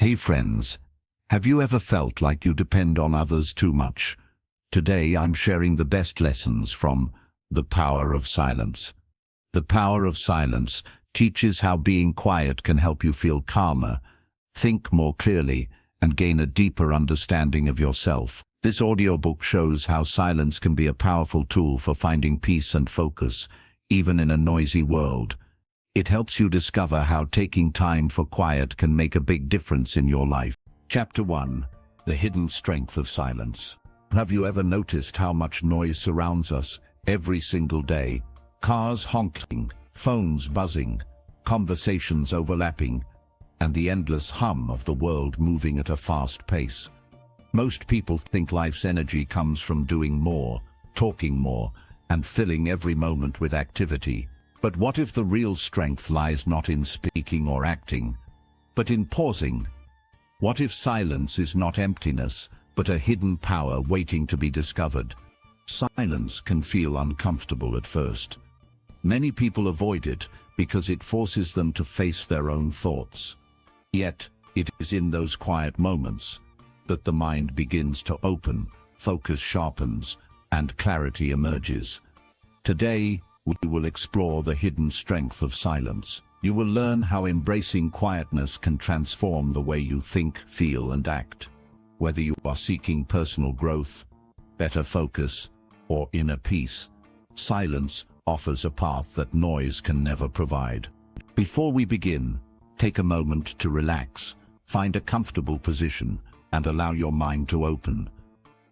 Hey friends, have you ever felt like you depend on others too much? Today I'm sharing the best lessons from The Power of Silence. The Power of Silence teaches how being quiet can help you feel calmer, think more clearly, and gain a deeper understanding of yourself. This audiobook shows how silence can be a powerful tool for finding peace and focus, even in a noisy world. It helps you discover how taking time for quiet can make a big difference in your life. Chapter 1. The Hidden Strength of Silence. Have you ever noticed how much noise surrounds us every single day? Cars honking, phones buzzing, conversations overlapping, and the endless hum of the world moving at a fast pace. Most people think life's energy comes from doing more, talking more, and filling every moment with activity. But what if the real strength lies not in speaking or acting, but in pausing? What if silence is not emptiness, but a hidden power waiting to be discovered? Silence can feel uncomfortable at first. Many people avoid it because it forces them to face their own thoughts. Yet, it is in those quiet moments that the mind begins to open, focus sharpens, and clarity emerges. Today, we will explore the hidden strength of silence. You will learn how embracing quietness can transform the way you think, feel, and act. Whether you are seeking personal growth, better focus, or inner peace, silence offers a path that noise can never provide. Before we begin, take a moment to relax, find a comfortable position, and allow your mind to open.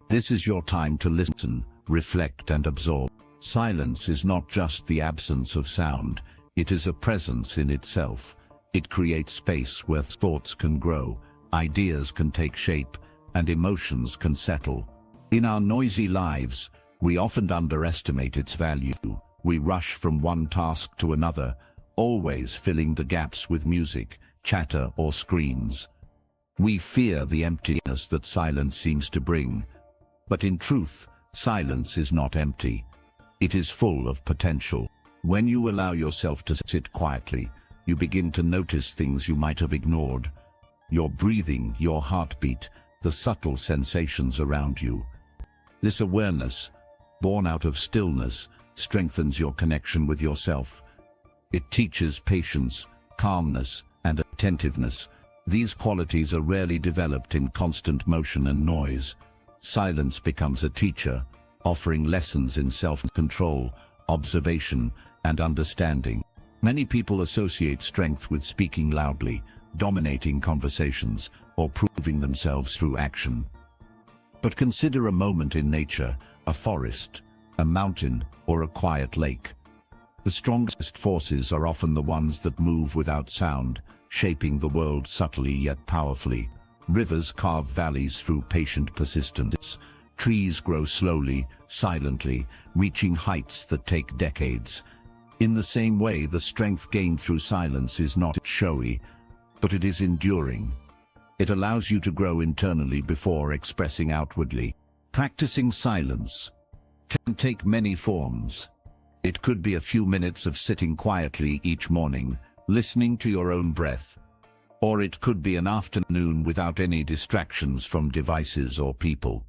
This is your time to listen, reflect, and absorb. Silence is not just the absence of sound, it is a presence in itself. It creates space where thoughts can grow, ideas can take shape, and emotions can settle. In our noisy lives, we often underestimate its value. We rush from one task to another, always filling the gaps with music, chatter, or screens. We fear the emptiness that silence seems to bring. But in truth, silence is not empty. It is full of potential. When you allow yourself to sit quietly, you begin to notice things you might have ignored. Your breathing, your heartbeat, the subtle sensations around you. This awareness, born out of stillness, strengthens your connection with yourself. It teaches patience, calmness, and attentiveness. These qualities are rarely developed in constant motion and noise. Silence becomes a teacher, offering lessons in self-control, observation, and understanding. Many people associate strength with speaking loudly, dominating conversations, or proving themselves through action. But consider a moment in nature, a forest, a mountain, or a quiet lake. The strongest forces are often the ones that move without sound, shaping the world subtly yet powerfully. Rivers carve valleys through patient persistence. Trees grow slowly, silently, reaching heights that take decades. In the same way, the strength gained through silence is not showy, but it is enduring. It allows you to grow internally before expressing outwardly. Practicing silence can take many forms. It could be a few minutes of sitting quietly each morning, listening to your own breath. Or it could be an afternoon without any distractions from devices or people.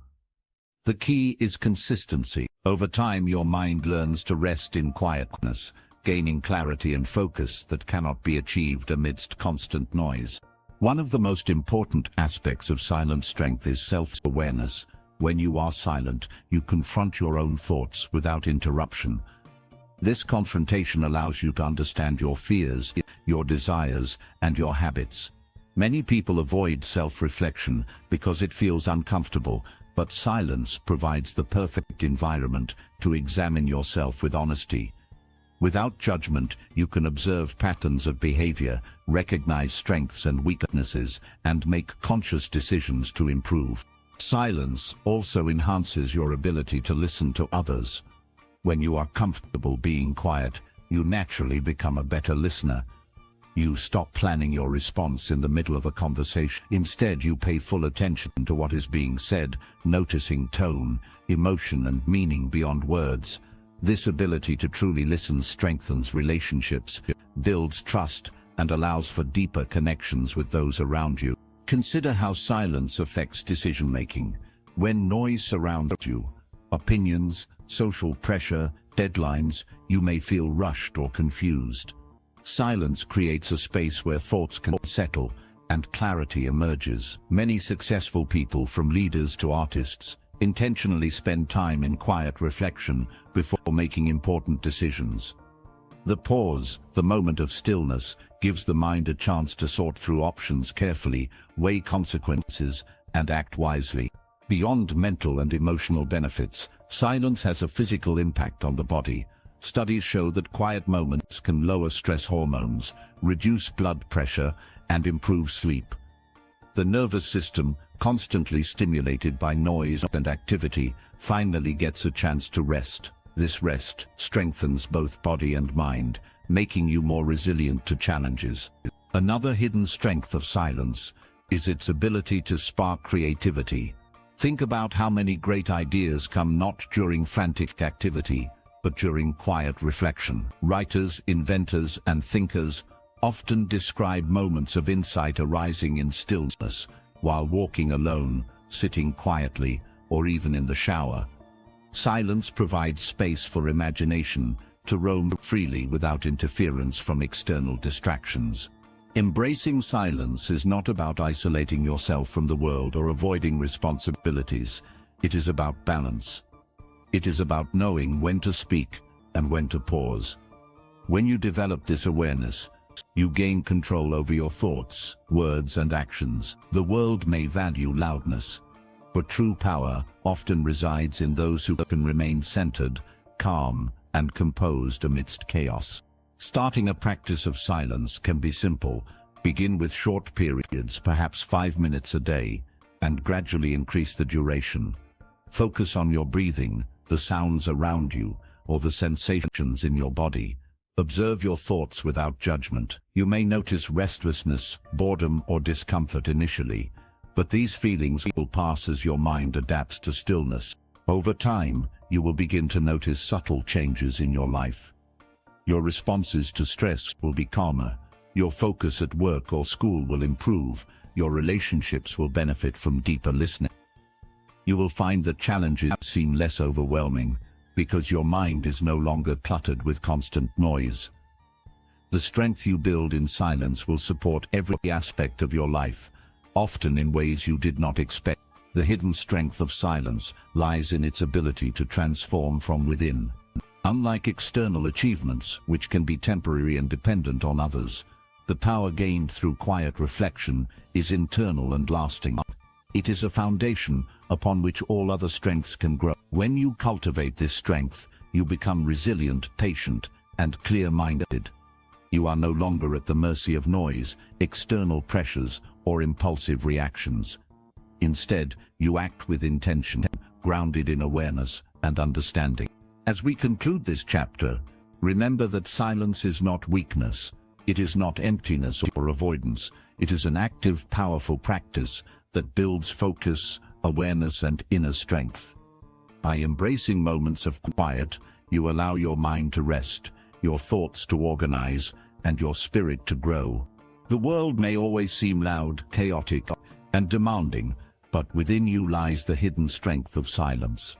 The key is consistency. Over time, your mind learns to rest in quietness, gaining clarity and focus that cannot be achieved amidst constant noise. One of the most important aspects of silent strength is self-awareness. When you are silent, you confront your own thoughts without interruption. This confrontation allows you to understand your fears, your desires, and your habits. Many people avoid self-reflection because it feels uncomfortable, but silence provides the perfect environment to examine yourself with honesty. Without judgment, you can observe patterns of behavior, recognize strengths and weaknesses, and make conscious decisions to improve. Silence also enhances your ability to listen to others. When you are comfortable being quiet, you naturally become a better listener. You stop planning your response in the middle of a conversation. Instead, you pay full attention to what is being said, noticing tone, emotion, and meaning beyond words. This ability to truly listen strengthens relationships, builds trust, and allows for deeper connections with those around you. Consider how silence affects decision-making. When noise surrounds you, opinions, social pressure, deadlines, you may feel rushed or confused. Silence creates a space where thoughts can settle and clarity emerges. Many successful people, from leaders to artists, intentionally spend time in quiet reflection before making important decisions. The pause, the moment of stillness, gives the mind a chance to sort through options carefully, weigh consequences, and act wisely. Beyond mental and emotional benefits, silence has a physical impact on the body. Studies show that quiet moments can lower stress hormones, reduce blood pressure, and improve sleep. The nervous system, constantly stimulated by noise and activity, finally gets a chance to rest. This rest strengthens both body and mind, making you more resilient to challenges. Another hidden strength of silence is its ability to spark creativity. Think about how many great ideas come not during frantic activity, but during quiet reflection. Writers, inventors, and thinkers often describe moments of insight arising in stillness, while walking alone, sitting quietly, or even in the shower. Silence provides space for imagination to roam freely without interference from external distractions. Embracing silence is not about isolating yourself from the world or avoiding responsibilities. It is about balance. It is about knowing when to speak and when to pause. When you develop this awareness, you gain control over your thoughts, words, and actions. The world may value loudness, but true power often resides in those who can remain centered, calm, and composed amidst chaos. Starting a practice of silence can be simple. Begin with short periods, perhaps 5 minutes a day, and gradually increase the duration. Focus on your breathing, the sounds around you, or the sensations in your body. Observe your thoughts without judgment. You may notice restlessness, boredom, or discomfort initially, but these feelings will pass as your mind adapts to stillness. Over time, you will begin to notice subtle changes in your life. Your responses to stress will be calmer. Your focus at work or school will improve. Your relationships will benefit from deeper listening. You will find that challenges seem less overwhelming because your mind is no longer cluttered with constant noise. The strength you build in silence will support every aspect of your life, often in ways you did not expect. The hidden strength of silence lies in its ability to transform from within. Unlike external achievements, which can be temporary and dependent on others, the power gained through quiet reflection is internal and lasting. It is a foundation upon which all other strengths can grow. When you cultivate this strength, you become resilient, patient, and clear-minded. You are no longer at the mercy of noise, external pressures, or impulsive reactions. Instead, you act with intention, grounded in awareness and understanding. As we conclude this chapter, remember that silence is not weakness. It is not emptiness or avoidance. It is an active, powerful practice that builds focus, awareness, and inner strength. By embracing moments of quiet, you allow your mind to rest, your thoughts to organize, and your spirit to grow. The world may always seem loud, chaotic, and demanding, but within you lies the hidden strength of silence.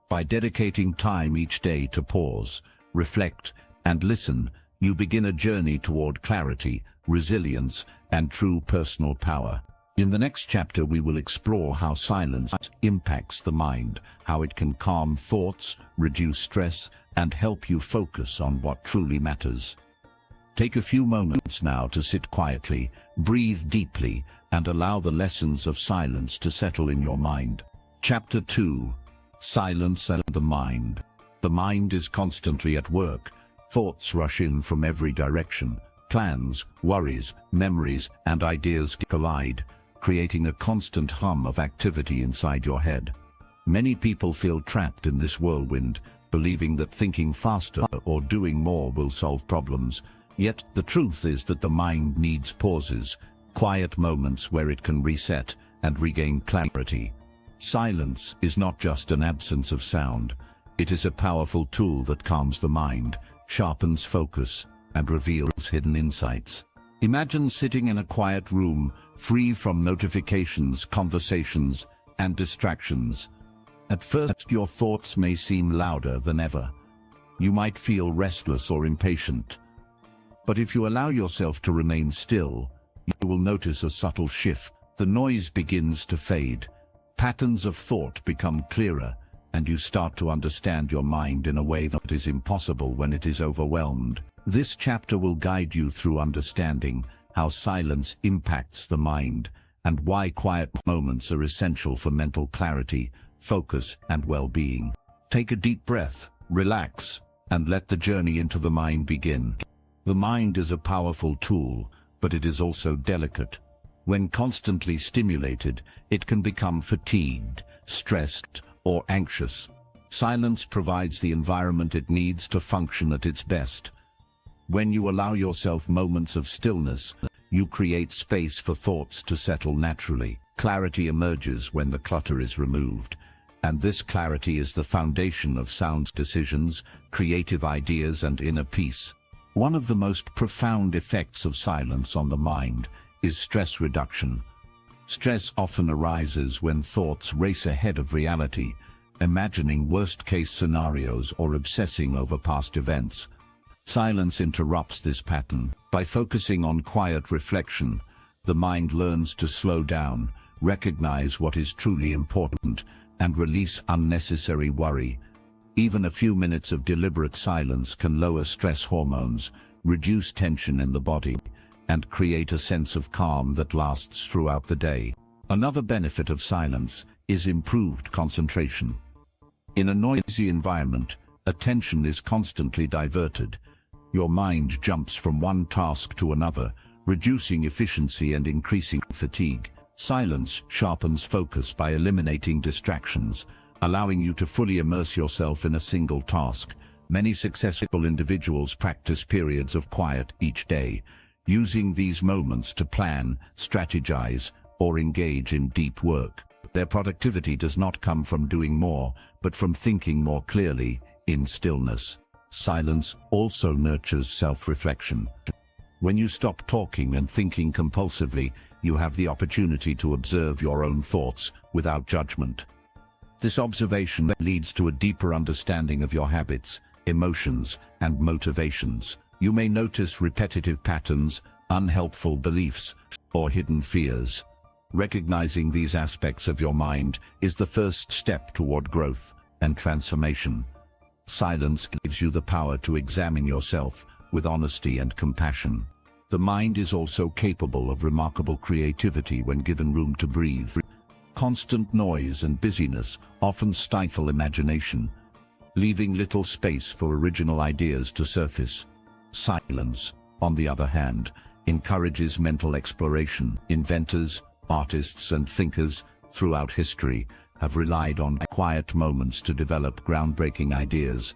By dedicating time each day to pause, reflect, and listen, you begin a journey toward clarity, resilience, and true personal power. In the next chapter, we will explore how silence impacts the mind, how it can calm thoughts, reduce stress, and help you focus on what truly matters. Take a few moments now to sit quietly, breathe deeply, and allow the lessons of silence to settle in your mind. Chapter 2. Silence and the mind. The mind is constantly at work. Thoughts rush in from every direction. Plans, worries, memories, and ideas collide, creating a constant hum of activity inside your head. Many people feel trapped in this whirlwind, believing that thinking faster or doing more will solve problems. Yet the truth is that the mind needs pauses, quiet moments where it can reset and regain clarity. Silence is not just an absence of sound. It is a powerful tool that calms the mind, sharpens focus, and reveals hidden insights. Imagine sitting in a quiet room, free from notifications, conversations, and distractions. At first, your thoughts may seem louder than ever. You might feel restless or impatient. But if you allow yourself to remain still, you will notice a subtle shift. The noise begins to fade. Patterns of thought become clearer, and you start to understand your mind in a way that is impossible when it is overwhelmed. This chapter will guide you through understanding how silence impacts the mind and why quiet moments are essential for mental clarity, focus, and well-being. Take a deep breath, relax, and let the journey into the mind begin. The mind is a powerful tool, but it is also delicate. When constantly stimulated, it can become fatigued, stressed, or anxious. Silence provides the environment it needs to function at its best. When you allow yourself moments of stillness, you create space for thoughts to settle naturally. Clarity emerges when the clutter is removed, and this clarity is the foundation of sound decisions, creative ideas, and inner peace. One of the most profound effects of silence on the mind is stress reduction. Stress often arises when thoughts race ahead of reality, imagining worst-case scenarios or obsessing over past events. Silence interrupts this pattern. By focusing on quiet reflection, the mind learns to slow down, recognize what is truly important, and release unnecessary worry. Even a few minutes of deliberate silence can lower stress hormones, reduce tension in the body, and create a sense of calm that lasts throughout the day. Another benefit of silence is improved concentration. In a noisy environment, attention is constantly diverted. Your mind jumps from one task to another, reducing efficiency and increasing fatigue. Silence sharpens focus by eliminating distractions, allowing you to fully immerse yourself in a single task. Many successful individuals practice periods of quiet each day, using these moments to plan, strategize, or engage in deep work. Their productivity does not come from doing more, but from thinking more clearly, in stillness. Silence also nurtures self-reflection. When you stop talking and thinking compulsively, you have the opportunity to observe your own thoughts without judgment. This observation leads to a deeper understanding of your habits, emotions, and motivations. You may notice repetitive patterns, unhelpful beliefs, or hidden fears. Recognizing these aspects of your mind is the first step toward growth and transformation. Silence gives you the power to examine yourself with honesty and compassion. The mind is also capable of remarkable creativity when given room to breathe. Constant noise and busyness often stifle imagination, leaving little space for original ideas to surface. Silence, on the other hand, encourages mental exploration. Inventors, artists, and thinkers throughout history have relied on quiet moments to develop groundbreaking ideas.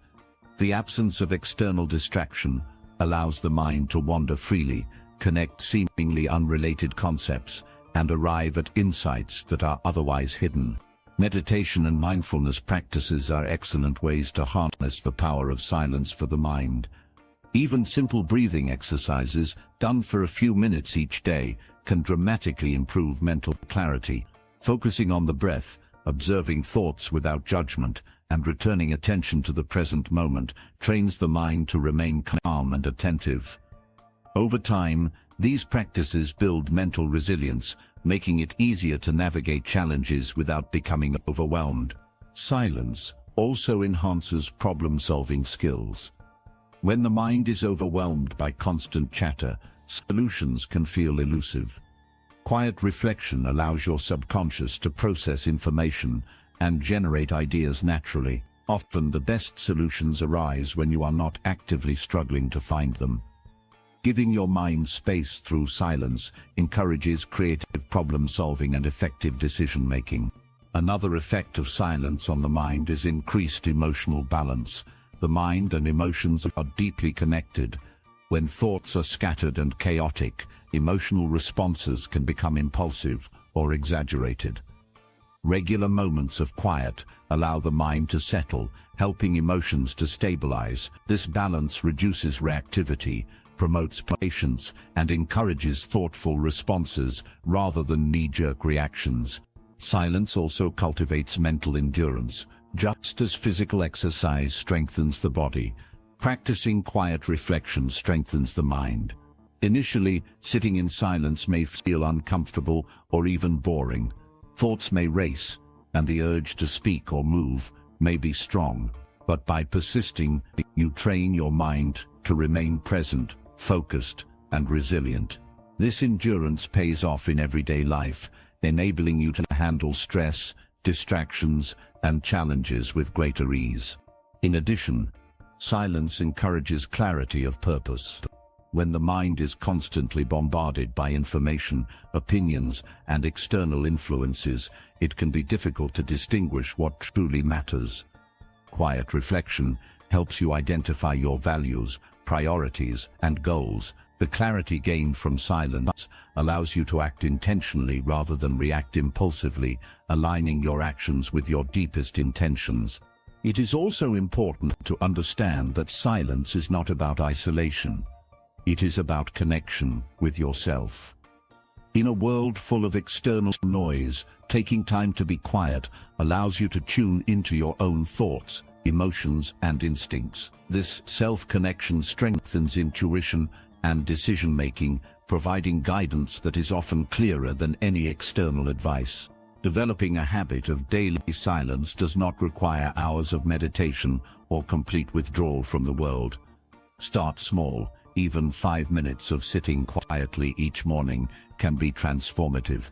The absence of external distraction allows the mind to wander freely, connect seemingly unrelated concepts, and arrive at insights that are otherwise hidden. Meditation and mindfulness practices are excellent ways to harness the power of silence for the mind. Even simple breathing exercises, done for a few minutes each day, can dramatically improve mental clarity. Focusing on the breath, observing thoughts without judgment, and returning attention to the present moment trains the mind to remain calm and attentive. Over time, these practices build mental resilience, making it easier to navigate challenges without becoming overwhelmed. Silence also enhances problem-solving skills. When the mind is overwhelmed by constant chatter, solutions can feel elusive. Quiet reflection allows your subconscious to process information and generate ideas naturally. Often the best solutions arise when you are not actively struggling to find them. Giving your mind space through silence encourages creative problem-solving and effective decision-making. Another effect of silence on the mind is increased emotional balance. The mind and emotions are deeply connected. When thoughts are scattered and chaotic, emotional responses can become impulsive or exaggerated. Regular moments of quiet allow the mind to settle, helping emotions to stabilize. This balance reduces reactivity, promotes patience, and encourages thoughtful responses rather than knee-jerk reactions. Silence also cultivates mental endurance, just as physical exercise strengthens the body. Practicing quiet reflection strengthens the mind. Initially, sitting in silence may feel uncomfortable or even boring. Thoughts may race, and the urge to speak or move may be strong. But by persisting, you train your mind to remain present, focused, and resilient. This endurance pays off in everyday life, enabling you to handle stress, distractions, and challenges with greater ease. In addition, silence encourages clarity of purpose. When the mind is constantly bombarded by information, opinions, and external influences, it can be difficult to distinguish what truly matters. Quiet reflection helps you identify your values, priorities, and goals. The clarity gained from silence allows you to act intentionally rather than react impulsively, aligning your actions with your deepest intentions. It is also important to understand that silence is not about isolation. It is about connection with yourself. In a world full of external noise, taking time to be quiet allows you to tune into your own thoughts, emotions, and instincts. This self-connection strengthens intuition and decision-making, providing guidance that is often clearer than any external advice. Developing a habit of daily silence does not require hours of meditation or complete withdrawal from the world. Start small. Even 5 minutes of sitting quietly each morning can be transformative.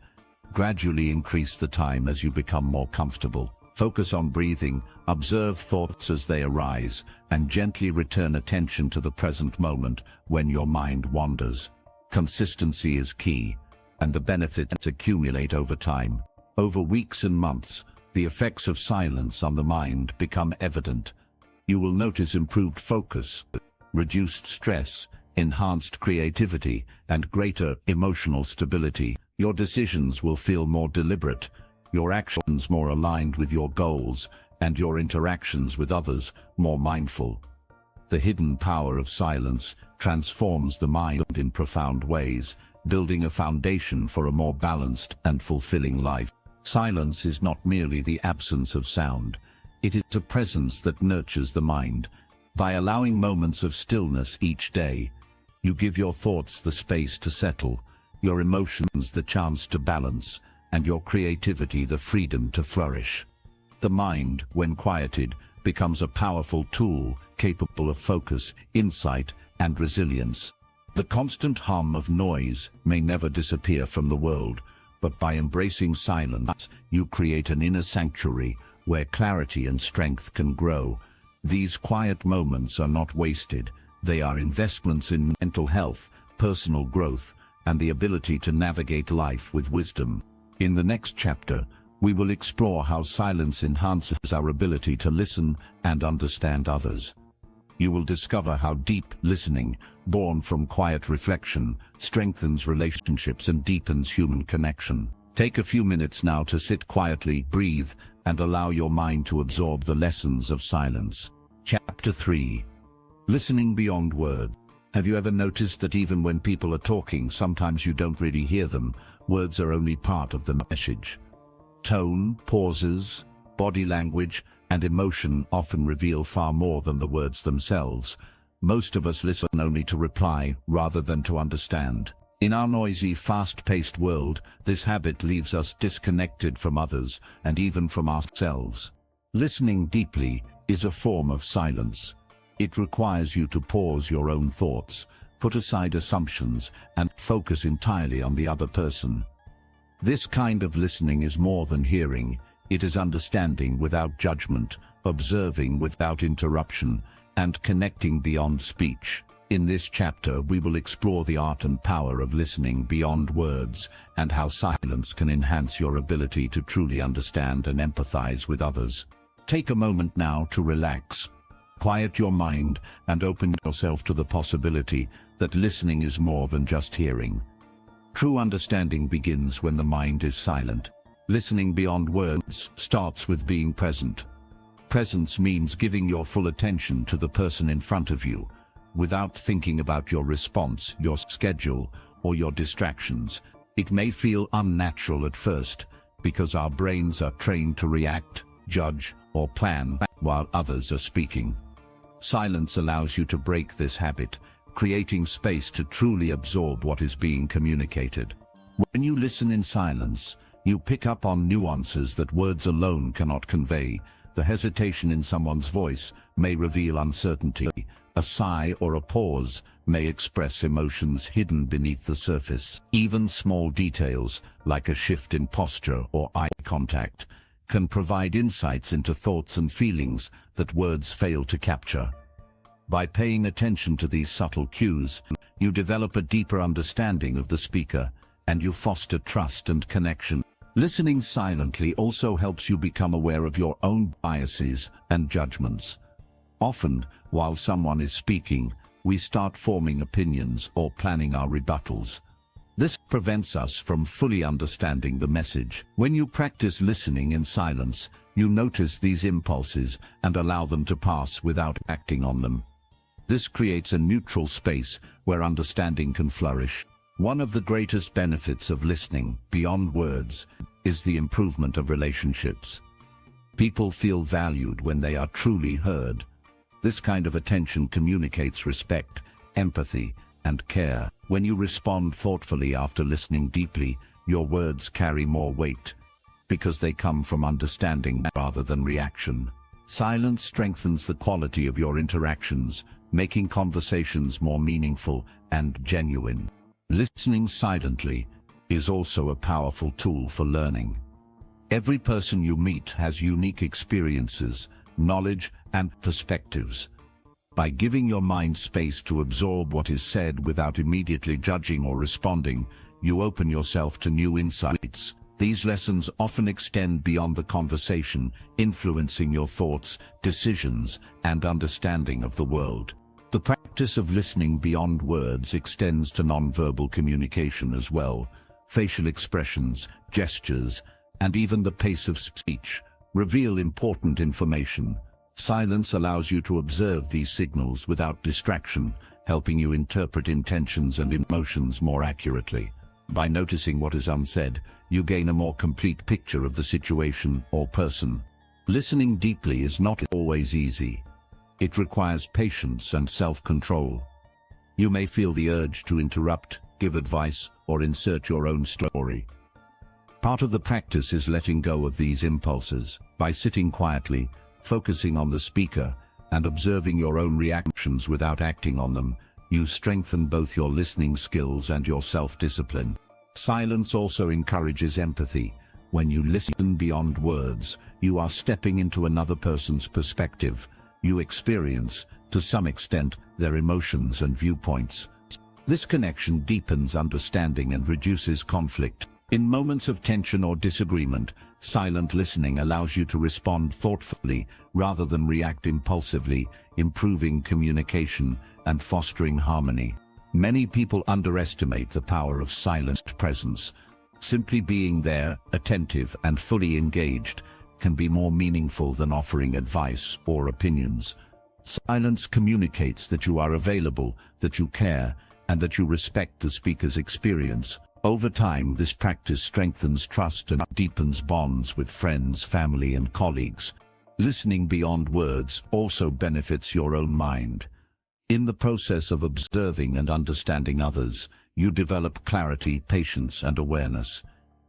Gradually increase the time as you become more comfortable. Focus on breathing, observe thoughts as they arise, and gently return attention to the present moment when your mind wanders. Consistency is key, and the benefits accumulate over time. Over weeks and months, the effects of silence on the mind become evident. You will notice improved focus, reduced stress, enhanced creativity, and greater emotional stability. Your decisions will feel more deliberate, your actions more aligned with your goals, and your interactions with others more mindful. The hidden power of silence transforms the mind in profound ways, building a foundation for a more balanced and fulfilling life. Silence is not merely the absence of sound. It is a presence that nurtures the mind. By allowing moments of stillness each day, you give your thoughts the space to settle, your emotions the chance to balance, and your creativity the freedom to flourish. The mind, when quieted, becomes a powerful tool capable of focus, insight, and resilience. The constant hum of noise may never disappear from the world, but by embracing silence, you create an inner sanctuary where clarity and strength can grow. These quiet moments are not wasted. They are investments in mental health, personal growth, and the ability to navigate life with wisdom. In the next chapter, we will explore how silence enhances our ability to listen and understand others. You will discover how deep listening, born from quiet reflection, strengthens relationships and deepens human connection. Take a few minutes now to sit quietly, breathe, and allow your mind to absorb the lessons of silence. Chapter 3. Listening beyond words. Have you ever noticed that even when people are talking, sometimes you don't really hear them? Words are only part of the message. Tone, pauses, body language, and emotion often reveal far more than the words themselves. Most of us listen only to reply rather than to understand. In our noisy, fast-paced world, this habit leaves us disconnected from others and even from ourselves. Listening deeply is a form of silence. It requires you to pause your own thoughts, put aside assumptions, and focus entirely on the other person. This kind of listening is more than hearing. It is understanding without judgment, observing without interruption, and connecting beyond speech. In this chapter, we will explore the art and power of listening beyond words and how silence can enhance your ability to truly understand and empathize with others. Take a moment now to relax. Quiet your mind and open yourself to the possibility that listening is more than just hearing. True understanding begins when the mind is silent. Listening beyond words starts with being present. Presence means giving your full attention to the person in front of you. without thinking about your response, your schedule, or your distractions. It may feel unnatural at first, because our brains are trained to react, judge, or plan while others are speaking. Silence allows you to break this habit, creating space to truly absorb what is being communicated. When you listen in silence, you pick up on nuances that words alone cannot convey. The hesitation in someone's voice may reveal uncertainty. A sigh or a pause may express emotions hidden beneath the surface. Even small details, like a shift in posture or eye contact, can provide insights into thoughts and feelings that words fail to capture. By paying attention to these subtle cues, you develop a deeper understanding of the speaker, and you foster trust and connection. Listening silently also helps you become aware of your own biases and judgments. Often, while someone is speaking, we start forming opinions or planning our rebuttals. This prevents us from fully understanding the message. When you practice listening in silence, you notice these impulses and allow them to pass without acting on them. This creates a neutral space where understanding can flourish. One of the greatest benefits of listening, beyond words, is the improvement of relationships. People feel valued when they are truly heard. This kind of attention communicates respect, empathy, and care. When you respond thoughtfully after listening deeply, your words carry more weight, because they come from understanding rather than reaction. Silence strengthens the quality of your interactions, making conversations more meaningful and genuine. Listening silently is also a powerful tool for learning. Every person you meet has unique experiences, knowledge, and perspectives. By giving your mind space to absorb what is said without immediately judging or responding, you open yourself to new insights. These lessons often extend beyond the conversation, influencing your thoughts, decisions, and understanding of the world. The practice of listening beyond words extends to nonverbal communication as well. Facial expressions, gestures, and even the pace of speech reveal important information. Silence allows you to observe these signals without distraction, helping you interpret intentions and emotions more accurately. By noticing what is unsaid, you gain a more complete picture of the situation or person. Listening deeply is not always easy. It requires patience and self-control. You may feel the urge to interrupt, give advice, or insert your own story. Part of the practice is letting go of these impulses. By sitting quietly, focusing on the speaker, and observing your own reactions without acting on them, you strengthen both your listening skills and your self-discipline. Silence also encourages empathy. When you listen beyond words, you are stepping into another person's perspective. You experience, to some extent, their emotions and viewpoints. This connection deepens understanding and reduces conflict. In moments of tension or disagreement, silent listening allows you to respond thoughtfully rather than react impulsively, improving communication and fostering harmony. Many people underestimate the power of silent presence. Simply being there, attentive and fully engaged, can be more meaningful than offering advice or opinions. Silence communicates that you are available, that you care, and that you respect the speaker's experience. Over time, this practice strengthens trust and deepens bonds with friends, family, and colleagues. Listening beyond words also benefits your own mind. In the process of observing and understanding others, you develop clarity, patience, and awareness.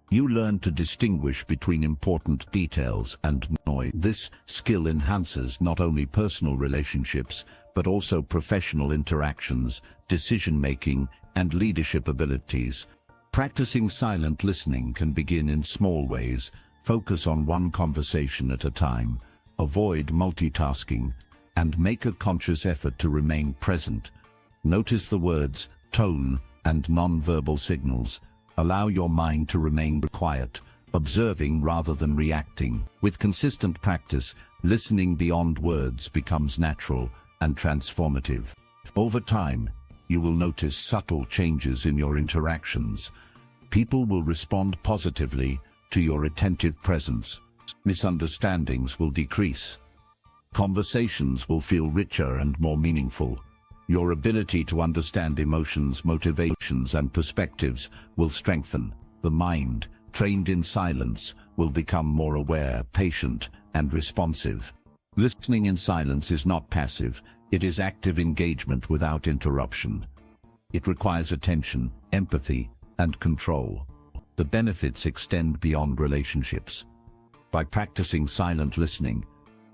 You learn to distinguish between important details and noise. This skill enhances not only personal relationships, but also professional interactions, decision-making, and leadership abilities. Practicing silent listening can begin in small ways. Focus on one conversation at a time, avoid multitasking, and make a conscious effort to remain present. Notice the words, tone, and non-verbal signals. Allow your mind to remain quiet, observing rather than reacting. With consistent practice, listening beyond words becomes natural and transformative. Over time, you will notice subtle changes in your interactions. People will respond positively to your attentive presence. Misunderstandings will decrease. Conversations will feel richer and more meaningful. Your ability to understand emotions, motivations, and perspectives will strengthen. The mind, trained in silence, will become more aware, patient, and responsive. Listening in silence is not passive, it is active engagement without interruption. It requires attention, empathy, and control. The benefits extend beyond relationships. By practicing silent listening,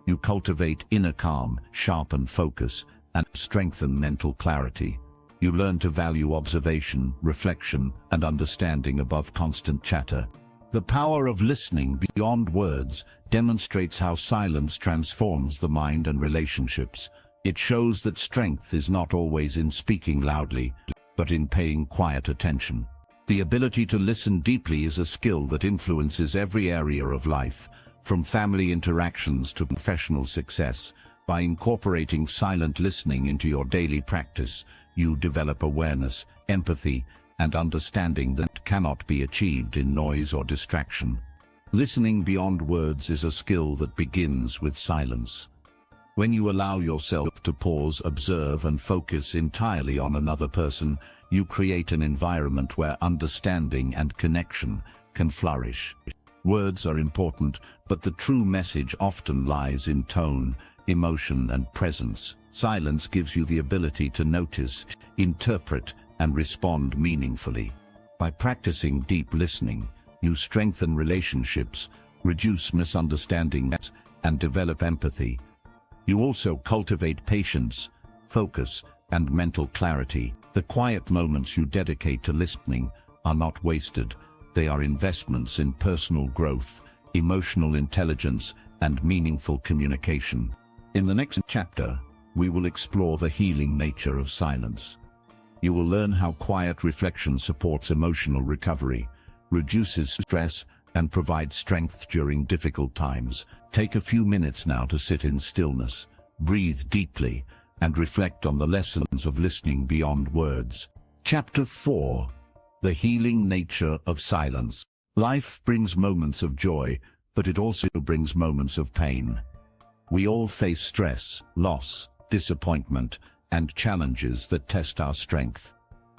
you cultivate inner calm, sharpen focus, and strengthen mental clarity. You learn to value observation, reflection, and understanding above constant chatter. The power of listening beyond words demonstrates how silence transforms the mind and relationships. It shows that strength is not always in speaking loudly, but in paying quiet attention. The ability to listen deeply is a skill that influences every area of life, from family interactions to professional success. By incorporating silent listening into your daily practice, you develop awareness, empathy, and understanding that cannot be achieved in noise or distraction. Listening beyond words is a skill that begins with silence. When you allow yourself to pause, observe, and focus entirely on another person, you create an environment where understanding and connection can flourish. Words are important, but the true message often lies in tone, emotion, and presence. Silence gives you the ability to notice, interpret, and respond meaningfully. By practicing deep listening, you strengthen relationships, reduce misunderstandings, and develop empathy. You also cultivate patience, focus, and mental clarity. The quiet moments you dedicate to listening are not wasted. They are investments in personal growth, emotional intelligence, and meaningful communication. In the next chapter, we will explore the healing nature of silence. You will learn how quiet reflection supports emotional recovery, reduces stress, and provides strength during difficult times. Take a few minutes now to sit in stillness, breathe deeply, and reflect on the lessons of listening beyond words. Chapter 4. The healing nature of silence. Life brings moments of joy, but it also brings moments of pain. We all face stress, loss, disappointment, and challenges that test our strength.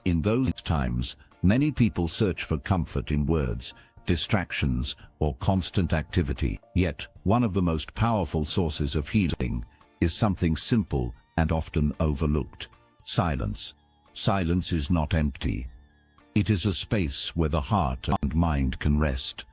In those times, many people search for comfort in words, distractions, or constant activity. Yet, one of the most powerful sources of healing is something simple and often overlooked: silence. Silence is not empty. It is a space where the heart and mind can rest.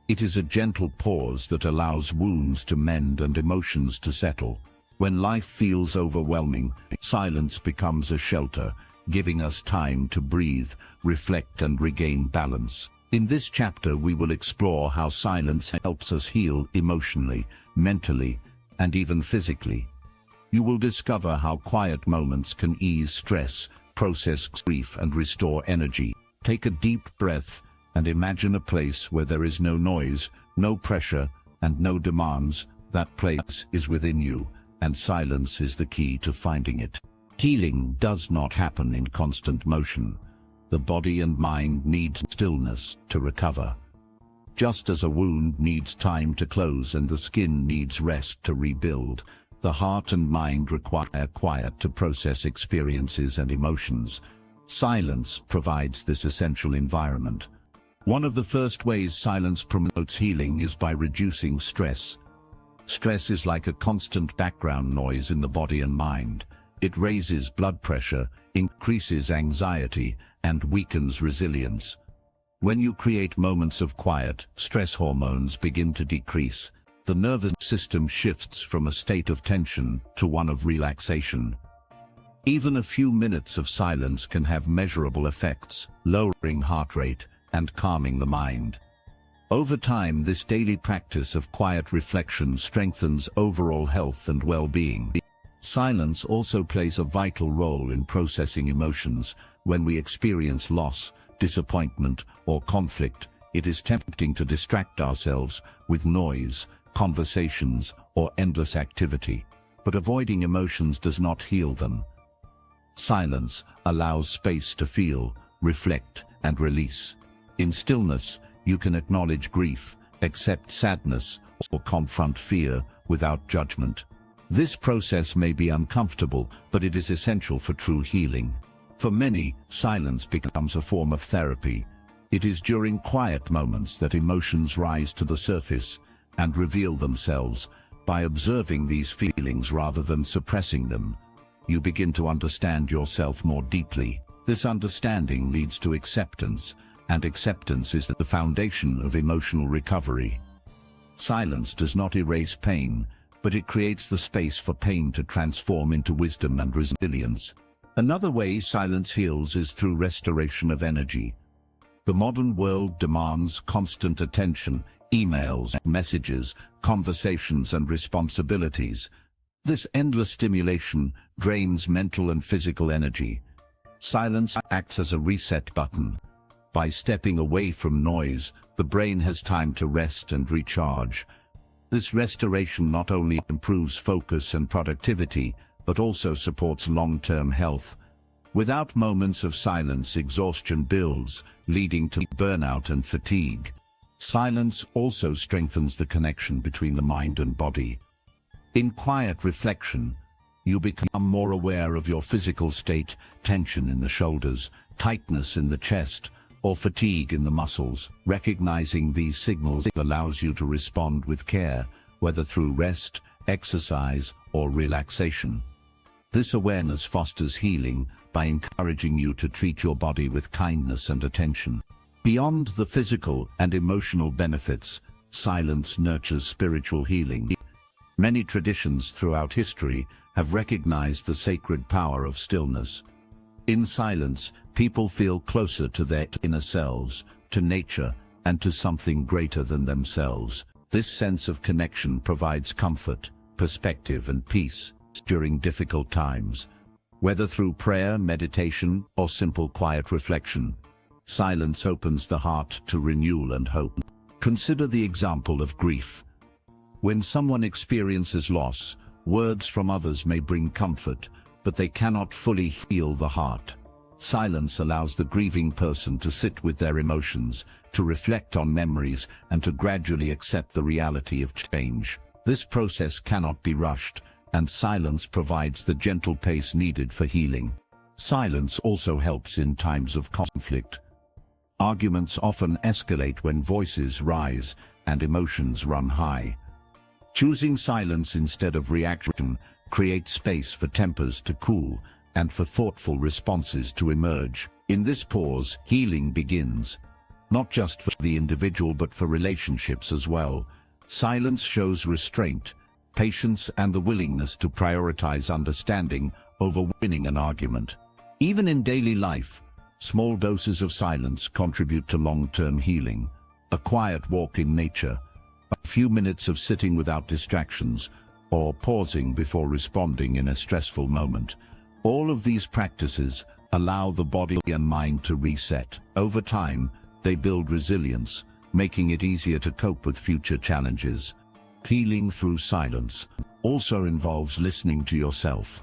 It is a gentle pause that allows wounds to mend and emotions to settle. When life feels overwhelming, silence becomes a shelter, giving us time to breathe, reflect, and regain balance. In this chapter, we will explore how silence helps us heal emotionally, mentally, and even physically. You will discover how quiet moments can ease stress, process grief, and restore energy. Take a deep breath and imagine a place where there is no noise, no pressure, and no demands. That place is within you, and silence is the key to finding it. Healing does not happen in constant motion. The body and mind need stillness to recover. Just as a wound needs time to close and the skin needs rest to rebuild, the heart and mind require quiet to process experiences and emotions. Silence provides this essential environment. One of the first ways silence promotes healing is by reducing stress. Stress is like a constant background noise in the body and mind. It raises blood pressure, increases anxiety, and weakens resilience. When you create moments of quiet, stress hormones begin to decrease. The nervous system shifts from a state of tension to one of relaxation. Even a few minutes of silence can have measurable effects, lowering heart rate and calming the mind. Over time, this daily practice of quiet reflection strengthens overall health and well-being. Silence also plays a vital role in processing emotions. When we experience loss, disappointment, or conflict, it is tempting to distract ourselves with noise, conversations, or endless activity. But avoiding emotions does not heal them. Silence allows space to feel, reflect, and release. In stillness, you can acknowledge grief, accept sadness, or confront fear without judgment. This process may be uncomfortable, but it is essential for true healing. For many, silence becomes a form of therapy. It is during quiet moments that emotions rise to the surface and reveal themselves. By observing these feelings rather than suppressing them, you begin to understand yourself more deeply. This understanding leads to acceptance, and acceptance is the foundation of emotional recovery. Silence does not erase pain, but it creates the space for pain to transform into wisdom and resilience. Another way silence heals is through restoration of energy. The modern world demands constant attention, emails, messages, conversations, and responsibilities. This endless stimulation drains mental and physical energy. Silence acts as a reset button. By stepping away from noise, the brain has time to rest and recharge. This restoration not only improves focus and productivity, but also supports long-term health. Without moments of silence, exhaustion builds, leading to burnout and fatigue. Silence also strengthens the connection between the mind and body. In quiet reflection, you become more aware of your physical state, tension in the shoulders, tightness in the chest, or fatigue in the muscles. Recognizing these signals allows you to respond with care, whether through rest, exercise, or relaxation. This awareness fosters healing by encouraging you to treat your body with kindness and attention. Beyond the physical and emotional benefits, silence nurtures spiritual healing. Many traditions throughout history have recognized the sacred power of stillness. In silence, people feel closer to their inner selves, to nature, and to something greater than themselves. This sense of connection provides comfort, perspective, and peace during difficult times. Whether through prayer, meditation, or simple quiet reflection, silence opens the heart to renewal and hope. Consider the example of grief. When someone experiences loss, words from others may bring comfort, but they cannot fully heal the heart. Silence allows the grieving person to sit with their emotions, to reflect on memories, and to gradually accept the reality of change. This process cannot be rushed, and silence provides the gentle pace needed for healing. Silence also helps in times of conflict. Arguments often escalate when voices rise and emotions run high. Choosing silence instead of reaction creates space for tempers to cool and for thoughtful responses to emerge. In this pause, healing begins, not just for the individual but for relationships as well. Silence shows restraint, patience, and the willingness to prioritize understanding over winning an argument. Even in daily life, small doses of silence contribute to long-term healing. A quiet walk in nature, a few minutes of sitting without distractions, or pausing before responding in a stressful moment. All of these practices allow the body and mind to reset. Over time, they build resilience, making it easier to cope with future challenges. Healing through silence also involves listening to yourself.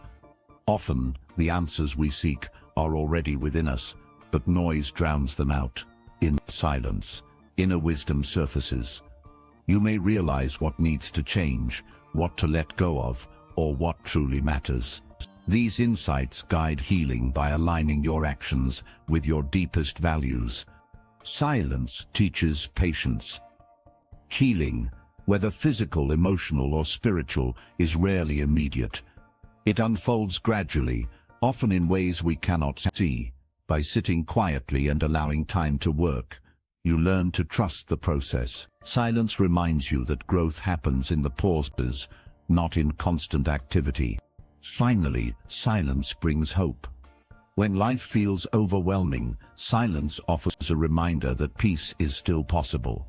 Often, the answers we seek are already within us, but noise drowns them out. In silence, inner wisdom surfaces. You may realize what needs to change, what to let go of, or what truly matters. These insights guide healing by aligning your actions with your deepest values. Silence teaches patience. Healing, whether physical, emotional, or spiritual, is rarely immediate. It unfolds gradually, often in ways we cannot see. By sitting quietly and allowing time to work, you learn to trust the process. Silence reminds you that growth happens in the pauses, not in constant activity. Finally, silence brings hope. When life feels overwhelming, silence offers a reminder that peace is still possible.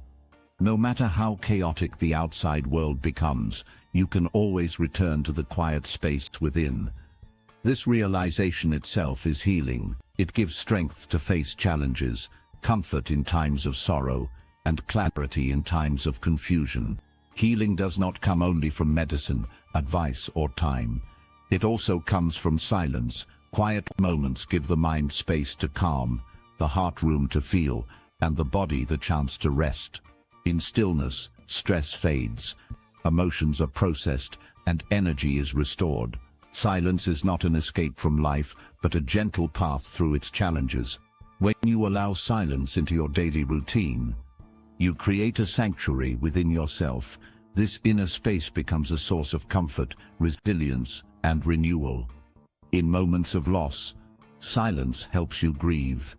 No matter how chaotic the outside world becomes, you can always return to the quiet space within. This realization itself is healing. It gives strength to face challenges, comfort in times of sorrow, and clarity in times of confusion. Healing does not come only from medicine, advice, or time. It also comes from silence. Quiet moments give the mind space to calm, the heart room to feel, and the body the chance to rest. In stillness, stress fades, emotions are processed, and energy is restored. Silence is not an escape from life, but a gentle path through its challenges. When you allow silence into your daily routine, you create a sanctuary within yourself. This inner space becomes a source of comfort, resilience, and renewal. In moments of loss, silence helps you grieve.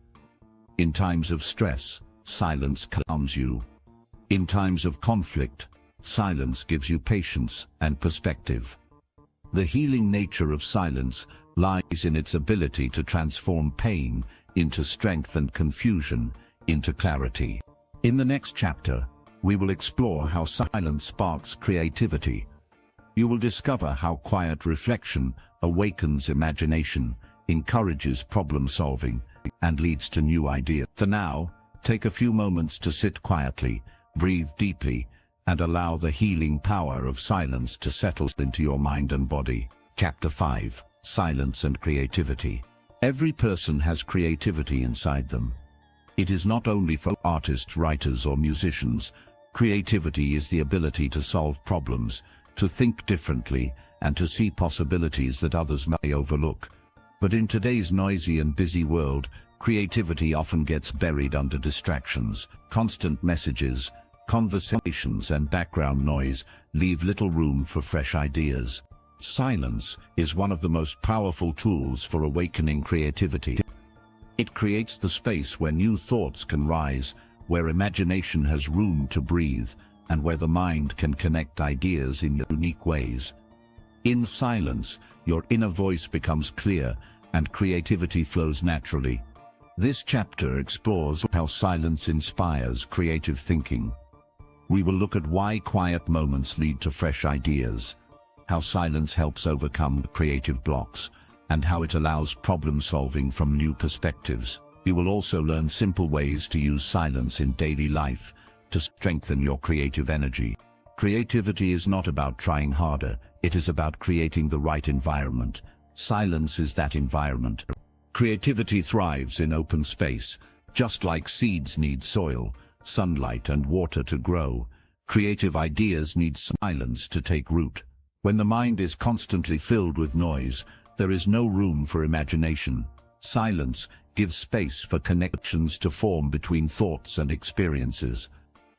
In times of stress, silence calms you. In times of conflict, silence gives you patience and perspective. The healing nature of silence lies in its ability to transform pain into strength and confusion into clarity. In the next chapter, we will explore how silence sparks creativity. You will discover how quiet reflection awakens imagination, encourages problem-solving, and leads to new ideas. For now, take a few moments to sit quietly, breathe deeply, and allow the healing power of silence to settle into your mind and body. Chapter 5: Silence and Creativity. Every person has creativity inside them. It is not only for artists, writers, or musicians. Creativity is the ability to solve problems, to think differently, and to see possibilities that others may overlook. But in today's noisy and busy world, creativity often gets buried under distractions. Constant messages, conversations, and background noise leave little room for fresh ideas. Silence is one of the most powerful tools for awakening creativity. It creates the space where new thoughts can rise, where imagination has room to breathe, and where the mind can connect ideas in unique ways. In silence, your inner voice becomes clear, and creativity flows naturally. This chapter explores how silence inspires creative thinking. We will look at why quiet moments lead to fresh ideas, how silence helps overcome creative blocks, and how it allows problem-solving from new perspectives. You will also learn simple ways to use silence in daily life to strengthen your creative energy. Creativity is not about trying harder, it is about creating the right environment. Silence is that environment. Creativity thrives in open space. Just like seeds need soil, sunlight, and water to grow, creative ideas need silence to take root. When the mind is constantly filled with noise, there is no room for imagination. Silence gives space for connections to form between thoughts and experiences.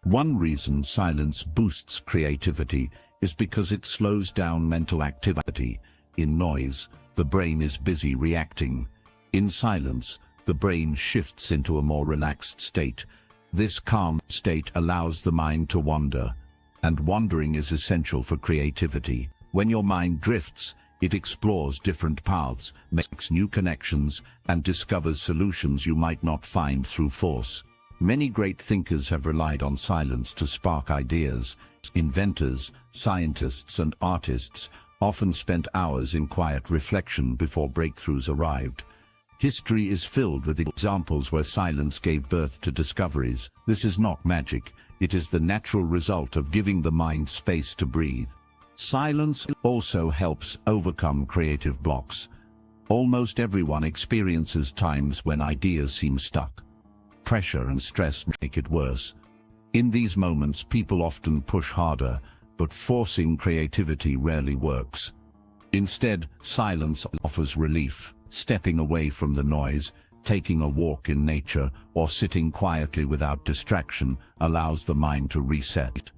One reason silence boosts creativity is because it slows down mental activity. In noise, the brain is busy reacting. In silence, the brain shifts into a more relaxed state. This calm state allows the mind to wander, and wandering is essential for creativity. When your mind drifts, it explores different paths, makes new connections, and discovers solutions you might not find through force. Many great thinkers have relied on silence to spark ideas. Inventors, scientists, and artists often spent hours in quiet reflection before breakthroughs arrived. History is filled with examples where silence gave birth to discoveries. This is not magic, it is the natural result of giving the mind space to breathe. Silence also helps overcome creative blocks. Almost everyone experiences times when ideas seem stuck. Pressure and stress make it worse. In these moments, people often push harder, but forcing creativity rarely works. Instead, silence offers relief. Stepping away from the noise, taking a walk in nature, or sitting quietly without distraction allows the mind to reset.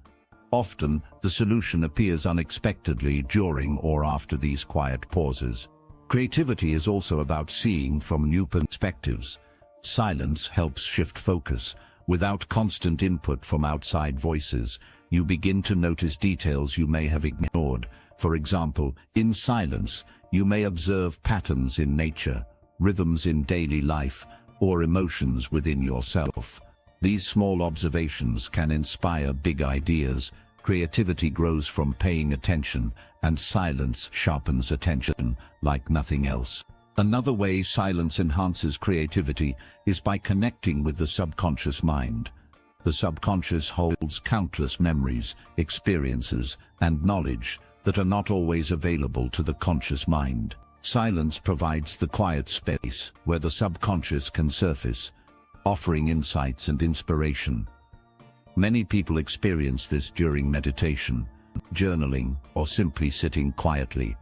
Often, the solution appears unexpectedly during or after these quiet pauses. Creativity is also about seeing from new perspectives. Silence helps shift focus. Without constant input from outside voices, you begin to notice details you may have ignored. For example, in silence, you may observe patterns in nature, rhythms in daily life, or emotions within yourself. These small observations can inspire big ideas. Creativity grows from paying attention, and silence sharpens attention like nothing else. Another way silence enhances creativity is by connecting with the subconscious mind. The subconscious holds countless memories, experiences, and knowledge that are not always available to the conscious mind. Silence provides the quiet space where the subconscious can surface, offering insights and inspiration. Many people experience this during meditation. journaling, or simply sitting quietly.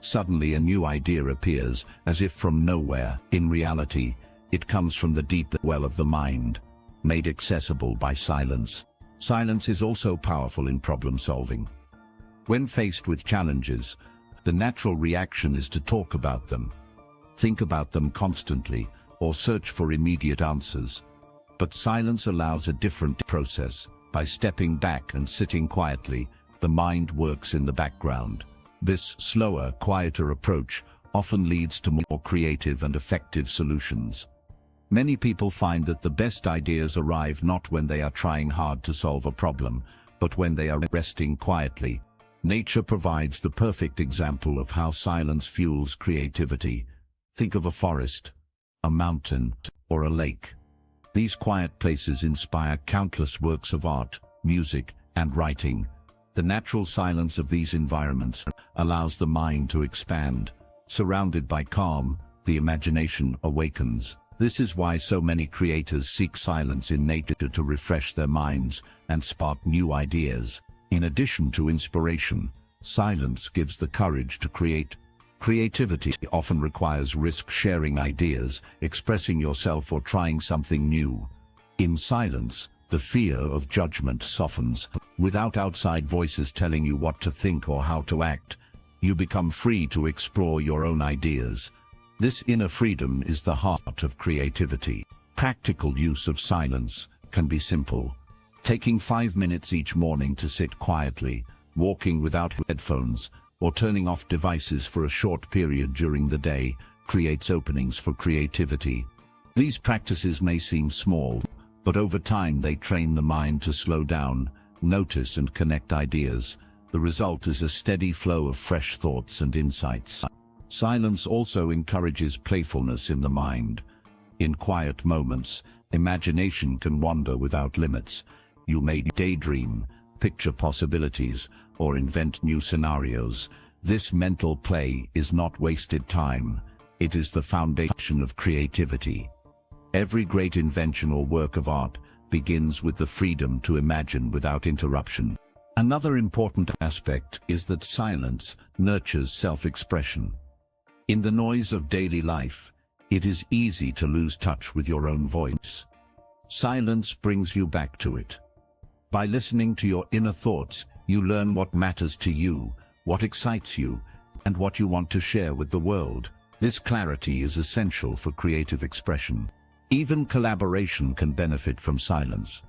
Suddenly a new idea appears, as if from nowhere. In reality, it comes from the deep well of the mind, made accessible by silence. Silence is also powerful in problem solving. When faced with challenges, the natural reaction is to talk about them, think about them constantly, or search for immediate answers. But silence allows a different process. By stepping back and sitting quietly, the mind works in the background. This slower, quieter approach often leads to more creative and effective solutions. Many people find that the best ideas arrive not when they are trying hard to solve a problem, but when they are resting quietly. Nature provides the perfect example of how silence fuels creativity. Think of a forest, a mountain, or a lake. These quiet places inspire countless works of art, music, and writing. The natural silence of these environments allows the mind to expand. Surrounded by calm, the imagination awakens. This is why so many creators seek silence in nature to refresh their minds and spark new ideas. In addition to inspiration, silence gives the courage to create. Creativity often requires risk-sharing ideas, expressing yourself or trying something new. In silence, the fear of judgment softens. Without outside voices telling you what to think or how to act, you become free to explore your own ideas. This inner freedom is the heart of creativity. Practical use of silence can be simple. Taking 5 minutes each morning to sit quietly, walking without headphones, or turning off devices for a short period during the day creates openings for creativity. These practices may seem small, but over time they train the mind to slow down, notice and connect ideas. The result is a steady flow of fresh thoughts and insights. Silence also encourages playfulness in the mind. In quiet moments, imagination can wander without limits. You may daydream, picture possibilities, or invent new scenarios. This mental play is not wasted time. It is the foundation of creativity. Every great invention or work of art begins with the freedom to imagine without interruption. Another important aspect is that silence nurtures self-expression. In the noise of daily life, it is easy to lose touch with your own voice. Silence brings you back to it. By listening to your inner thoughts, you learn what matters to you, what excites you, and what you want to share with the world. This clarity is essential for creative expression. Even collaboration can benefit from silence.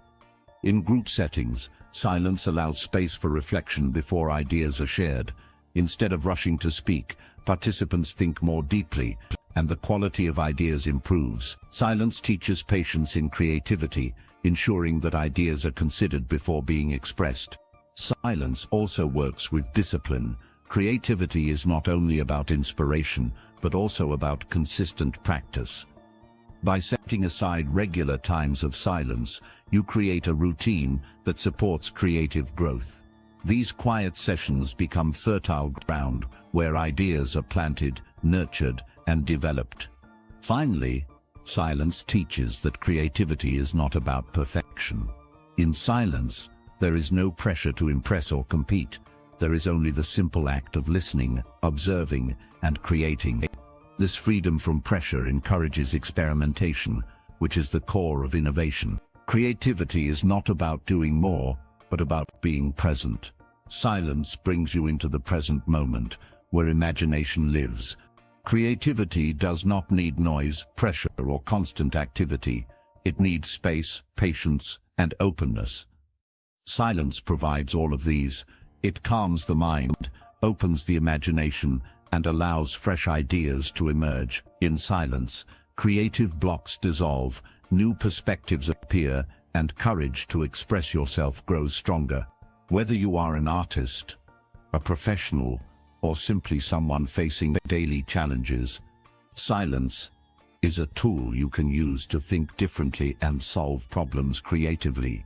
In group settings, silence allows space for reflection before ideas are shared. Instead of rushing to speak, participants think more deeply, and the quality of ideas improves. Silence teaches patience in creativity, ensuring that ideas are considered before being expressed. Silence also works with discipline. Creativity is not only about inspiration, but also about consistent practice. By setting aside regular times of silence, you create a routine that supports creative growth. These quiet sessions become fertile ground where ideas are planted, nurtured, and developed. Finally, silence teaches that creativity is not about perfection. In silence, there is no pressure to impress or compete. There is only the simple act of listening, observing, and creating. This freedom from pressure encourages experimentation, which is the core of innovation. Creativity is not about doing more, but about being present. Silence brings you into the present moment, where imagination lives. Creativity does not need noise, pressure, or constant activity. It needs space, patience, and openness. Silence provides all of these. It calms the mind, opens the imagination, and allows fresh ideas to emerge. In silence, creative blocks dissolve, new perspectives appear, and courage to express yourself grows stronger. Whether you are an artist, a professional, or simply someone facing daily challenges, silence is a tool you can use to think differently and solve problems creatively.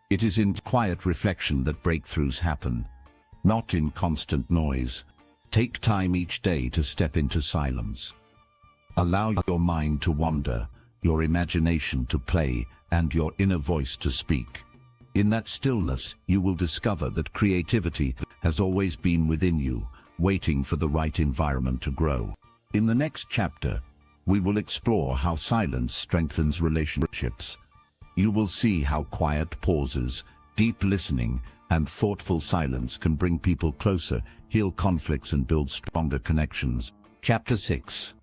It is in quiet reflection that breakthroughs happen, not in constant noise. Take time each day to step into silence. Allow your mind to wander, your imagination to play, and your inner voice to speak. In that stillness, you will discover that creativity has always been within you, waiting for the right environment to grow. In the next chapter, we will explore how silence strengthens relationships. You will see how quiet pauses, deep listening, and thoughtful silence can bring people closer, heal conflicts, and build stronger connections. Chapter 6.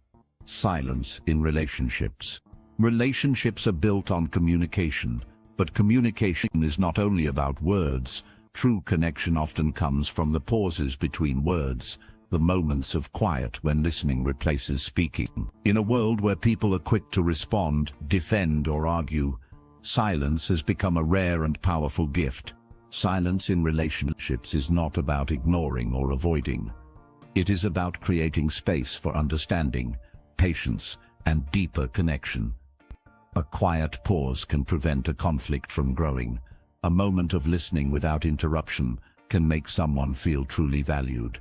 Silence in relationships. Relationships are built on communication, but communication is not only about words. True connection often comes from the pauses between words, the moments of quiet when listening replaces speaking. In a world where people are quick to respond, defend, or argue, silence has become a rare and powerful gift. Silence in relationships is not about ignoring or avoiding. It is about creating space for understanding, patience, and deeper connection. A quiet pause can prevent a conflict from growing. A moment of listening without interruption can make someone feel truly valued.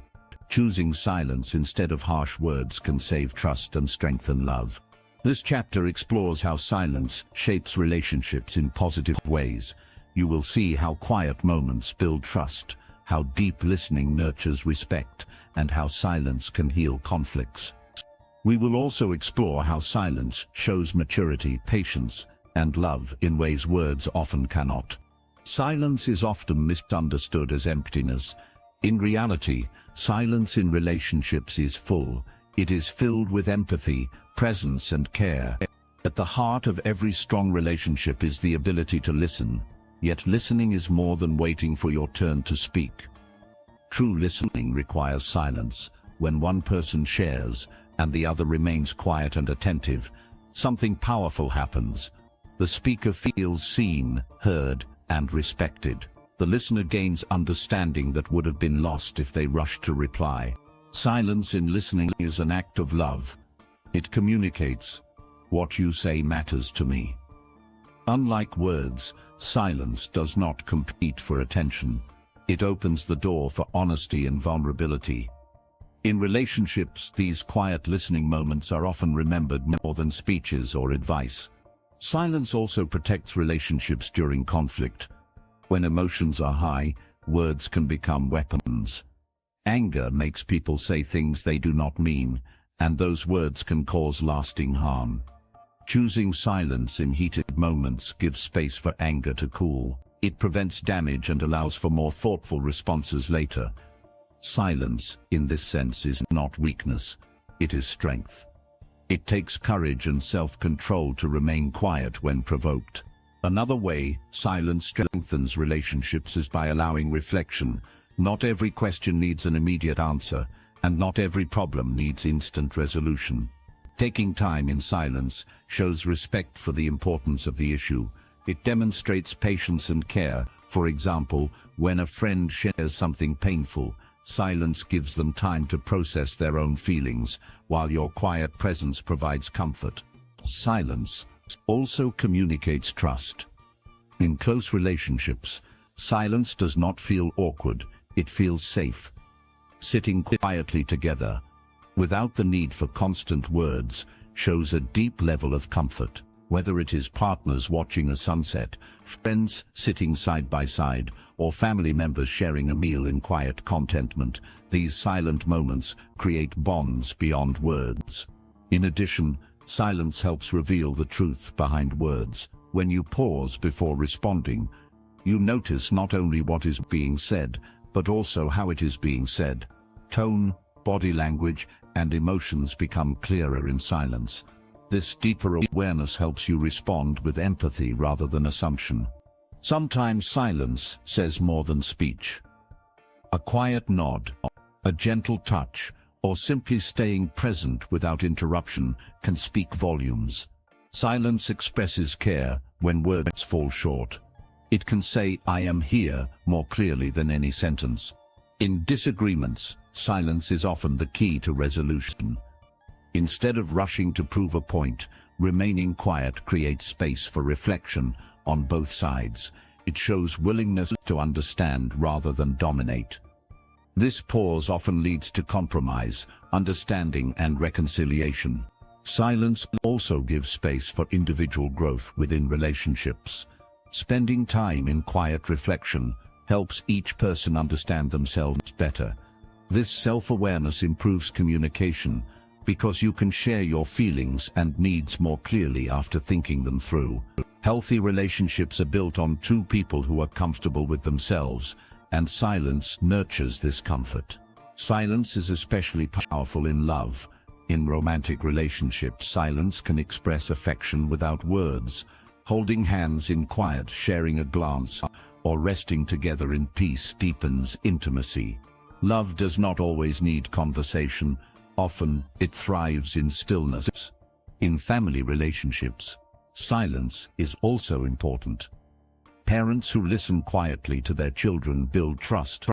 Choosing silence instead of harsh words can save trust and strengthen love. This chapter explores how silence shapes relationships in positive ways. You will see how quiet moments build trust, how deep listening nurtures respect, and how silence can heal conflicts. We will also explore how silence shows maturity, patience, and love in ways words often cannot. Silence is often misunderstood as emptiness. In reality, silence in relationships is full. It is filled with empathy, presence, and care. At the heart of every strong relationship is the ability to listen. Yet listening is more than waiting for your turn to speak. True listening requires silence. When one person shares and the other remains quiet and attentive, something powerful happens. The speaker feels seen, heard, and respected. The listener gains understanding that would have been lost if they rushed to reply. Silence in listening is an act of love. It communicates, "What you say matters to me." Unlike words, silence does not compete for attention. It opens the door for honesty and vulnerability. In relationships, these quiet listening moments are often remembered more than speeches or advice. Silence also protects relationships during conflict. When emotions are high, words can become weapons. Anger makes people say things they do not mean, and those words can cause lasting harm. Choosing silence in heated moments gives space for anger to cool. It prevents damage and allows for more thoughtful responses later. Silence, in this sense, is not weakness. It is strength. It takes courage and self-control to remain quiet when provoked. Another way silence strengthens relationships is by allowing reflection. Not every question needs an immediate answer, and not every problem needs instant resolution. Taking time in silence shows respect for the importance of the issue. It demonstrates patience and care. For example, when a friend shares something painful, silence gives them time to process their own feelings, while your quiet presence provides comfort. Silence also communicates trust. In close relationships, silence does not feel awkward, it feels safe. Sitting quietly together, without the need for constant words, shows a deep level of comfort. Whether it is partners watching a sunset, friends sitting side by side, or family members sharing a meal in quiet contentment, these silent moments create bonds beyond words. In addition, silence helps reveal the truth behind words. When you pause before responding, you notice not only what is being said, but also how it is being said. Tone, body language, and emotions become clearer in silence. This deeper awareness helps you respond with empathy rather than assumption. Sometimes silence says more than speech. A quiet nod, a gentle touch, or simply staying present without interruption can speak volumes. Silence expresses care when words fall short. It can say, "I am here," more clearly than any sentence. In disagreements, silence is often the key to resolution. Instead of rushing to prove a point, remaining quiet creates space for reflection on both sides. It shows willingness to understand rather than dominate. This pause often leads to compromise, understanding, and reconciliation. Silence also gives space for individual growth within relationships. Spending time in quiet reflection helps each person understand themselves better. This self-awareness improves communication because you can share your feelings and needs more clearly after thinking them through. Healthy relationships are built on two people who are comfortable with themselves, and silence nurtures this comfort. Silence is especially powerful in love. In romantic relationships, silence can express affection without words. Holding hands in quiet, sharing a glance, or resting together in peace deepens intimacy. Love does not always need conversation. Often, it thrives in stillness. In family relationships, silence is also important. Parents who listen quietly to their children build trust.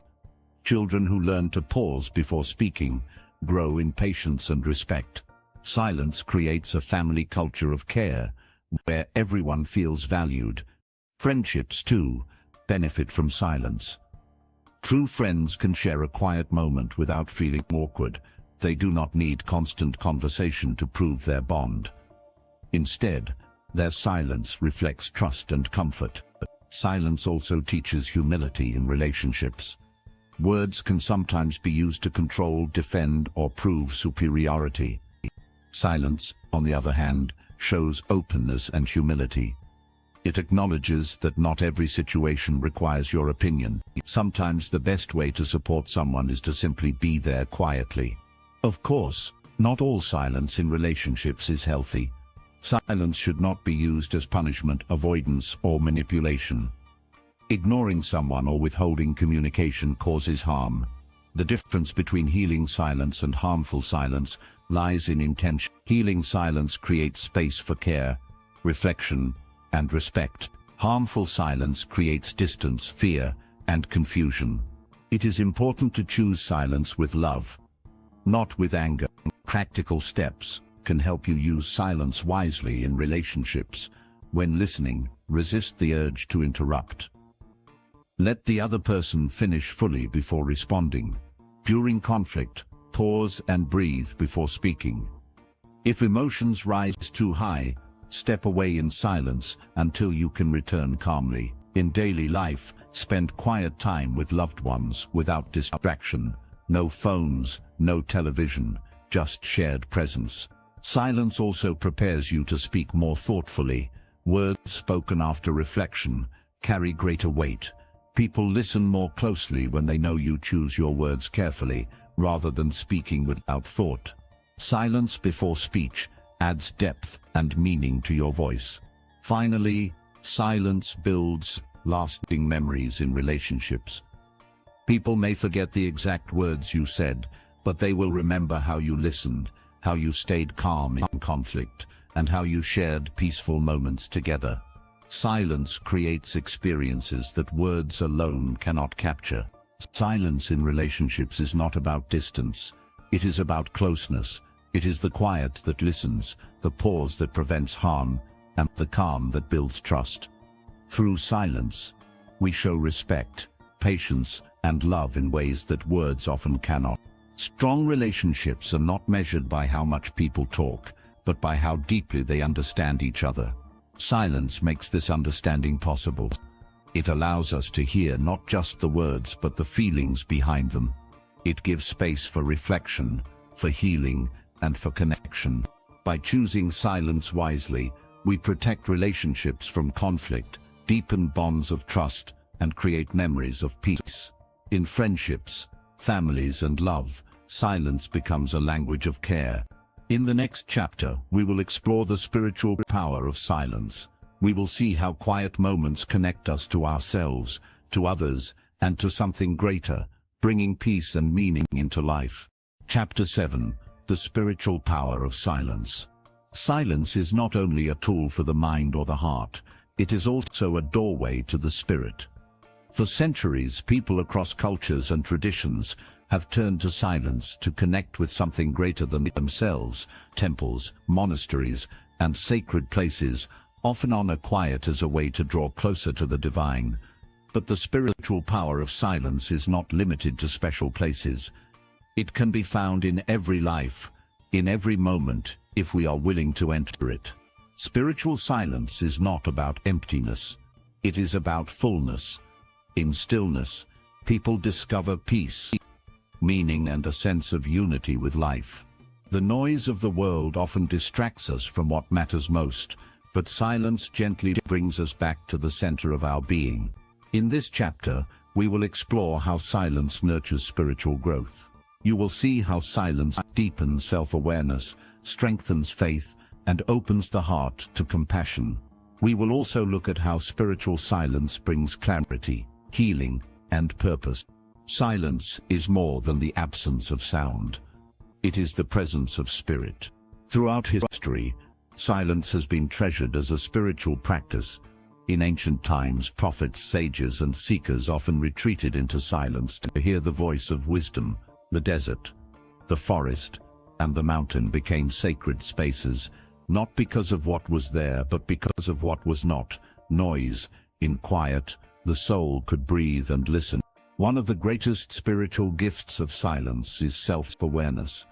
Children who learn to pause before speaking grow in patience and respect. Silence creates a family culture of care, where everyone feels valued. Friendships, too, benefit from silence. True friends can share a quiet moment without feeling awkward. They do not need constant conversation to prove their bond. Instead, their silence reflects trust and comfort. Silence also teaches humility in relationships. Words can sometimes be used to control, defend, or prove superiority. Silence, on the other hand, shows openness and humility. It acknowledges that not every situation requires your opinion. Sometimes the best way to support someone is to simply be there quietly. Of course, not all silence in relationships is healthy. Silence should not be used as punishment, avoidance, or manipulation. Ignoring someone or withholding communication causes harm. The difference between healing silence and harmful silence lies in intention. Healing silence creates space for care, reflection, and respect. Harmful silence creates distance, fear, and confusion. It is important to choose silence with love, not with anger. Practical steps can help you use silence wisely in relationships. When listening, resist the urge to interrupt. Let the other person finish fully before responding. During conflict, pause and breathe before speaking. If emotions rise too high, step away in silence until you can return calmly. In daily life, spend quiet time with loved ones without distraction. No phones, no television, just shared presence. Silence also prepares you to speak more thoughtfully. Words spoken after reflection carry greater weight. People listen more closely when they know you choose your words carefully, rather than speaking without thought. Silence before speech adds depth and meaning to your voice. Finally, silence builds lasting memories in relationships. People may forget the exact words you said, but they will remember how you listened, how you stayed calm in conflict, and how you shared peaceful moments together. Silence creates experiences that words alone cannot capture. Silence in relationships is not about distance. It is about closeness. It is the quiet that listens, the pause that prevents harm, and the calm that builds trust. Through silence, we show respect, patience, and love in ways that words often cannot. Strong relationships are not measured by how much people talk, but by how deeply they understand each other. Silence makes this understanding possible. It allows us to hear not just the words but the feelings behind them. It gives space for reflection, for healing, and for connection. By choosing silence wisely, we protect relationships from conflict, deepen bonds of trust, and create memories of peace. In friendships, families, and love, silence becomes a language of care. In the next chapter, we will explore the spiritual power of silence. We will see how quiet moments connect us to ourselves, to others, and to something greater, bringing peace and meaning into life. Chapter 7. The Spiritual Power of Silence. Silence is not only a tool for the mind or the heart, it is also a doorway to the spirit. For centuries, people across cultures and traditions have turned to silence to connect with something greater than themselves. Temples, monasteries, and sacred places often honor quiet as a way to draw closer to the divine. But the spiritual power of silence is not limited to special places. It can be found in every life, in every moment, if we are willing to enter it. Spiritual silence is not about emptiness. It is about fullness. In stillness, people discover peace, meaning and a sense of unity with life. The noise of the world often distracts us from what matters most, but silence gently brings us back to the center of our being. In this chapter, we will explore how silence nurtures spiritual growth. You will see how silence deepens self-awareness, strengthens faith, and opens the heart to compassion. We will also look at how spiritual silence brings clarity, healing, and purpose. Silence is more than the absence of sound. It is the presence of spirit. Throughout history, silence has been treasured as a spiritual practice. In ancient times, prophets, sages, and seekers often retreated into silence to hear the voice of wisdom. The desert, the forest, and the mountain became sacred spaces, not because of what was there, but because of what was not. Noise. In quiet, the soul could breathe and listen. One of the greatest spiritual gifts of silence is self-awareness.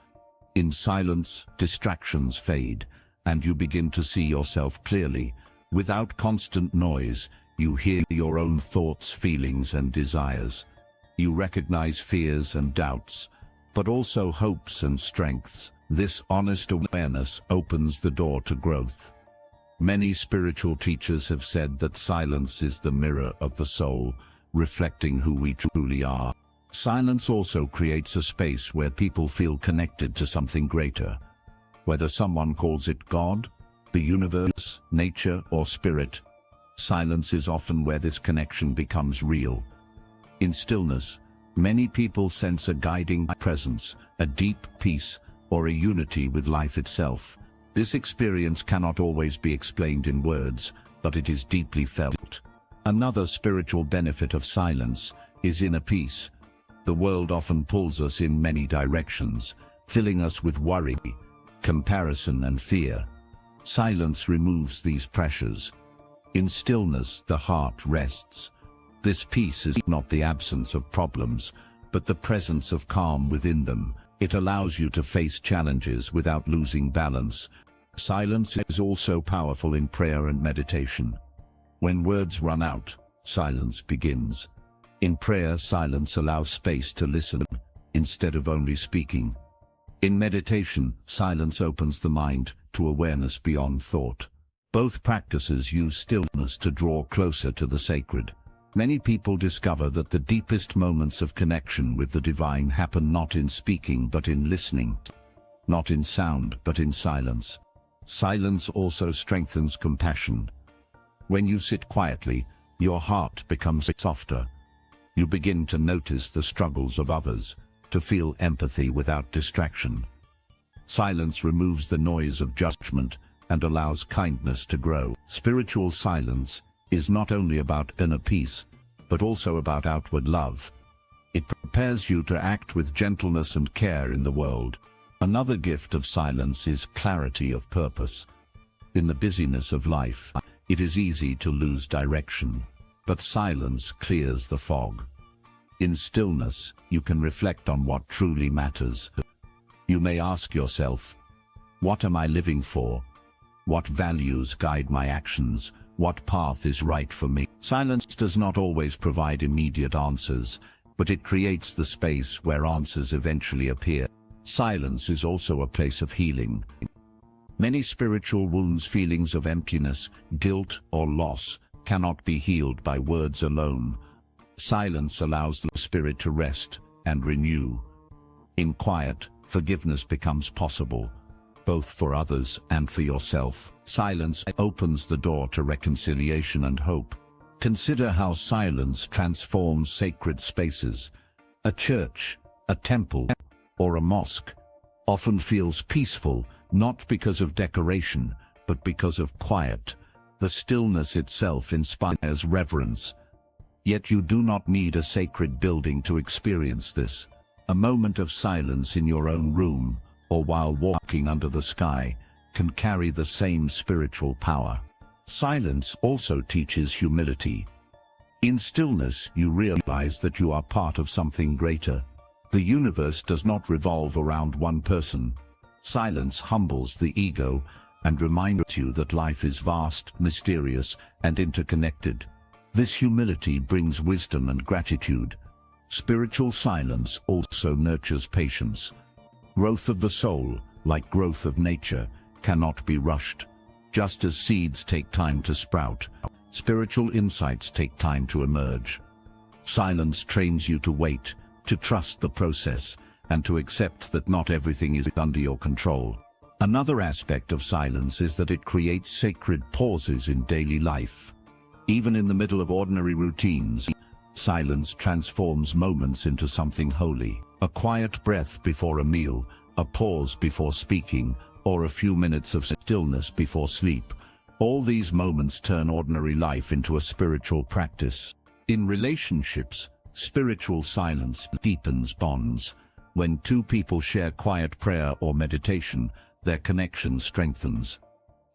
In silence, distractions fade, and you begin to see yourself clearly. Without constant noise, you hear your own thoughts, feelings, and desires. You recognize fears and doubts, but also hopes and strengths. This honest awareness opens the door to growth. Many spiritual teachers have said that silence is the mirror of the soul, reflecting who we truly are. Silence also creates a space where people feel connected to something greater. Whether someone calls it God, the universe, nature, or spirit, silence is often where this connection becomes real. In stillness, many people sense a guiding presence, a deep peace, or a unity with life itself. This experience cannot always be explained in words, but it is deeply felt. Another spiritual benefit of silence is inner peace. The world often pulls us in many directions, filling us with worry, comparison, and fear. Silence removes these pressures. In stillness, the heart rests. This peace is not the absence of problems, but the presence of calm within them. It allows you to face challenges without losing balance. Silence is also powerful in prayer and meditation. When words run out, silence begins. In prayer, silence allows space to listen, instead of only speaking. In meditation, silence opens the mind to awareness beyond thought. Both practices use stillness to draw closer to the sacred. Many people discover that the deepest moments of connection with the divine happen not in speaking but in listening, not in sound but in silence. Silence also strengthens compassion. When you sit quietly, your heart becomes softer. You begin to notice the struggles of others, to feel empathy without distraction. Silence removes the noise of judgment and allows kindness to grow. Spiritual silence is not only about inner peace, but also about outward love. It prepares you to act with gentleness and care in the world. Another gift of silence is clarity of purpose. In the busyness of life, it is easy to lose direction, but silence clears the fog. In stillness, you can reflect on what truly matters. You may ask yourself, what am I living for? What values guide my actions? What path is right for me? Silence does not always provide immediate answers, but it creates the space where answers eventually appear. Silence is also a place of healing. Many spiritual wounds, feelings of emptiness, guilt, or loss, cannot be healed by words alone. Silence allows the spirit to rest and renew. In quiet, forgiveness becomes possible, both for others and for yourself. Silence opens the door to reconciliation and hope. Consider how silence transforms sacred spaces. A church, a temple, or a mosque often feels peaceful, not because of decoration, but because of quiet. The stillness itself inspires reverence. Yet you do not need a sacred building to experience this. A moment of silence in your own room, or while walking under the sky, can carry the same spiritual power. Silence also teaches humility. In stillness, you realize that you are part of something greater. The universe does not revolve around one person. Silence humbles the ego and reminds you that life is vast, mysterious, and interconnected. This humility brings wisdom and gratitude. Spiritual silence also nurtures patience. Growth of the soul, like growth of nature, cannot be rushed. Just as seeds take time to sprout, spiritual insights take time to emerge. Silence trains you to wait, to trust the process, and to accept that not everything is under your control. Another aspect of silence is that it creates sacred pauses in daily life. Even in the middle of ordinary routines, silence transforms moments into something holy. A quiet breath before a meal, a pause before speaking, or a few minutes of stillness before sleep. All these moments turn ordinary life into a spiritual practice. In relationships, spiritual silence deepens bonds. When two people share quiet prayer or meditation, their connection strengthens.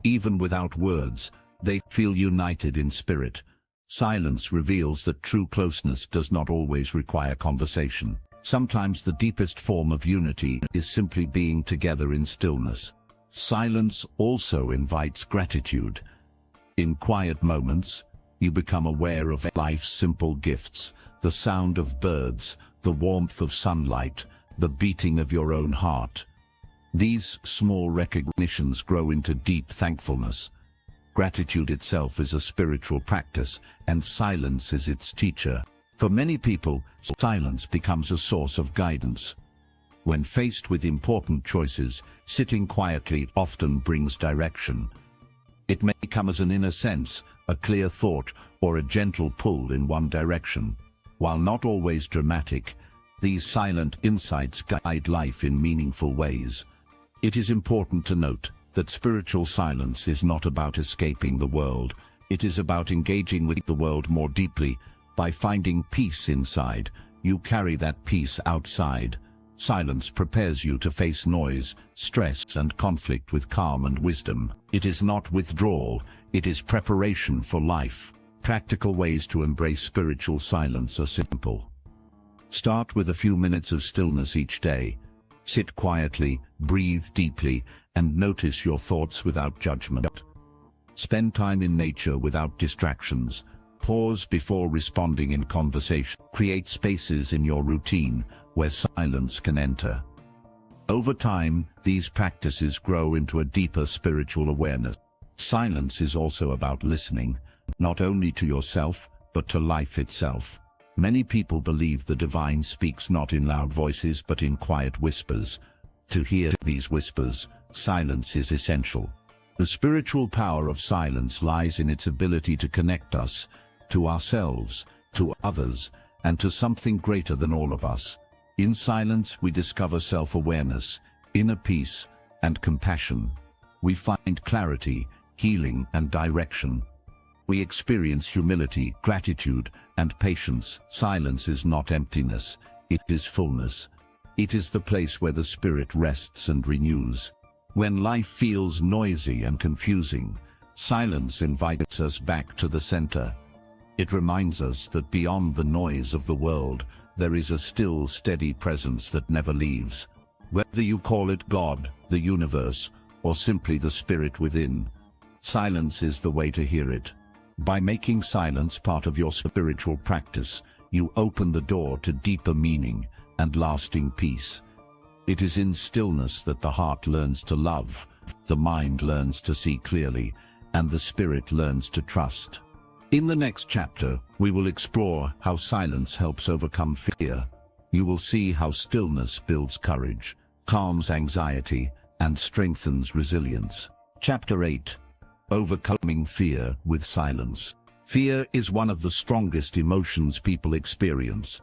Even without words, they feel united in spirit. Silence reveals that true closeness does not always require conversation. Sometimes the deepest form of unity is simply being together in stillness. Silence also invites gratitude. In quiet moments, you become aware of life's simple gifts, the sound of birds, the warmth of sunlight, the beating of your own heart. These small recognitions grow into deep thankfulness. Gratitude itself is a spiritual practice, and silence is its teacher. For many people, silence becomes a source of guidance. When faced with important choices, sitting quietly often brings direction. It may come as an inner sense, a clear thought, or a gentle pull in one direction. While not always dramatic, these silent insights guide life in meaningful ways. It is important to note that spiritual silence is not about escaping the world. It is about engaging with the world more deeply. By finding peace inside, you carry that peace outside. Silence prepares you to face noise, stress, and conflict with calm and wisdom. It is not withdrawal, it is preparation for life. Practical ways to embrace spiritual silence are simple. Start with a few minutes of stillness each day. Sit quietly, breathe deeply, and notice your thoughts without judgment. Spend time in nature without distractions. Pause before responding in conversation. Create spaces in your routine where silence can enter. Over time, these practices grow into a deeper spiritual awareness. Silence is also about listening, not only to yourself, but to life itself. Many people believe the divine speaks not in loud voices but in quiet whispers. To hear these whispers, silence is essential. The spiritual power of silence lies in its ability to connect us, to ourselves, to others, and to something greater than all of us. In silence we discover self-awareness, inner peace, and compassion. We find clarity, healing, and direction. We experience humility, gratitude, and patience. Silence is not emptiness, it is fullness. It is the place where the spirit rests and renews. When life feels noisy and confusing, silence invites us back to the center. It reminds us that beyond the noise of the world, there is a still, steady presence that never leaves. Whether you call it God, the universe, or simply the spirit within, silence is the way to hear it. By making silence part of your spiritual practice, you open the door to deeper meaning and lasting peace. It is in stillness that the heart learns to love, the mind learns to see clearly, and the spirit learns to trust. In the next chapter, we will explore how silence helps overcome fear. You will see how stillness builds courage, calms anxiety, and strengthens resilience. Chapter 8. Overcoming fear with silence. Fear is one of the strongest emotions people experience.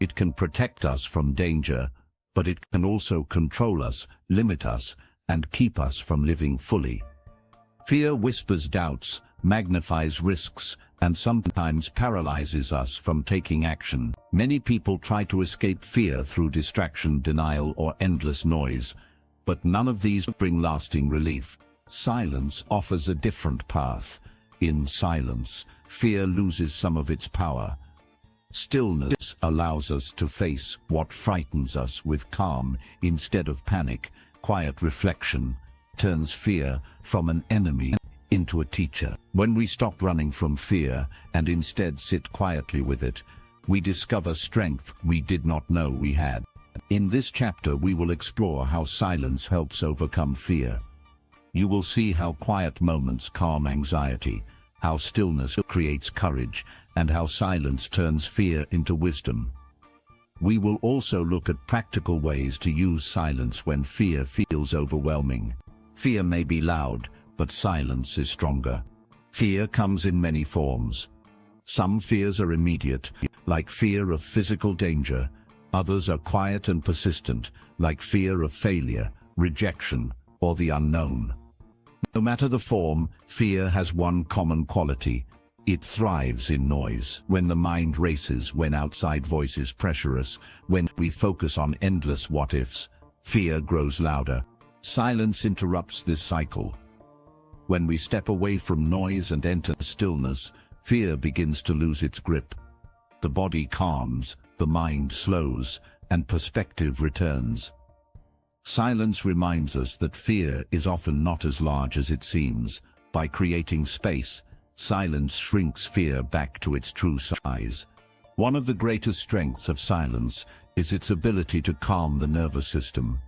It can protect us from danger, but it can also control us, limit us, and keep us from living fully. Fear whispers doubts, magnifies risks, and sometimes paralyzes us from taking action. Many people try to escape fear through distraction, denial, or endless noise, but none of these bring lasting relief. Silence offers a different path. In silence, fear loses some of its power. Stillness allows us to face what frightens us with calm instead of panic. Quiet reflection turns fear from an enemy into a teacher. When we stop running from fear and instead sit quietly with it, we discover strength we did not know we had. In this chapter we will explore how silence helps overcome fear. You will see how quiet moments calm anxiety, how stillness creates courage, and how silence turns fear into wisdom. We will also look at practical ways to use silence when fear feels overwhelming. Fear may be loud, but silence is stronger. Fear comes in many forms. Some fears are immediate, like fear of physical danger. Others are quiet and persistent, like fear of failure, rejection, or the unknown. No matter the form, fear has one common quality. It thrives in noise. When the mind races, when outside voices pressure us, when we focus on endless what-ifs, fear grows louder. Silence interrupts this cycle. When we step away from noise and enter stillness, fear begins to lose its grip. The body calms, the mind slows, and perspective returns. Silence reminds us that fear is often not as large as it seems. By creating space, silence shrinks fear back to its true size. One of the greatest strengths of silence is its ability to calm the nervous system.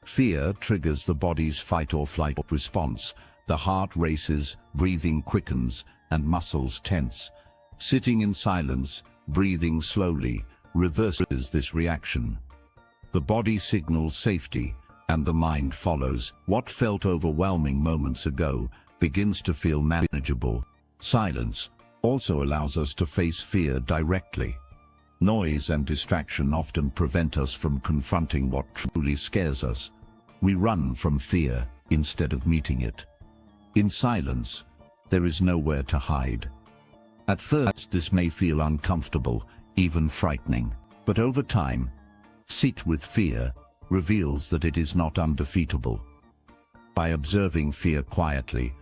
Fear triggers the body's fight-or-flight response. The heart races, breathing quickens, and muscles tense. Sitting in silence, breathing slowly, reverses this reaction. The body signals safety, and the mind follows. What felt overwhelming moments ago begins to feel manageable. Silence also allows us to face fear directly. Noise and distraction often prevent us from confronting what truly scares us. We run from fear instead of meeting it. In silence, there is nowhere to hide. At first, this may feel uncomfortable, even frightening, but over time, sit with fear reveals that it is not undefeatable. By observing fear quietly,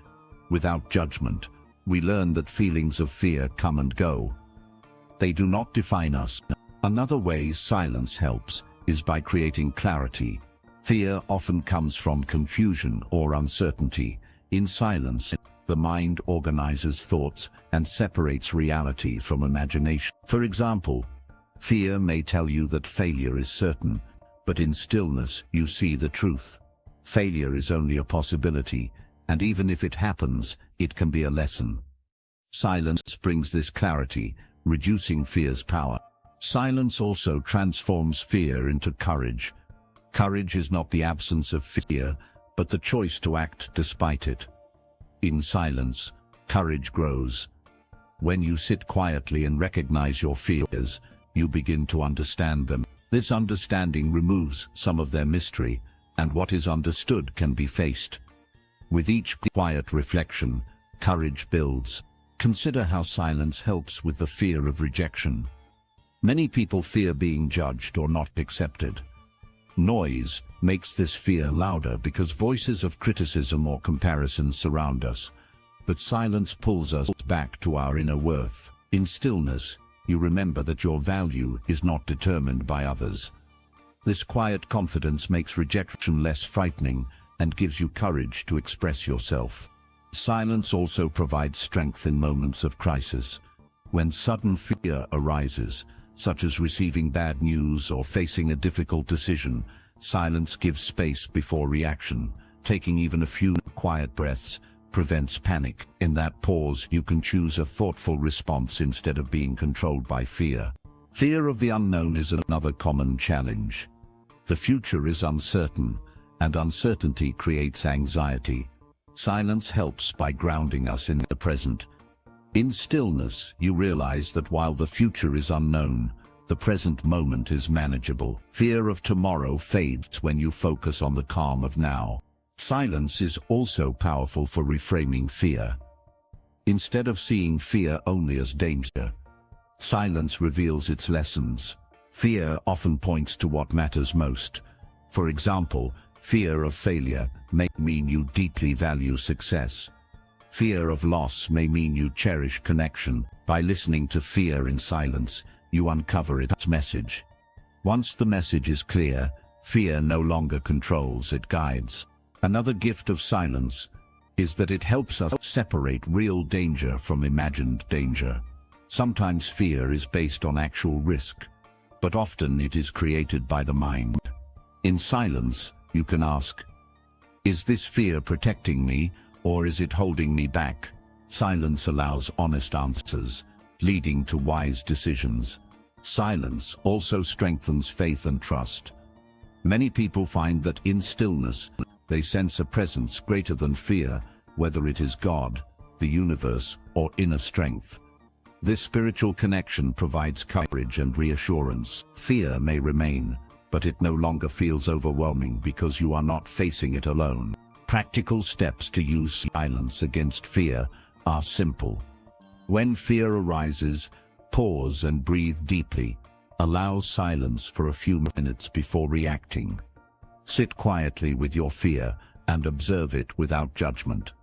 without judgment, we learn that feelings of fear come and go. They do not define us. Another way silence helps is by creating clarity. Fear often comes from confusion or uncertainty. In silence, the mind organizes thoughts and separates reality from imagination. For example, fear may tell you that failure is certain, but in stillness you see the truth. Failure is only a possibility, and even if it happens, it can be a lesson. Silence brings this clarity, reducing fear's power. Silence also transforms fear into courage. Courage is not the absence of fear, but the choice to act despite it. In silence, courage grows. When you sit quietly and recognize your fears, you begin to understand them. This understanding removes some of their mystery, and what is understood can be faced. With each quiet reflection, courage builds. Consider how silence helps with the fear of rejection. Many people fear being judged or not accepted. Noise makes this fear louder because voices of criticism or comparison surround us. But silence pulls us back to our inner worth. In stillness, you remember that your value is not determined by others. This quiet confidence makes rejection less frightening and gives you courage to express yourself. Silence also provides strength in moments of crisis. When sudden fear arises, such as receiving bad news or facing a difficult decision, silence gives space before reaction. Taking even a few quiet breaths prevents panic. In that pause, you can choose a thoughtful response instead of being controlled by fear. Fear of the unknown is another common challenge. The future is uncertain, and uncertainty creates anxiety. Silence helps by grounding us in the present. In stillness, you realize that while the future is unknown, the present moment is manageable. Fear of tomorrow fades when you focus on the calm of now. Silence is also powerful for reframing fear. Instead of seeing fear only as danger, silence reveals its lessons. Fear often points to what matters most. For example, fear of failure may mean you deeply value success. Fear of loss may mean you cherish connection. By listening to fear in silence, you uncover its message. Once the message is clear, fear no longer controls, it guides. Another gift of silence is that it helps us separate real danger from imagined danger. Sometimes fear is based on actual risk, but often it is created by the mind. In silence, you can ask, is this fear protecting me, or is it holding me back? Silence allows honest answers, leading to wise decisions. Silence also strengthens faith and trust. Many people find that in stillness, they sense a presence greater than fear, whether it is God, the universe, or inner strength. This spiritual connection provides courage and reassurance. Fear may remain, but it no longer feels overwhelming because you are not facing it alone. Practical steps to use silence against fear are simple. When fear arises, pause and breathe deeply. Allow silence for a few minutes before reacting. Sit quietly with your fear and observe it without judgment.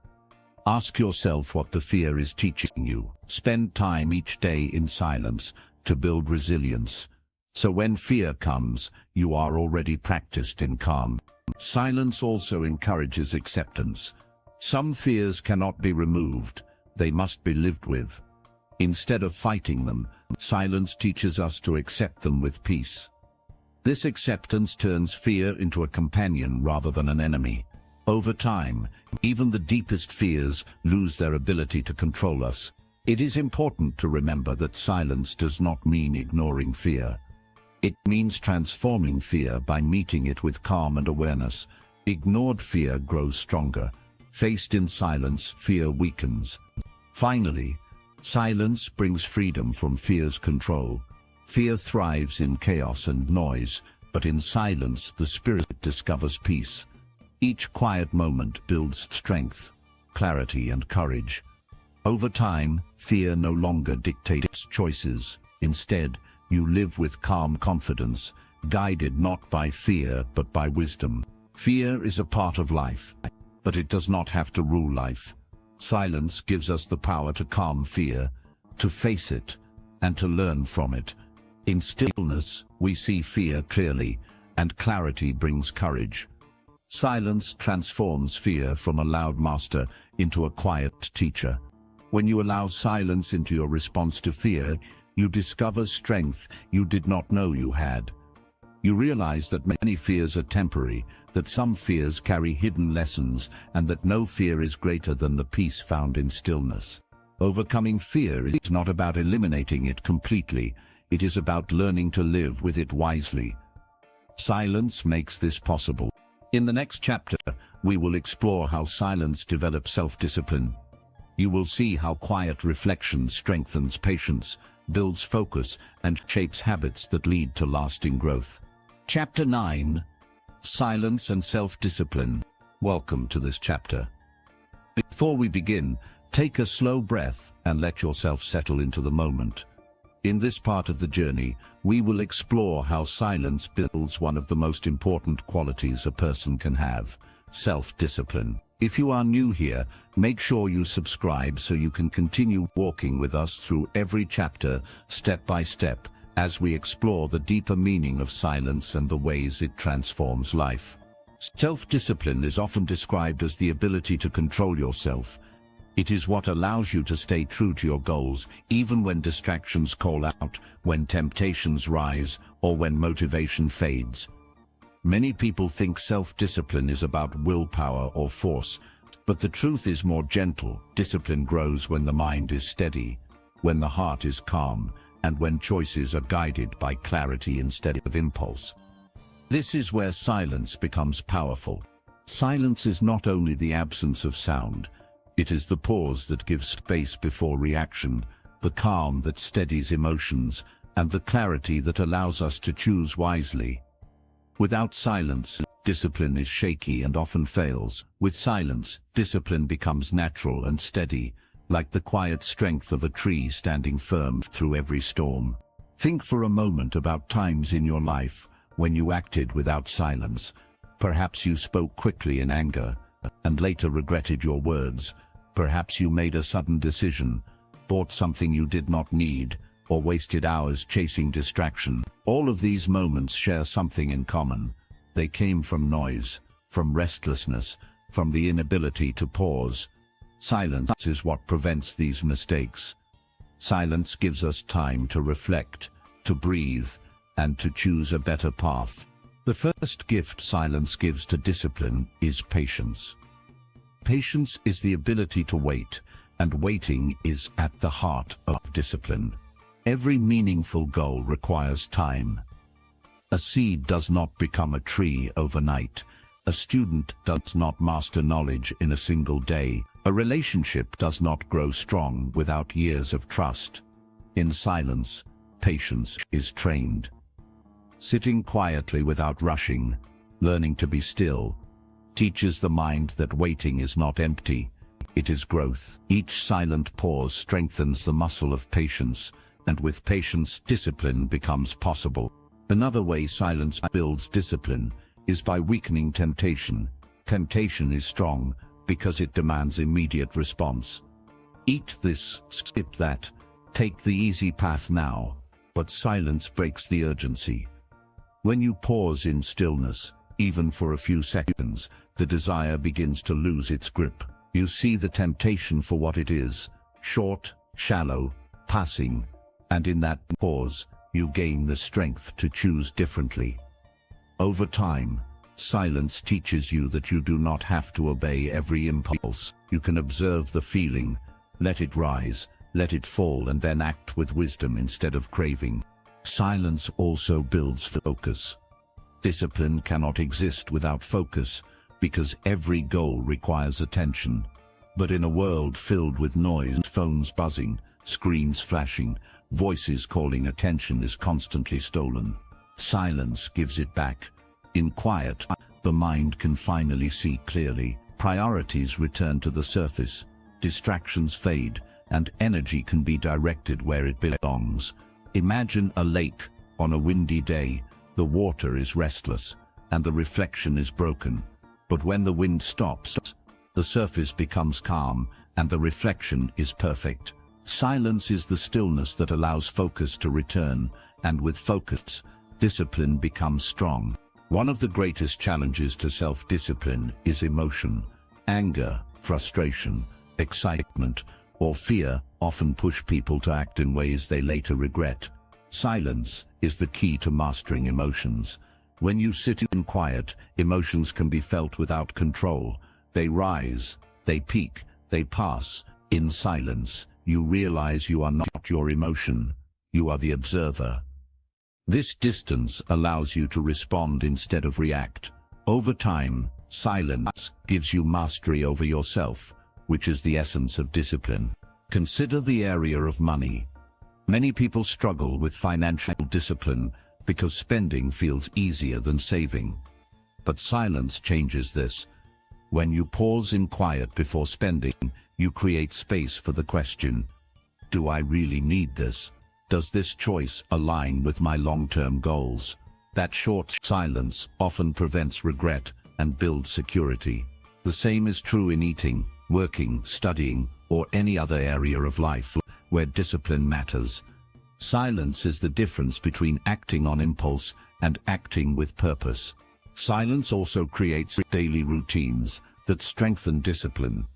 Ask yourself what the fear is teaching you. Spend time each day in silence to build resilience. So when fear comes, you are already practiced in calm. Silence also encourages acceptance. Some fears cannot be removed, they must be lived with. Instead of fighting them, silence teaches us to accept them with peace. This acceptance turns fear into a companion rather than an enemy. Over time, even the deepest fears lose their ability to control us. It is important to remember that silence does not mean ignoring fear. It means transforming fear by meeting it with calm and awareness. Ignored fear grows stronger. Faced in silence, fear weakens. Finally, silence brings freedom from fear's control. Fear thrives in chaos and noise, but in silence the spirit discovers peace. Each quiet moment builds strength, clarity, and courage. Over time, fear no longer dictates choices. Instead, you live with calm confidence, guided not by fear but by wisdom. Fear is a part of life, but it does not have to rule life. Silence gives us the power to calm fear, to face it, and to learn from it. In stillness, we see fear clearly, and clarity brings courage. Silence transforms fear from a loud master into a quiet teacher. When you allow silence into your response to fear, you discover strength you did not know you had. You realize that many fears are temporary, that some fears carry hidden lessons, and that no fear is greater than the peace found in stillness. Overcoming fear is not about eliminating it completely, it is about learning to live with it wisely. Silence makes this possible. In the next chapter, we will explore how silence develops self-discipline. You will see how quiet reflection strengthens patience, builds focus, and shapes habits that lead to lasting growth. Chapter 9. Silence and Self-Discipline. Welcome to this chapter. Before we begin, take a slow breath and let yourself settle into the moment. In this part of the journey, we will explore how silence builds one of the most important qualities a person can have: self-discipline. If you are new here, make sure you subscribe so you can continue walking with us through every chapter, step by step, as we explore the deeper meaning of silence and the ways it transforms life. Self-discipline is often described as the ability to control yourself. It is what allows you to stay true to your goals, even when distractions call out, when temptations rise, or when motivation fades. Many people think self-discipline is about willpower or force, but the truth is more gentle. Discipline grows when the mind is steady, when the heart is calm, and when choices are guided by clarity instead of impulse. This is where silence becomes powerful. Silence is not only the absence of sound, it is the pause that gives space before reaction, the calm that steadies emotions, and the clarity that allows us to choose wisely. Without silence, discipline is shaky and often fails. With silence, discipline becomes natural and steady, like the quiet strength of a tree standing firm through every storm. Think for a moment about times in your life when you acted without silence. Perhaps you spoke quickly in anger, and later regretted your words. Perhaps you made a sudden decision, bought something you did not need, or wasted hours chasing distraction. All of these moments share something in common. They came from noise, from restlessness, from the inability to pause. Silence is what prevents these mistakes. Silence gives us time to reflect, to breathe, and to choose a better path. The first gift silence gives to discipline is patience. Patience is the ability to wait, and waiting is at the heart of discipline. Every meaningful goal requires time. A seed does not become a tree overnight. A student does not master knowledge in a single day. A relationship does not grow strong without years of trust. In silence, patience is trained. Sitting quietly without rushing, learning to be still, teaches the mind that waiting is not empty, it is growth. Each silent pause strengthens the muscle of patience, and with patience, discipline becomes possible. Another way silence builds discipline is by weakening temptation. Temptation is strong because it demands immediate response. Eat this, skip that, take the easy path now, but silence breaks the urgency. When you pause in stillness, even for a few seconds, the desire begins to lose its grip. You see the temptation for what it is, short, shallow, passing, and in that pause, you gain the strength to choose differently. Over time, silence teaches you that you do not have to obey every impulse. You can observe the feeling, let it rise, let it fall, and then act with wisdom instead of craving. Silence also builds focus. Discipline cannot exist without focus, because every goal requires attention. But in a world filled with noise, phones buzzing, screens flashing, voices calling, attention is constantly stolen. Silence gives it back. In quiet, the mind can finally see clearly. Priorities return to the surface, distractions fade, and energy can be directed where it belongs. Imagine a lake. On a windy day, the water is restless, and the reflection is broken. But when the wind stops, the surface becomes calm, and the reflection is perfect. Silence is the stillness that allows focus to return, and with focus, discipline becomes strong. One of the greatest challenges to self-discipline is emotion. Anger, frustration, excitement, or fear often push people to act in ways they later regret. Silence is the key to mastering emotions. When you sit in quiet, emotions can be felt without control. They rise, they peak, they pass. In silence, you realize you are not your emotion, you are the observer. This distance allows you to respond instead of react. Over time, silence gives you mastery over yourself, which is the essence of discipline. Consider the area of money. Many people struggle with financial discipline because spending feels easier than saving. But silence changes this. When you pause in quiet before spending, you create space for the question, do I really need this? Does this choice align with my long-term goals? That short silence often prevents regret and builds security. The same is true in eating, working, studying, or any other area of life where discipline matters. Silence is the difference between acting on impulse and acting with purpose. Silence also creates daily routines that strengthen discipline.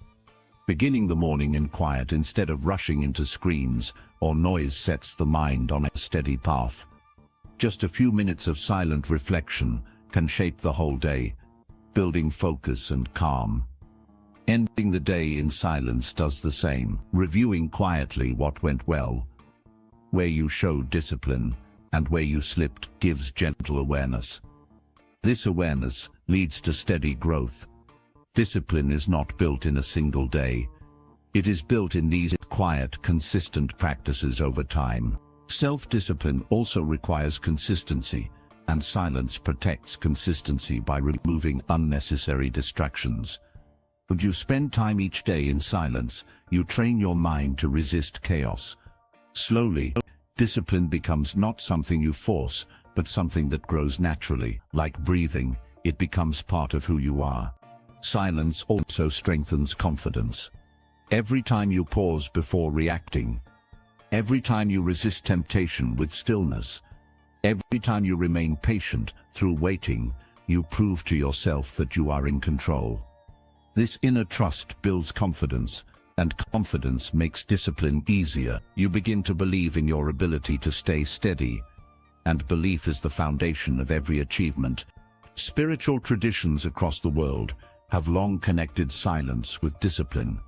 Beginning the morning in quiet instead of rushing into screens or noise sets the mind on a steady path. Just a few minutes of silent reflection can shape the whole day, building focus and calm. Ending the day in silence does the same, reviewing quietly what went well, where you showed discipline, and where you slipped gives gentle awareness. This awareness leads to steady growth. Discipline is not built in a single day. It is built in these quiet, consistent practices over time. Self-discipline also requires consistency, and silence protects consistency by removing unnecessary distractions. When you spend time each day in silence, you train your mind to resist chaos. Slowly, discipline becomes not something you force, but something that grows naturally. Like breathing, it becomes part of who you are. Silence also strengthens confidence. Every time you pause before reacting, every time you resist temptation with stillness, every time you remain patient through waiting, you prove to yourself that you are in control. This inner trust builds confidence, and confidence makes discipline easier. You begin to believe in your ability to stay steady, and belief is the foundation of every achievement. Spiritual traditions across the world have long connected silence with discipline.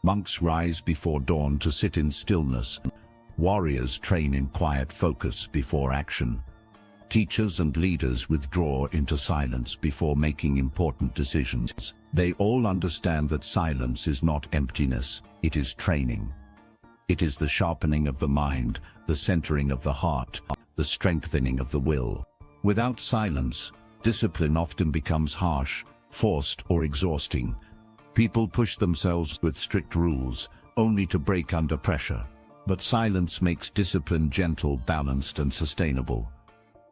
Monks rise before dawn to sit in stillness. Warriors train in quiet focus before action. Teachers and leaders withdraw into silence before making important decisions. They all understand that silence is not emptiness, it is training. It is the sharpening of the mind, the centering of the heart, the strengthening of the will. Without silence, discipline often becomes harsh, forced, or exhausting. People push themselves with strict rules, only to break under pressure. But silence makes discipline gentle, balanced, and sustainable.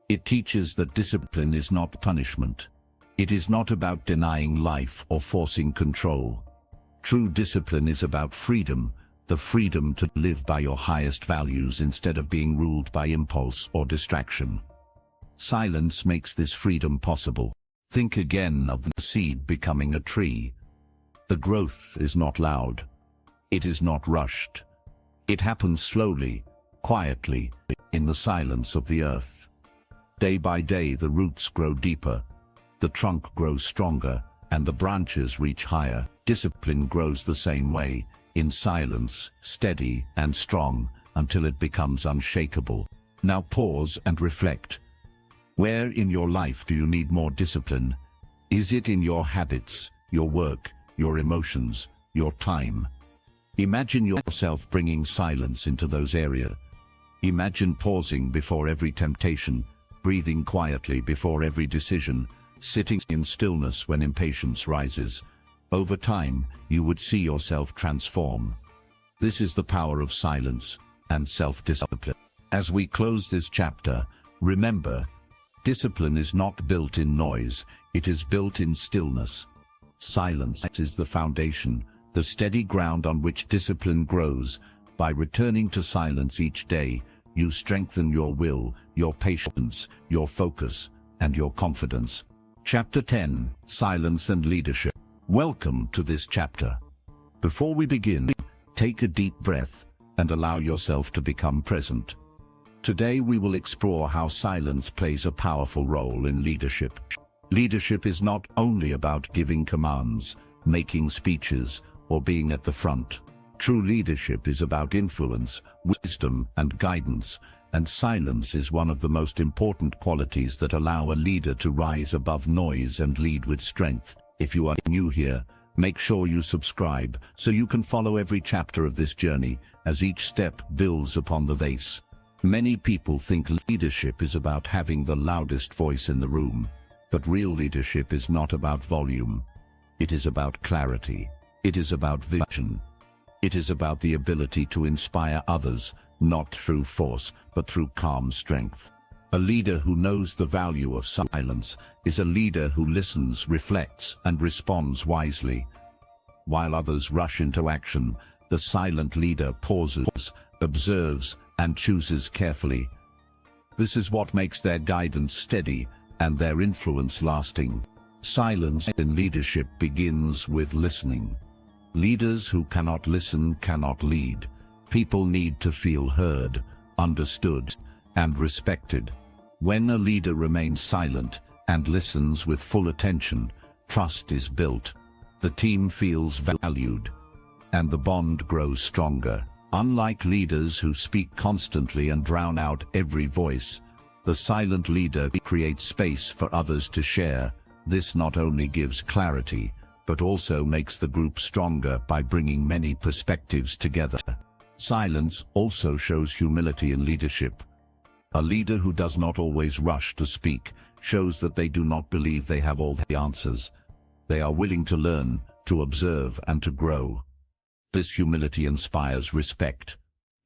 It teaches that discipline is not punishment. It is not about denying life or forcing control. True discipline is about freedom, the freedom to live by your highest values instead of being ruled by impulse or distraction. Silence makes this freedom possible. Think again of the seed becoming a tree. The growth is not loud. It is not rushed. It happens slowly, quietly, in the silence of the earth. Day by day the roots grow deeper, the trunk grows stronger, and the branches reach higher. Discipline grows the same way, in silence, steady and strong, until it becomes unshakable. Now pause and reflect. Where in your life do you need more discipline? Is it in your habits, your work, your emotions, your time? Imagine yourself bringing silence into those areas. Imagine pausing before every temptation, breathing quietly before every decision, sitting in stillness when impatience rises. Over time, you would see yourself transform. This is the power of silence and self-discipline. As we close this chapter, remember, discipline is not built in noise, it is built in stillness. Silence is the foundation, the steady ground on which discipline grows. By returning to silence each day, you strengthen your will, your patience, your focus, and your confidence. Chapter 10, Silence and Leadership. Welcome to this chapter. Before we begin, take a deep breath and allow yourself to become present. Today we will explore how silence plays a powerful role in leadership. Leadership is not only about giving commands, making speeches, or being at the front. True leadership is about influence, wisdom, and guidance, and silence is one of the most important qualities that allow a leader to rise above noise and lead with strength. If you are new here, make sure you subscribe so you can follow every chapter of this journey as each step builds upon the base. Many people think leadership is about having the loudest voice in the room, but real leadership is not about volume. It is about clarity. It is about vision. It is about the ability to inspire others, not through force, but through calm strength. A leader who knows the value of silence is a leader who listens, reflects, and responds wisely. While others rush into action, the silent leader pauses, observes, and chooses carefully. This is what makes their guidance steady and their influence lasting. Silence in leadership begins with listening. Leaders who cannot listen cannot lead. People need to feel heard, understood, and respected. When a leader remains silent and listens with full attention, trust is built. The team feels valued, and the bond grows stronger. Unlike leaders who speak constantly and drown out every voice, the silent leader creates space for others to share. This not only gives clarity, but also makes the group stronger by bringing many perspectives together. Silence also shows humility in leadership. A leader who does not always rush to speak shows that they do not believe they have all the answers. They are willing to learn, to observe, and to grow. This humility inspires respect,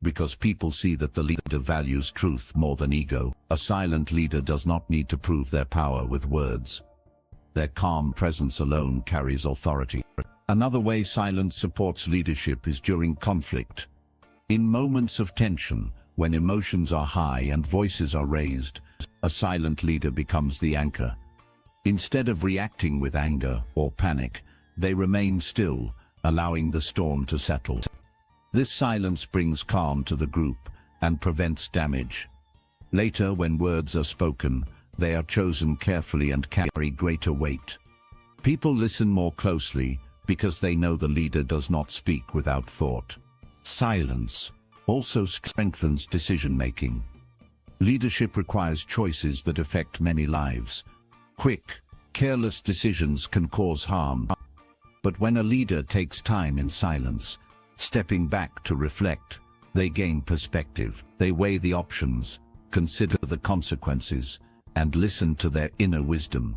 because people see that the leader values truth more than ego. A silent leader does not need to prove their power with words. Their calm presence alone carries authority. Another way silence supports leadership is during conflict. In moments of tension, when emotions are high and voices are raised, a silent leader becomes the anchor. Instead of reacting with anger or panic, They remain still, allowing the storm to settle. This silence brings calm to the group and prevents damage. Later, when words are spoken, they are chosen carefully and carry greater weight. People listen more closely because they know the leader does not speak without thought. Silence also strengthens decision-making. Leadership requires choices that affect many lives. Quick, careless decisions can cause harm. But when a leader takes time in silence, stepping back to reflect, they gain perspective. They weigh the options, consider the consequences, and listen to their inner wisdom.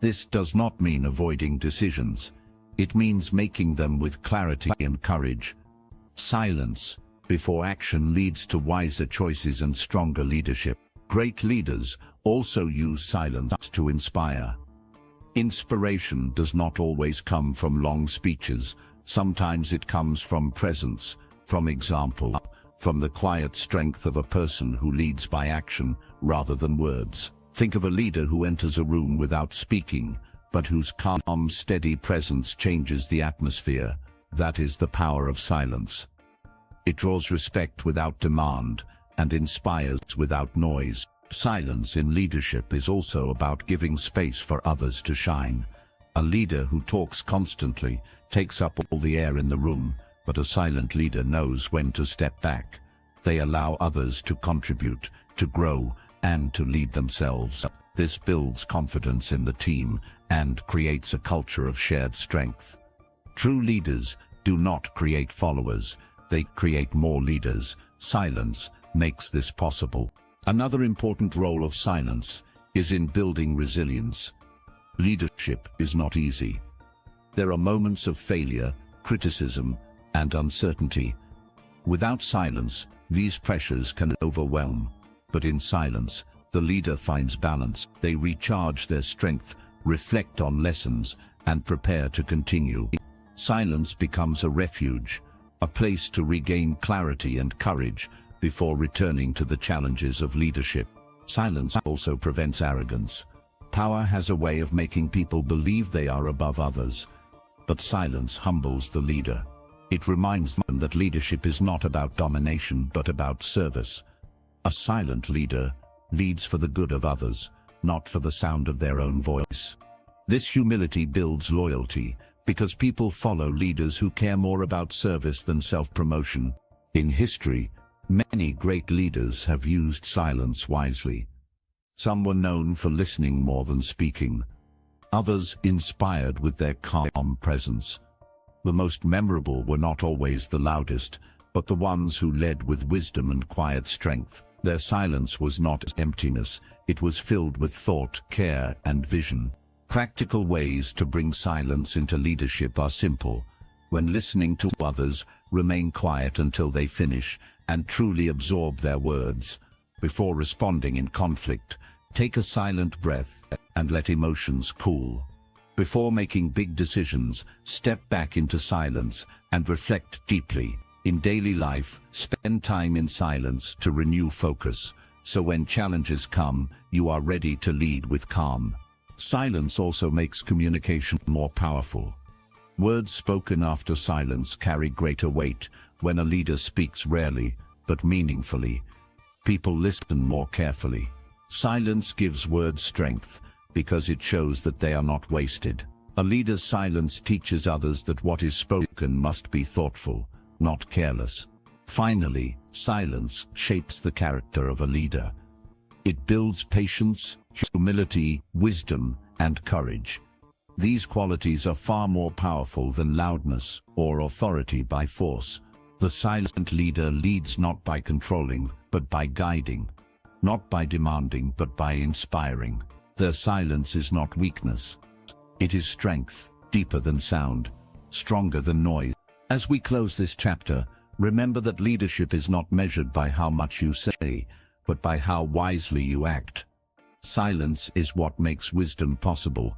This does not mean avoiding decisions. It means making them with clarity and courage. Silence before action leads to wiser choices and stronger leadership. Great leaders also use silence to inspire. Inspiration does not always come from long speeches. Sometimes it comes from presence, from example, from the quiet strength of a person who leads by action rather than words. Think of a leader who enters a room without speaking, but whose calm, steady presence changes the atmosphere. That is the power of silence. It draws respect without demand and inspires without noise. Silence in leadership is also about giving space for others to shine. A leader who talks constantly takes up all the air in the room, but a silent leader knows when to step back. They allow others to contribute, to grow, and to lead themselves. This builds confidence in the team and creates a culture of shared strength. True leaders do not create followers, they create more leaders. Silence makes this possible. Another important role of silence is in building resilience. Leadership is not easy. There are moments of failure, criticism, and uncertainty. Without silence, these pressures can overwhelm. But in silence, the leader finds balance. They recharge their strength, reflect on lessons, and prepare to continue. Silence becomes a refuge, a place to regain clarity and courage before returning to the challenges of leadership. Silence also prevents arrogance. Power has a way of making people believe they are above others, but silence humbles the leader. It reminds them that leadership is not about domination but about service. A silent leader leads for the good of others, not for the sound of their own voice. This humility builds loyalty, because people follow leaders who care more about service than self-promotion. In history, many great leaders have used silence wisely. Some were known for listening more than speaking. Others inspired with their calm presence. The most memorable were not always the loudest, but the ones who led with wisdom and quiet strength. Their silence was not emptiness, it was filled with thought, care, and vision. Practical ways to bring silence into leadership are simple. When listening to others, remain quiet until they finish and truly absorb their words. Before responding in conflict, take a silent breath and let emotions cool. Before making big decisions, step back into silence and reflect deeply. In daily life, spend time in silence to renew focus, so when challenges come, you are ready to lead with calm. Silence also makes communication more powerful. Words spoken after silence carry greater weight. When a leader speaks rarely, but meaningfully, people listen more carefully. Silence gives words strength, because it shows that they are not wasted. A leader's silence teaches others that what is spoken must be thoughtful, not careless. Finally, silence shapes the character of a leader. It builds patience, humility, wisdom, and courage. These qualities are far more powerful than loudness or authority by force. The silent leader leads not by controlling, but by guiding. Not by demanding, but by inspiring. Their silence is not weakness. It is strength, deeper than sound, stronger than noise. As we close this chapter, remember that leadership is not measured by how much you say, but by how wisely you act. Silence is what makes wisdom possible.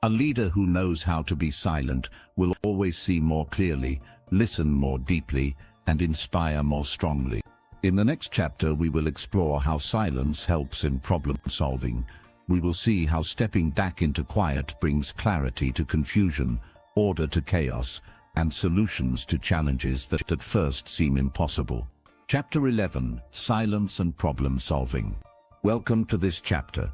A leader who knows how to be silent will always see more clearly, listen more deeply, and inspire more strongly. In the next chapter, we will explore how silence helps in problem solving. We will see how stepping back into quiet brings clarity to confusion, order to chaos, and solutions to challenges that at first seem impossible. Chapter 11: Silence and Problem Solving. Welcome to this chapter.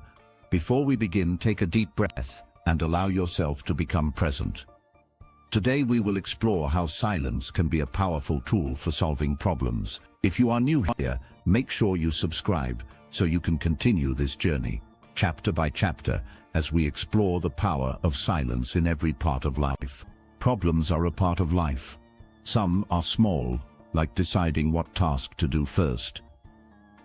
Before we begin, take a deep breath and allow yourself to become present. Today we will explore how silence can be a powerful tool for solving problems. If you are new here, make sure you subscribe so you can continue this journey, chapter by chapter, as we explore the power of silence in every part of life. Problems are a part of life. Some are small, like deciding what task to do first.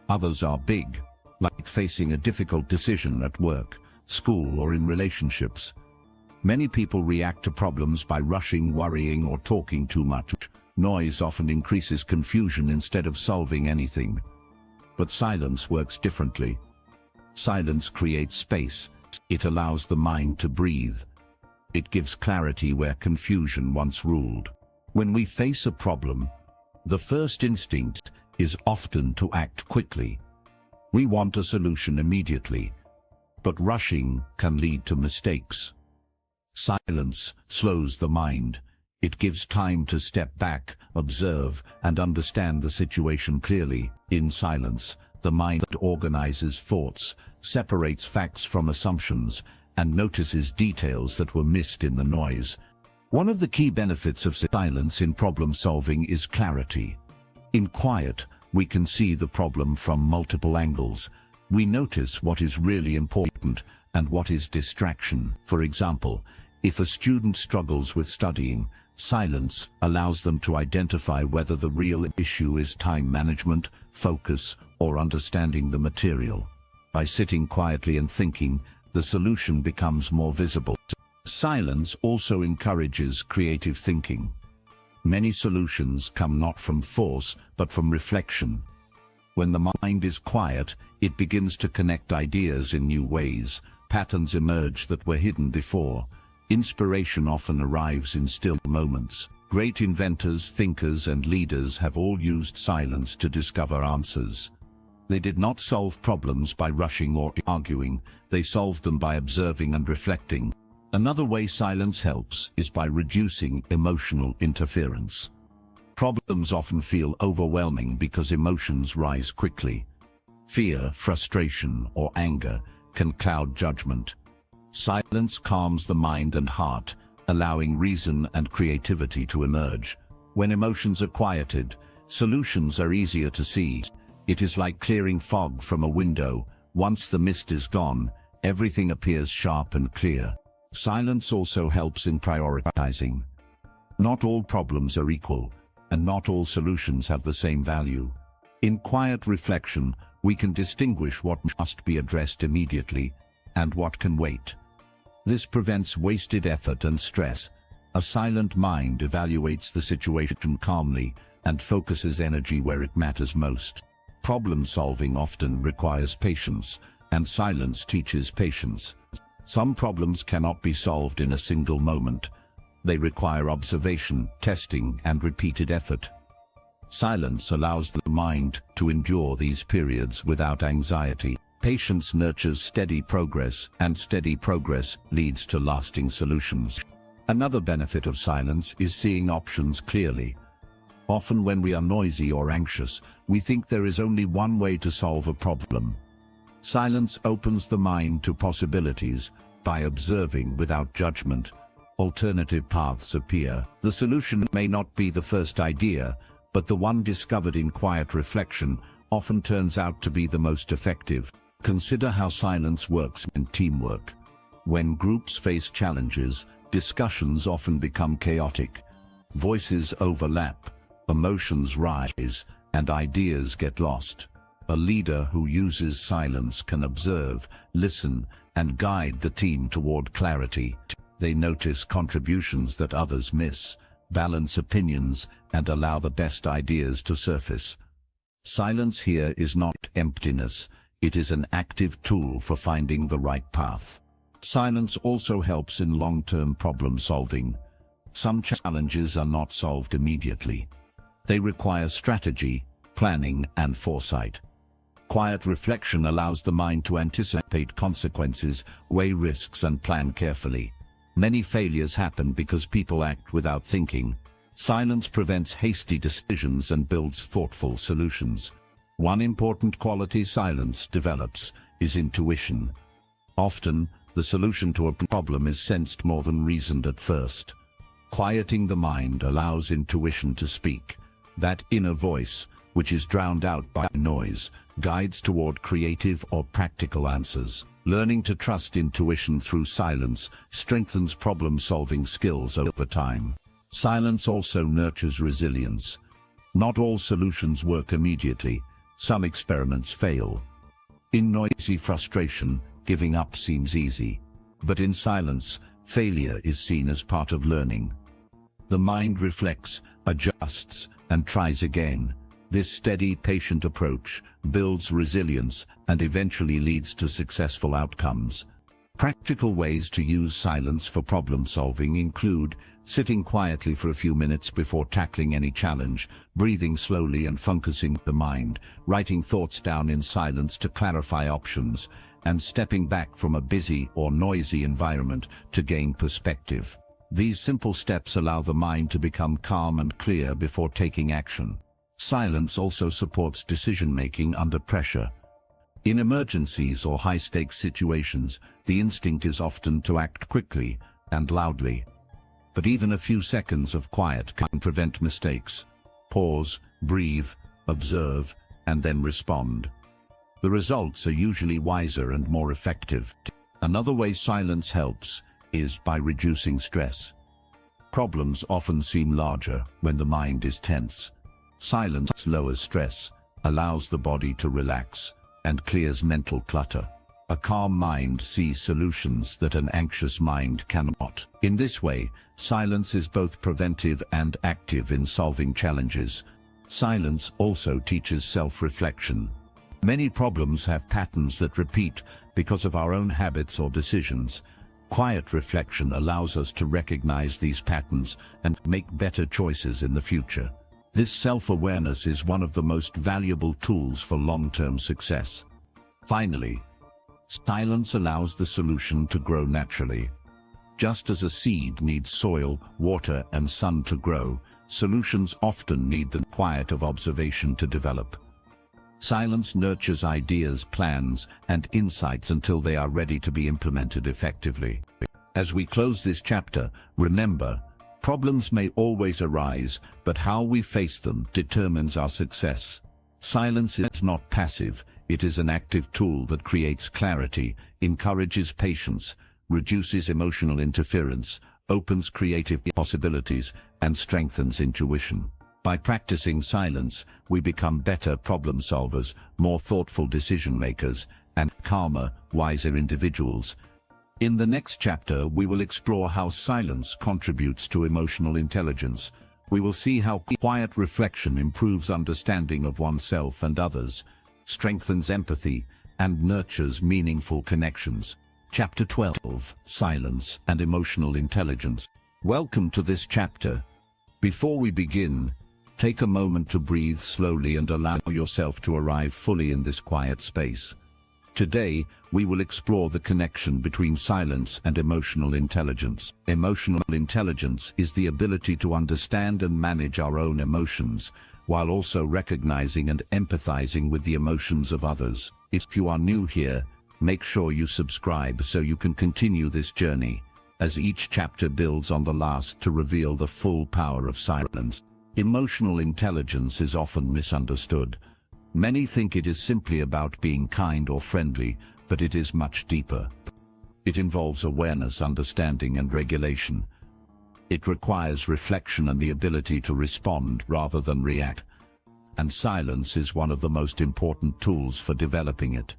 Others are big, like facing a difficult decision at work, school, or in relationships. Many people react to problems by rushing, worrying, or talking too much. Noise often increases confusion instead of solving anything. But silence works differently. Silence creates space. It allows the mind to breathe. It gives clarity where confusion once ruled. When we face a problem, the first instinct is often to act quickly. We want a solution immediately, but rushing can lead to mistakes. Silence slows the mind. It gives time to step back, observe, and understand the situation clearly. In silence, the mind organizes thoughts, separates facts from assumptions, and notices details that were missed in the noise. One of the key benefits of silence in problem solving is clarity. In quiet, we can see the problem from multiple angles. We notice what is really important and what is distraction. For example, if a student struggles with studying, silence allows them to identify whether the real issue is time management, focus, or understanding the material. By sitting quietly and thinking, the solution becomes more visible. Silence also encourages creative thinking. Many solutions come not from force, but from reflection. When the mind is quiet, it begins to connect ideas in new ways. Patterns emerge that were hidden before. Inspiration often arrives in still moments. Great inventors, thinkers, and leaders have all used silence to discover answers. They did not solve problems by rushing or arguing. They solved them by observing and reflecting. Another way silence helps is by reducing emotional interference. Problems often feel overwhelming because emotions rise quickly. Fear, frustration, or anger can cloud judgment. Silence calms the mind and heart, allowing reason and creativity to emerge. When emotions are quieted, solutions are easier to see. It is like clearing fog from a window. Once the mist is gone, everything appears sharp and clear. Silence also helps in prioritizing. Not all problems are equal, and not all solutions have the same value. In quiet reflection, we can distinguish what must be addressed immediately and what can wait. This prevents wasted effort and stress. A silent mind evaluates the situation calmly and focuses energy where it matters most. Problem solving often requires patience, and silence teaches patience. Some problems cannot be solved in a single moment. They require observation, testing, and repeated effort. Silence allows the mind to endure these periods without anxiety. Patience nurtures steady progress, and steady progress leads to lasting solutions. Another benefit of silence is seeing options clearly. Often when we are noisy or anxious, we think there is only one way to solve a problem. Silence opens the mind to possibilities. By observing without judgment, alternative paths appear. The solution may not be the first idea, but the one discovered in quiet reflection often turns out to be the most effective. Consider how silence works in teamwork. When groups face challenges, discussions often become chaotic. Voices overlap, emotions rise, and ideas get lost. A leader who uses silence can observe, listen, and guide the team toward clarity. They notice contributions that others miss, balance opinions, and allow the best ideas to surface. Silence here is not emptiness. It is an active tool for finding the right path. Silence also helps in long-term problem solving. Some challenges are not solved immediately. They require strategy, planning, and foresight. Quiet reflection allows the mind to anticipate consequences, weigh risks, and plan carefully. Many failures happen because people act without thinking. Silence prevents hasty decisions and builds thoughtful solutions. One important quality silence develops is intuition. Often, the solution to a problem is sensed more than reasoned at first. Quieting the mind allows intuition to speak. That inner voice, which is drowned out by noise, guides toward creative or practical answers. Learning to trust intuition through silence strengthens problem-solving skills over time. Silence also nurtures resilience. Not all solutions work immediately. Some experiments fail. In noisy frustration, giving up seems easy. But in silence, failure is seen as part of learning. The mind reflects, adjusts, and tries again. This steady, patient approach builds resilience and eventually leads to successful outcomes. Practical ways to use silence for problem-solving include sitting quietly for a few minutes before tackling any challenge, breathing slowly and focusing the mind, writing thoughts down in silence to clarify options, and stepping back from a busy or noisy environment to gain perspective. These simple steps allow the mind to become calm and clear before taking action. Silence also supports decision-making under pressure. In emergencies or high-stakes situations, the instinct is often to act quickly and loudly. But even a few seconds of quiet can prevent mistakes. Pause, breathe, observe, and then respond. The results are usually wiser and more effective. Another way silence helps is by reducing stress. Problems often seem larger when the mind is tense. Silence lowers stress, allows the body to relax, and clears mental clutter. A calm mind sees solutions that an anxious mind cannot. In this way, silence is both preventive and active in solving challenges. Silence also teaches self-reflection. Many problems have patterns that repeat because of our own habits or decisions. Quiet reflection allows us to recognize these patterns and make better choices in the future. This self-awareness is one of the most valuable tools for long-term success. Finally, silence allows the solution to grow naturally. Just as a seed needs soil, water, and sun to grow, solutions often need the quiet of observation to develop. Silence nurtures ideas, plans, and insights until they are ready to be implemented effectively. As we close this chapter, remember, problems may always arise, but how we face them determines our success. Silence is not passive, it is an active tool that creates clarity, encourages patience, reduces emotional interference, opens creative possibilities, and strengthens intuition. By practicing silence, we become better problem solvers, more thoughtful decision makers, and calmer, wiser individuals. In the next chapter, we will explore how silence contributes to emotional intelligence. We will see how quiet reflection improves understanding of oneself and others, strengthens empathy, and nurtures meaningful connections. Chapter 12: Silence and Emotional Intelligence. Welcome to this chapter. Before we begin, take a moment to breathe slowly and allow yourself to arrive fully in this quiet space. Today, we will explore the connection between silence and emotional intelligence. Emotional intelligence is the ability to understand and manage our own emotions, while also recognizing and empathizing with the emotions of others. If you are new here, make sure you subscribe so you can continue this journey, as each chapter builds on the last to reveal the full power of silence. Emotional intelligence is often misunderstood. Many think it is simply about being kind or friendly, but it is much deeper. It involves awareness, understanding, and regulation. It requires reflection and the ability to respond rather than react. And silence is one of the most important tools for developing it.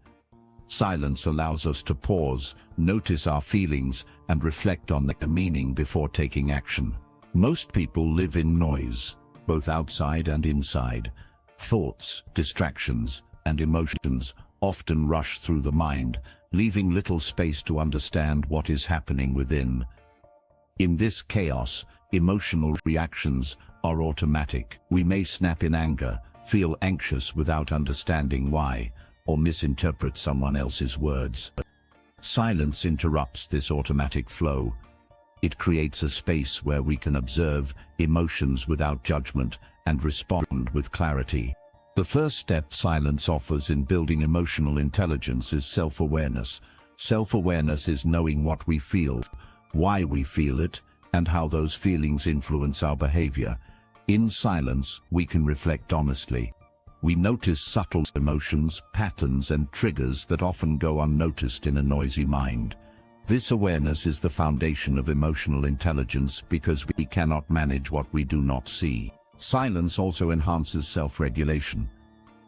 Silence allows us to pause, notice our feelings, and reflect on their meaning before taking action. Most people live in noise, both outside and inside. Thoughts, distractions, and emotions often rush through the mind, leaving little space to understand what is happening within. In this chaos, emotional reactions are automatic. We may snap in anger, feel anxious without understanding why, or misinterpret someone else's words. Silence interrupts this automatic flow. It creates a space where we can observe emotions without judgment and respond with clarity. The first step silence offers in building emotional intelligence is self-awareness. Self-awareness is knowing what we feel, why we feel it, and how those feelings influence our behavior. In silence, we can reflect honestly. We notice subtle emotions, patterns, and triggers that often go unnoticed in a noisy mind. This awareness is the foundation of emotional intelligence because we cannot manage what we do not see. Silence also enhances self-regulation.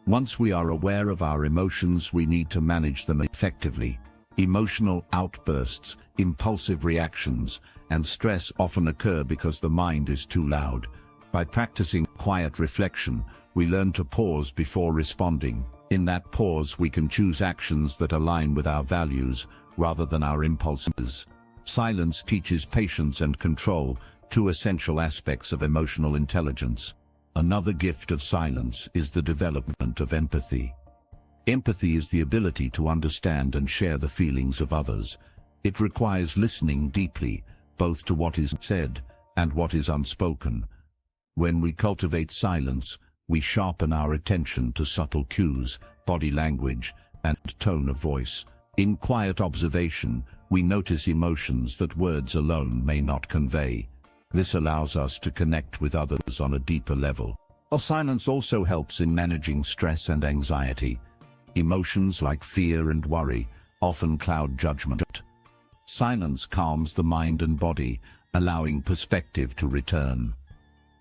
Once we are aware of our emotions, we need to manage them effectively. Emotional outbursts, impulsive reactions, and stress often occur because the mind is too loud. By practicing quiet reflection, we learn to pause before responding. In that pause, we can choose actions that align with our values rather than our impulses. Silence teaches patience and control, two essential aspects of emotional intelligence. Another gift of silence is the development of empathy. Empathy is the ability to understand and share the feelings of others. It requires listening deeply, both to what is said and what is unspoken. When we cultivate silence, we sharpen our attention to subtle cues, body language, and tone of voice. In quiet observation, we notice emotions that words alone may not convey. This allows us to connect with others on a deeper level. Silence also helps in managing stress and anxiety. Emotions like fear and worry often cloud judgment. Silence calms the mind and body, allowing perspective to return.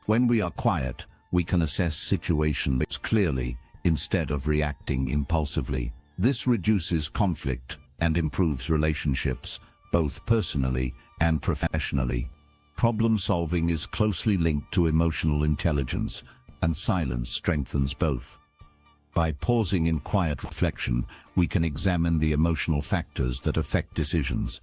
When we are quiet, we can assess situations clearly instead of reacting impulsively. This reduces conflict and improves relationships, both personally and professionally. Problem solving is closely linked to emotional intelligence, and silence strengthens both. By pausing in quiet reflection, we can examine the emotional factors that affect decisions.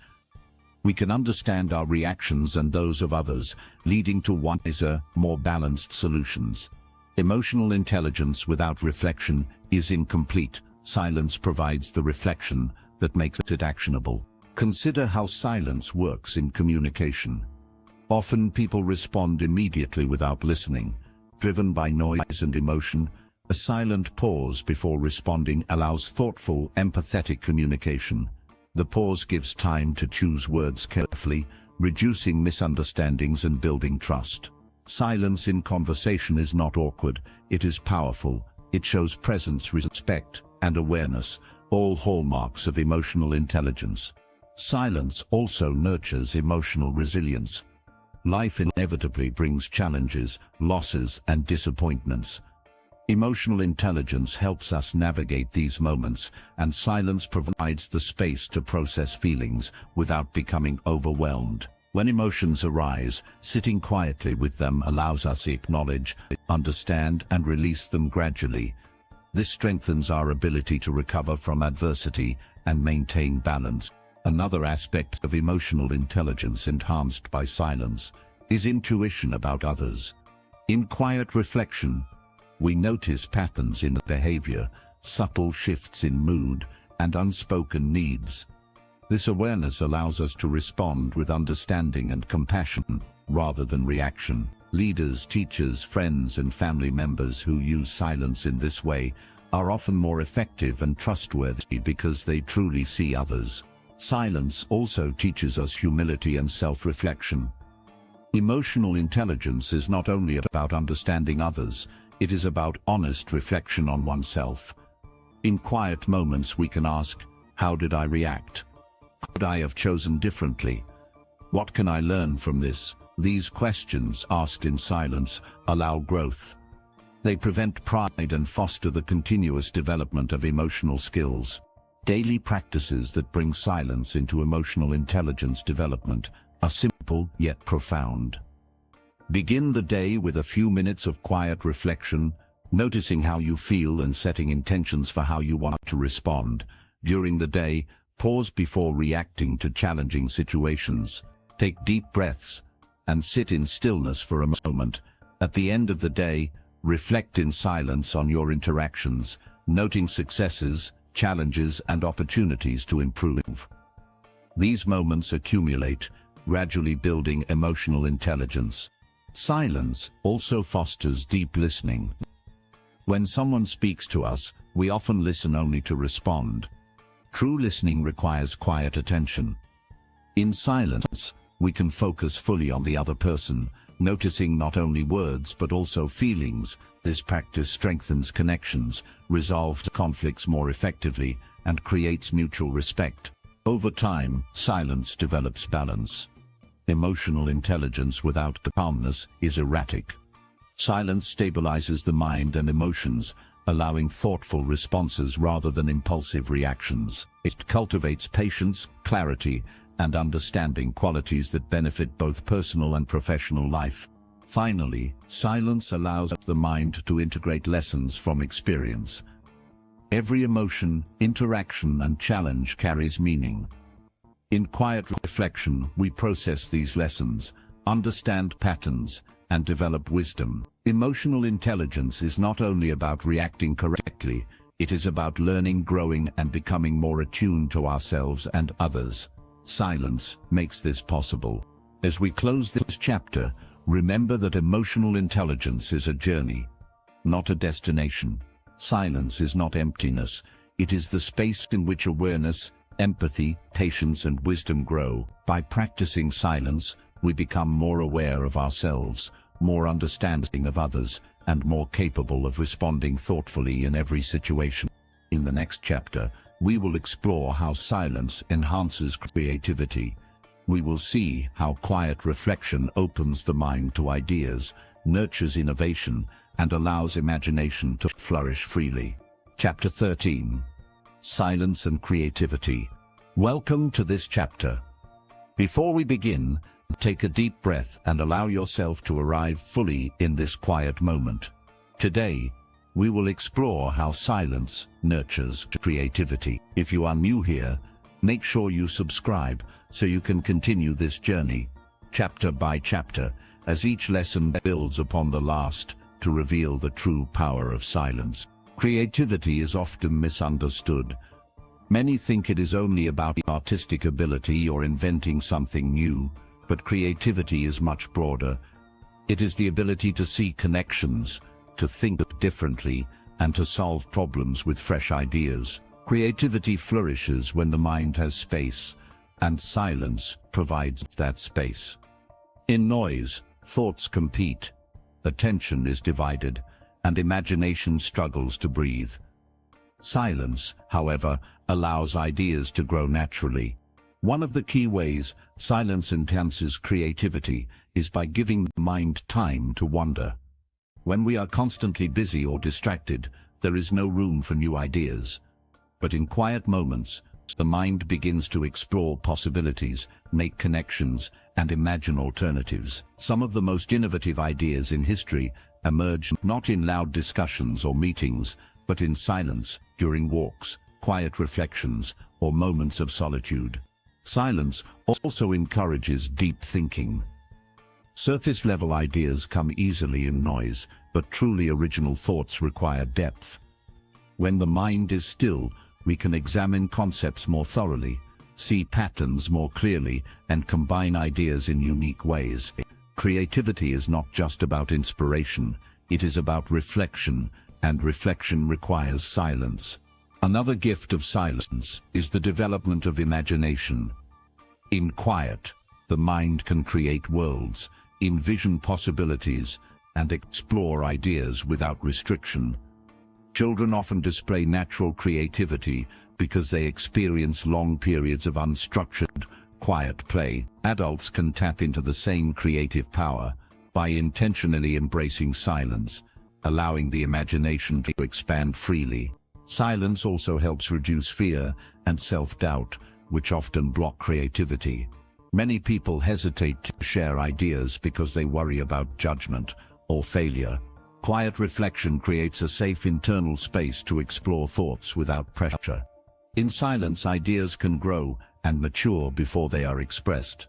We can understand our reactions and those of others, leading to wiser, more balanced solutions. Emotional intelligence without reflection is incomplete. Silence provides the reflection that makes it actionable. Consider how silence works in communication. Often people respond immediately without listening. Driven by noise and emotion, a silent pause before responding allows thoughtful, empathetic communication. The pause gives time to choose words carefully, reducing misunderstandings and building trust. Silence in conversation is not awkward, it is powerful. It shows presence, respect, and awareness, all hallmarks of emotional intelligence. Silence also nurtures emotional resilience. Life inevitably brings challenges, losses, and disappointments. Emotional intelligence helps us navigate these moments, and silence provides the space to process feelings without becoming overwhelmed. When emotions arise, sitting quietly with them allows us to acknowledge, understand, and release them gradually. This strengthens our ability to recover from adversity and maintain balance. Another aspect of emotional intelligence enhanced by silence is intuition about others. In quiet reflection, we notice patterns in behavior, subtle shifts in mood, and unspoken needs. This awareness allows us to respond with understanding and compassion, rather than reaction. Leaders, teachers, friends, and family members who use silence in this way are often more effective and trustworthy because they truly see others. Silence also teaches us humility and self-reflection. Emotional intelligence is not only about understanding others, it is about honest reflection on oneself. In quiet moments we can ask, how did I react? Could I have chosen differently? What can I learn from this? These questions, asked in silence, allow growth. They prevent pride and foster the continuous development of emotional skills. Daily practices that bring silence into emotional intelligence development are simple yet profound. Begin the day with a few minutes of quiet reflection, noticing how you feel and setting intentions for how you want to respond. During the day, pause before reacting to challenging situations. Take deep breaths and sit in stillness for a moment. At the end of the day, reflect in silence on your interactions, noting successes, challenges, and opportunities to improve. These moments accumulate, gradually building emotional intelligence. Silence also fosters deep listening. When someone speaks to us, we often listen only to respond. True listening requires quiet attention. In silence, we can focus fully on the other person, noticing not only words but also feelings. This practice strengthens connections, resolves conflicts more effectively, and creates mutual respect. Over time, silence develops balance. Emotional intelligence without calmness is erratic. Silence stabilizes the mind and emotions, allowing thoughtful responses rather than impulsive reactions. It cultivates patience, clarity, and understanding, qualities that benefit both personal and professional life. Finally, silence allows the mind to integrate lessons from experience. Every emotion, interaction, and challenge carries meaning. In quiet reflection, we process these lessons, understand patterns, and develop wisdom. Emotional intelligence is not only about reacting correctly, it is about learning, growing, and becoming more attuned to ourselves and others. Silence makes this possible. As we close this chapter, remember that emotional intelligence is a journey, not a destination. Silence is not emptiness, it is the space in which awareness, empathy, patience, and wisdom grow. By practicing silence, we become more aware of ourselves, more understanding of others, and more capable of responding thoughtfully in every situation. In the next chapter, we will explore how silence enhances creativity. We will see how quiet reflection opens the mind to ideas, nurtures innovation, and allows imagination to flourish freely. Chapter 13. Silence and Creativity. Welcome to this chapter. Before we begin, take a deep breath and allow yourself to arrive fully in this quiet moment. Today, we will explore how silence nurtures creativity. If you are new here, make sure you subscribe so you can continue this journey, chapter by chapter, as each lesson builds upon the last to reveal the true power of silence. Creativity is often misunderstood. Many think it is only about artistic ability or inventing something new, but creativity is much broader. It is the ability to see connections, to think differently, and to solve problems with fresh ideas. Creativity flourishes when the mind has space, and silence provides that space. In noise, thoughts compete, attention is divided, and imagination struggles to breathe. Silence, however, allows ideas to grow naturally. One of the key ways silence enhances creativity is by giving the mind time to wander. When we are constantly busy or distracted, there is no room for new ideas. But in quiet moments, the mind begins to explore possibilities, make connections, and imagine alternatives. Some of the most innovative ideas in history emerge not in loud discussions or meetings, but in silence, during walks, quiet reflections, or moments of solitude. Silence also encourages deep thinking. Surface-level ideas come easily in noise, but truly original thoughts require depth. When the mind is still, we can examine concepts more thoroughly, see patterns more clearly, and combine ideas in unique ways. Creativity is not just about inspiration, it is about reflection, and reflection requires silence. Another gift of silence is the development of imagination. In quiet, the mind can create worlds, envision possibilities, and explore ideas without restriction. Children often display natural creativity because they experience long periods of unstructured, quiet play. Adults can tap into the same creative power by intentionally embracing silence, allowing the imagination to expand freely. Silence also helps reduce fear and self-doubt, which often block creativity. Many people hesitate to share ideas because they worry about judgment or failure. Quiet reflection creates a safe internal space to explore thoughts without pressure. In silence, ideas can grow and mature before they are expressed.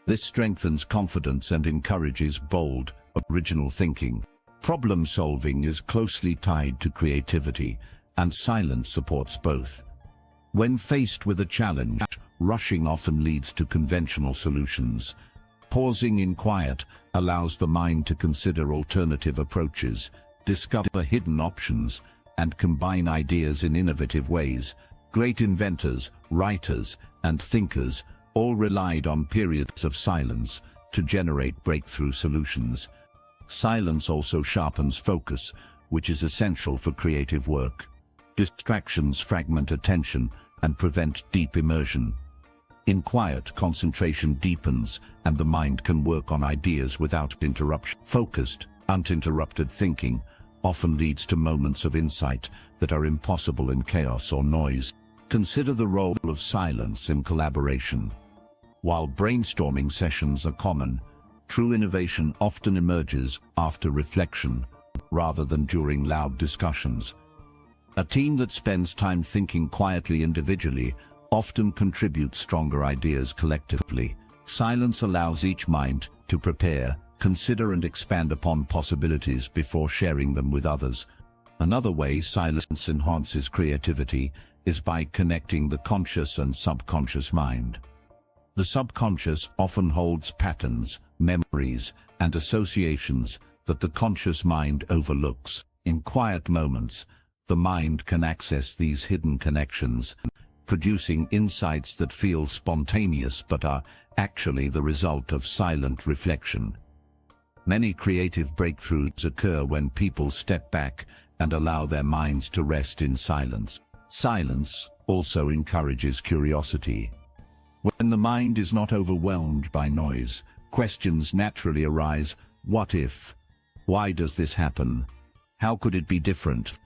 This strengthens confidence and encourages bold, original thinking. Problem solving is closely tied to creativity, and silence supports both. When faced with a challenge, rushing often leads to conventional solutions. Pausing in quiet allows the mind to consider alternative approaches, discover hidden options, and combine ideas in innovative ways. Great inventors, writers, and thinkers all relied on periods of silence to generate breakthrough solutions. Silence also sharpens focus, which is essential for creative work. Distractions fragment attention and prevent deep immersion. In quiet, concentration deepens, and the mind can work on ideas without interruption. Focused, uninterrupted thinking often leads to moments of insight that are impossible in chaos or noise. Consider the role of silence in collaboration. While brainstorming sessions are common, true innovation often emerges after reflection, rather than during loud discussions. A team that spends time thinking quietly individually often contributes stronger ideas collectively. Silence allows each mind to prepare, consider and expand upon possibilities before sharing them with others. Another way silence enhances creativity is by connecting the conscious and subconscious mind. The subconscious often holds patterns, memories, and associations that the conscious mind overlooks. In quiet moments, the mind can access these hidden connections, producing insights that feel spontaneous but are actually the result of silent reflection. Many creative breakthroughs occur when people step back and allow their minds to rest in silence. Silence also encourages curiosity. When the mind is not overwhelmed by noise, questions naturally arise. What if? Why does this happen? How could it be different?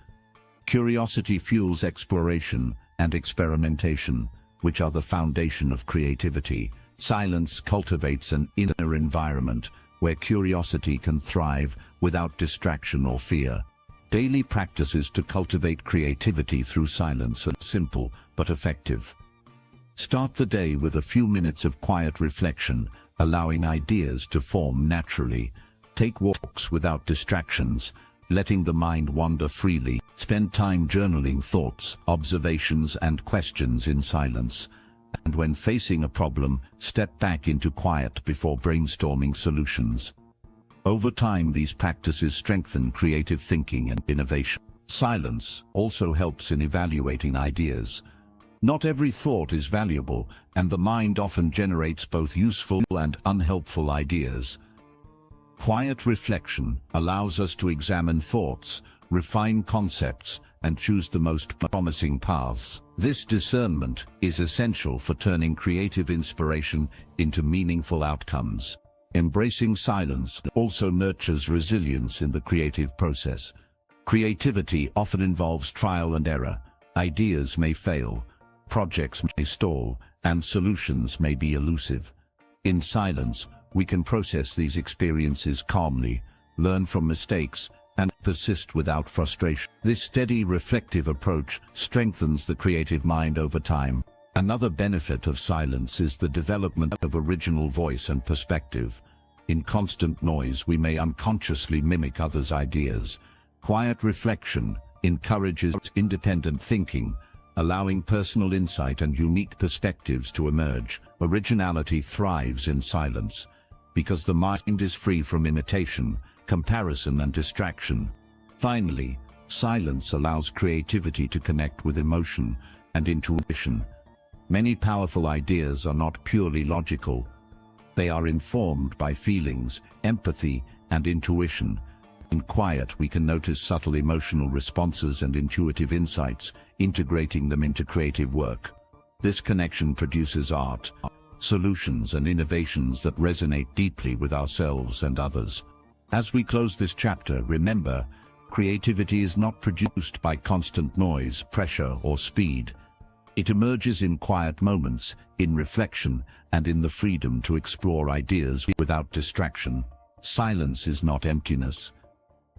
Curiosity fuels exploration and experimentation, which are the foundation of creativity. Silence cultivates an inner environment where curiosity can thrive without distraction or fear. Daily practices to cultivate creativity through silence are simple but effective. Start the day with a few minutes of quiet reflection, allowing ideas to form naturally. Take walks without distractions, letting the mind wander freely. Spend time journaling thoughts, observations, and questions in silence. And when facing a problem, step back into quiet before brainstorming solutions. Over time, these practices strengthen creative thinking and innovation. Silence also helps in evaluating ideas. Not every thought is valuable, and the mind often generates both useful and unhelpful ideas. Quiet reflection allows us to examine thoughts, refine concepts, and choose the most promising paths. This discernment is essential for turning creative inspiration into meaningful outcomes. Embracing silence also nurtures resilience in the creative process. Creativity often involves trial and error. Ideas may fail, projects may stall, and solutions may be elusive. In silence, we can process these experiences calmly, learn from mistakes, and persist without frustration. This steady, reflective approach strengthens the creative mind over time. Another benefit of silence is the development of original voice and perspective. In constant noise, we may unconsciously mimic others' ideas. Quiet reflection encourages independent thinking, allowing personal insight and unique perspectives to emerge. Originality thrives in silence, because the mind is free from imitation, comparison, and distraction. Finally, silence allows creativity to connect with emotion and intuition. Many powerful ideas are not purely logical. They are informed by feelings, empathy, and intuition. In quiet, we can notice subtle emotional responses and intuitive insights, integrating them into creative work. This connection produces art, solutions, and innovations that resonate deeply with ourselves and others. As we close this chapter, remember, creativity is not produced by constant noise, pressure, or speed. It emerges in quiet moments, in reflection, and in the freedom to explore ideas without distraction. Silence is not emptiness.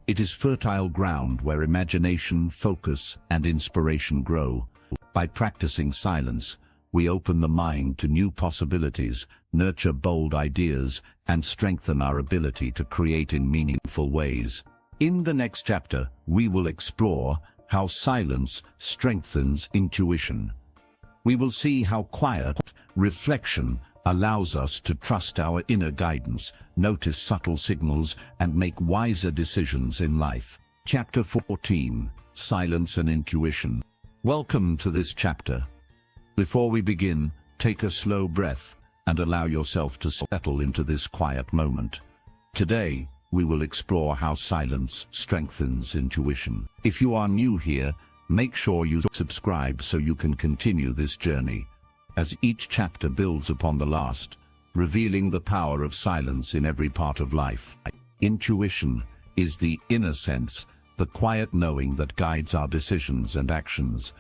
It is fertile ground where imagination, focus, and inspiration grow. By practicing silence, we open the mind to new possibilities, nurture bold ideas, and strengthen our ability to create in meaningful ways. In the next chapter, we will explore how silence strengthens intuition. We will see how quiet reflection allows us to trust our inner guidance, notice subtle signals, and make wiser decisions in life. Chapter 14: Silence and Intuition. Welcome to this chapter. Before we begin, take a slow breath and allow yourself to settle into this quiet moment. Today, we will explore how silence strengthens intuition. If you are new here, make sure you subscribe so you can continue this journey, as each chapter builds upon the last, revealing the power of silence in every part of life. Intuition is the inner sense, the quiet knowing that guides our decisions and actions.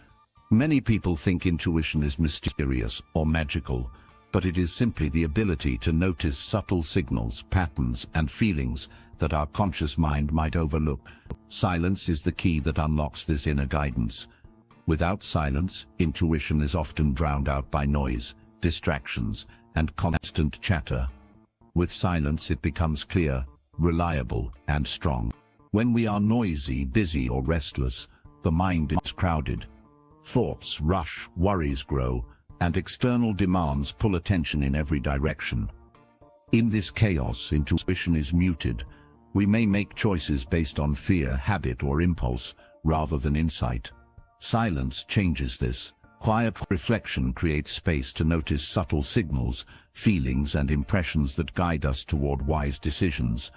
Many people think intuition is mysterious or magical, but it is simply the ability to notice subtle signals, patterns, and feelings that our conscious mind might overlook. Silence is the key that unlocks this inner guidance. Without silence, intuition is often drowned out by noise, distractions, and constant chatter. With silence, it becomes clear, reliable, and strong. When we are noisy, busy, or restless, the mind is crowded. Thoughts rush, worries grow, and external demands pull attention in every direction. In this chaos, intuition is muted. We may make choices based on fear, habit, or impulse, rather than insight. Silence changes this. Quiet reflection creates space to notice subtle signals, feelings, and impressions that guide us toward wise decisions.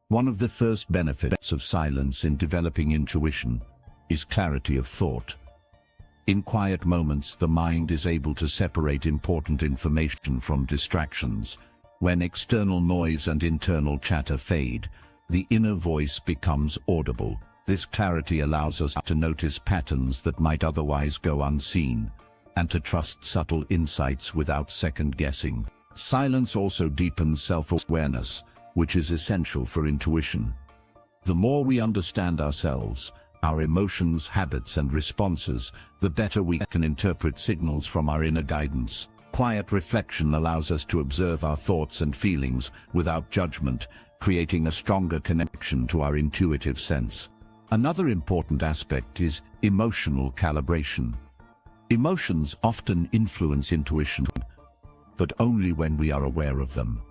One of the first benefits of silence in developing intuition is clarity of thought. In quiet moments, the mind is able to separate important information from distractions. When external noise and internal chatter fade, the inner voice becomes audible. This clarity allows us to notice patterns that might otherwise go unseen, and to trust subtle insights without second-guessing. Silence also deepens self-awareness, which is essential for intuition. The more we understand ourselves, our emotions, habits, and responses, the better we can interpret signals from our inner guidance. Quiet reflection allows us to observe our thoughts and feelings without judgment, creating a stronger connection to our intuitive sense. Another important aspect is emotional calibration. Emotions often influence intuition, but only when we are aware of them.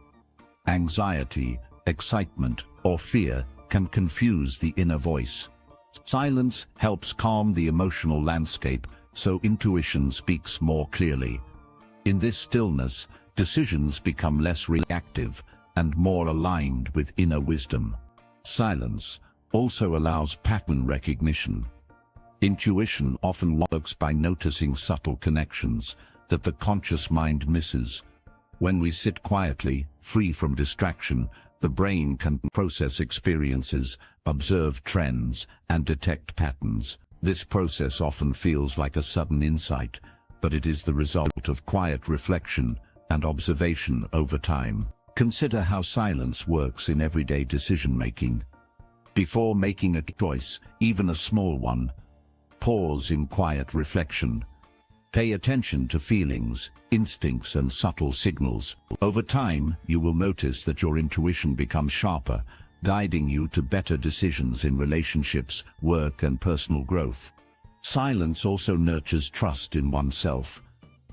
Anxiety, excitement, or fear can confuse the inner voice. Silence helps calm the emotional landscape, so intuition speaks more clearly. In this stillness, decisions become less reactive and more aligned with inner wisdom. Silence also allows pattern recognition. Intuition often works by noticing subtle connections that the conscious mind misses. When we sit quietly, free from distraction, the brain can process experiences, observe trends, and detect patterns. This process often feels like a sudden insight, but it is the result of quiet reflection and observation over time. Consider how silence works in everyday decision-making. Before making a choice, even a small one, pause in quiet reflection. Pay attention to feelings, instincts, and subtle signals. Over time, you will notice that your intuition becomes sharper, guiding you to better decisions in relationships, work, and personal growth. Silence also nurtures trust in oneself.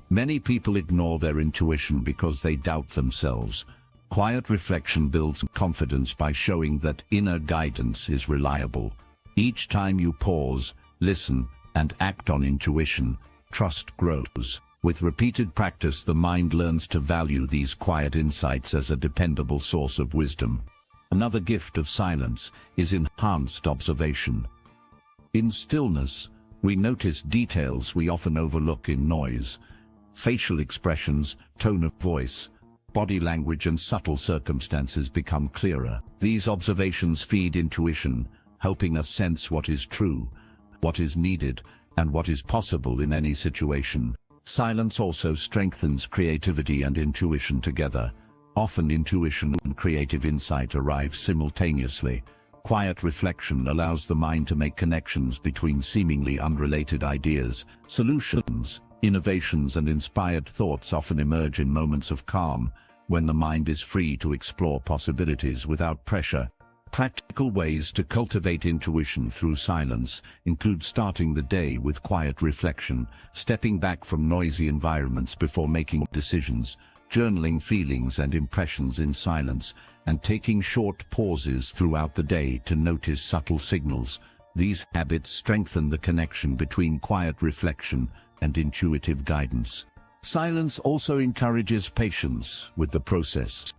Many people ignore their intuition because they doubt themselves. Quiet reflection builds confidence by showing that inner guidance is reliable. Each time you pause, listen, and act on intuition, trust grows. With repeated practice, the mind learns to value these quiet insights as a dependable source of wisdom. Another gift of silence is enhanced observation. In stillness, we notice details we often overlook in noise. Facial expressions, tone of voice, body language, and subtle circumstances become clearer. These observations feed intuition, helping us sense what is true, what is needed, and what is possible in any situation. Silence also strengthens creativity and intuition together. Often intuition and creative insight arrive simultaneously. Quiet reflection allows the mind to make connections between seemingly unrelated ideas. Solutions, innovations, and inspired thoughts often emerge in moments of calm, when the mind is free to explore possibilities without pressure. Practical ways to cultivate intuition through silence include starting the day with quiet reflection, stepping back from noisy environments before making decisions, journaling feelings and impressions in silence, and taking short pauses throughout the day to notice subtle signals. These habits strengthen the connection between quiet reflection and intuitive guidance. Silence also encourages patience with the process.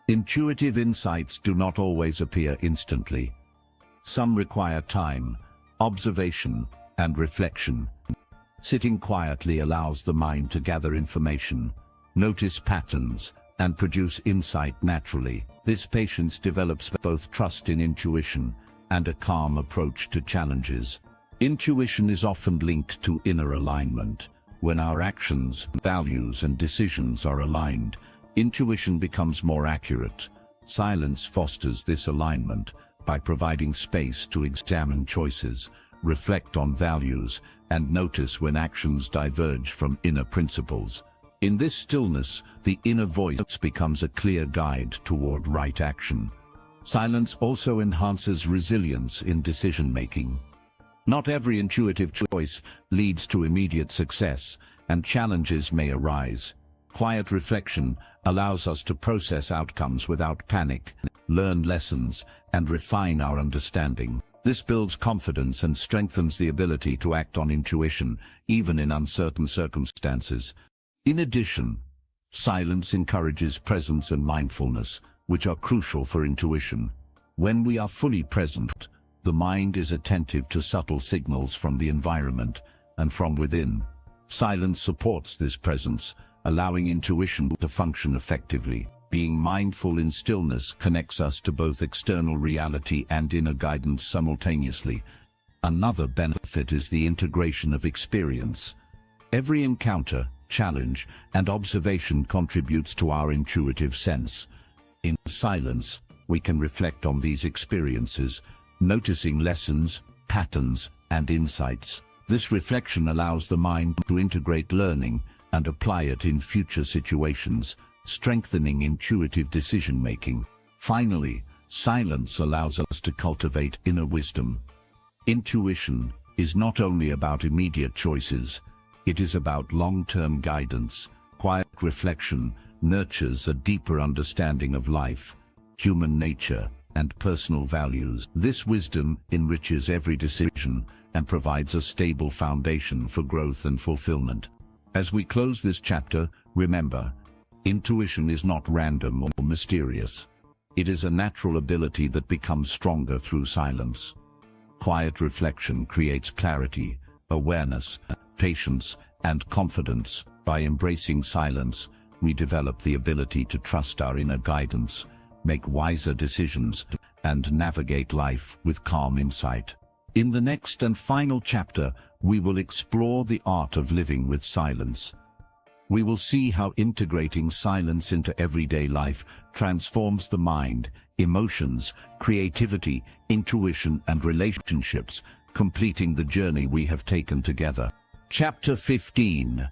Intuitive insights do not always appear instantly. Some require time, observation, and reflection. Sitting quietly allows the mind to gather information, notice patterns, and produce insight naturally. This patience develops both trust in intuition and a calm approach to challenges. Intuition is often linked to inner alignment. When our actions, values, and decisions are aligned, intuition becomes more accurate. Silence fosters this alignment by providing space to examine choices, reflect on values, and notice when actions diverge from inner principles. In this stillness, the inner voice becomes a clear guide toward right action. Silence also enhances resilience in decision-making. Not every intuitive choice leads to immediate success, and challenges may arise. Quiet reflection allows us to process outcomes without panic, learn lessons, and refine our understanding. This builds confidence and strengthens the ability to act on intuition, even in uncertain circumstances. In addition, silence encourages presence and mindfulness, which are crucial for intuition. When we are fully present, the mind is attentive to subtle signals from the environment and from within. Silence supports this presence, allowing intuition to function effectively. Being mindful in stillness connects us to both external reality and inner guidance simultaneously. Another benefit is the integration of experience. Every encounter, challenge, and observation contributes to our intuitive sense. In silence, we can reflect on these experiences, noticing lessons, patterns, and insights. This reflection allows the mind to integrate learning and apply it in future situations, strengthening intuitive decision-making. Finally, silence allows us to cultivate inner wisdom. Intuition is not only about immediate choices, it is about long-term guidance. Quiet reflection nurtures a deeper understanding of life, human nature, and personal values. This wisdom enriches every decision and provides a stable foundation for growth and fulfillment. As we close this chapter, remember, intuition is not random or mysterious. It is a natural ability that becomes stronger through silence. Quiet reflection creates clarity, awareness, patience, and confidence. By embracing silence, we develop the ability to trust our inner guidance, make wiser decisions, and navigate life with calm insight. In the next and final chapter, we will explore the art of living with silence. We will see how integrating silence into everyday life transforms the mind, emotions, creativity, intuition, and relationships, completing the journey we have taken together. Chapter 15.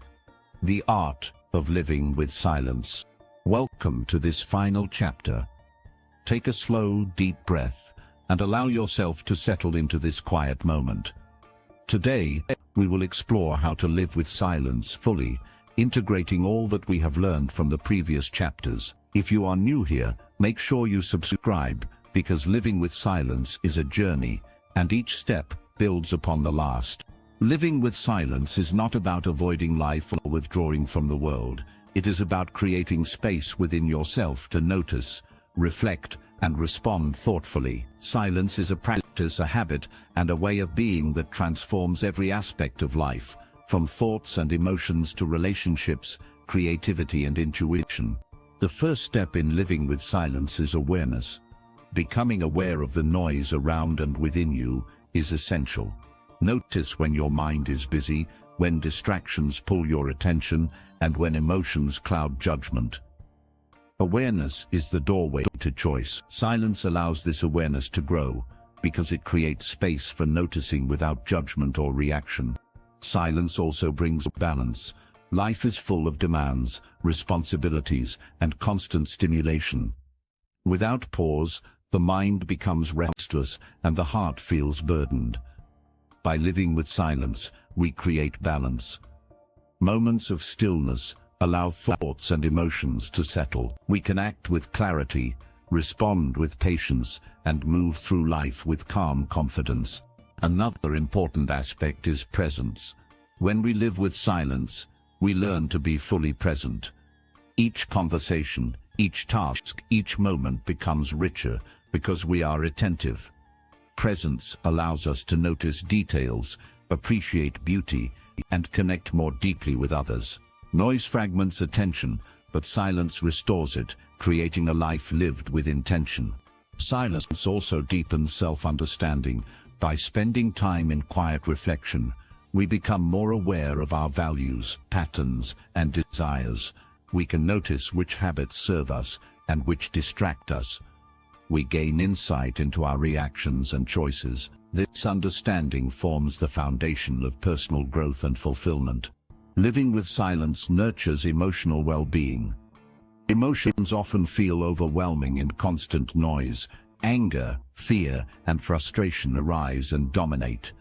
The Art of Living with Silence. Welcome to this final chapter. Take a slow, deep breath and allow yourself to settle into this quiet moment. Today, we will explore how to live with silence fully, integrating all that we have learned from the previous chapters. If you are new here, make sure you subscribe, because living with silence is a journey, and each step builds upon the last. Living with silence is not about avoiding life or withdrawing from the world. It is about creating space within yourself to notice, reflect, and respond thoughtfully. Silence is a practice, a habit, and a way of being that transforms every aspect of life, from thoughts and emotions to relationships, creativity, and intuition. The first step in living with silence is awareness. Becoming aware of the noise around and within you is essential. Notice when your mind is busy, when distractions pull your attention, and when emotions cloud judgment. Awareness is the doorway to choice. Silence allows this awareness to grow, because it creates space for noticing without judgment or reaction. Silence also brings balance. Life is full of demands, responsibilities, and constant stimulation. Without pause, The mind becomes restless and the heart feels burdened. By living with silence, we create balance. Moments of stillness allow thoughts and emotions to settle. We can act with clarity, respond with patience, and move through life with calm confidence. Another important aspect is presence. When we live with silence, we learn to be fully present. Each conversation, each task, each moment becomes richer because we are attentive. Presence allows us to notice details, appreciate beauty, and connect more deeply with others. Noise fragments attention, but silence restores it, creating a life lived with intention. Silence also deepens self-understanding. By spending time in quiet reflection, we become more aware of our values, patterns, and desires. We can notice which habits serve us and which distract us. We gain insight into our reactions and choices. This understanding forms the foundation of personal growth and fulfillment. Living with silence nurtures emotional well-being. Emotions often feel overwhelming in constant noise. Anger, fear, and frustration arise and dominate.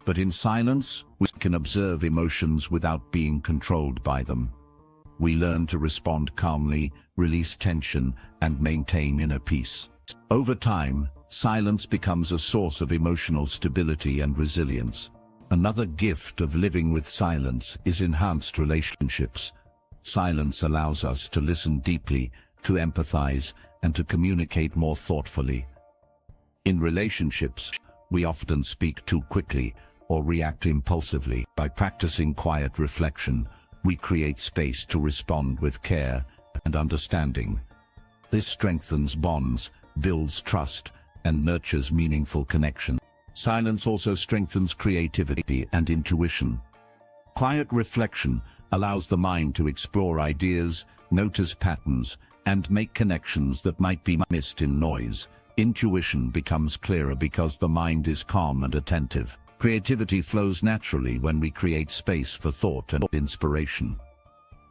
But in silence, we can observe emotions without being controlled by them. We learn to respond calmly, release tension, and maintain inner peace. Over time, silence becomes a source of emotional stability and resilience. Another gift of living with silence is enhanced relationships. Silence allows us to listen deeply, to empathize, and to communicate more thoughtfully. In relationships, we often speak too quickly or react impulsively. By practicing quiet reflection, we create space to respond with care and understanding. This strengthens bonds, builds trust, and nurtures meaningful connection. Silence also strengthens creativity and intuition. Quiet reflection allows the mind to explore ideas, notice patterns, and make connections that might be missed in noise. Intuition becomes clearer because the mind is calm and attentive. Creativity flows naturally when we create space for thought and inspiration.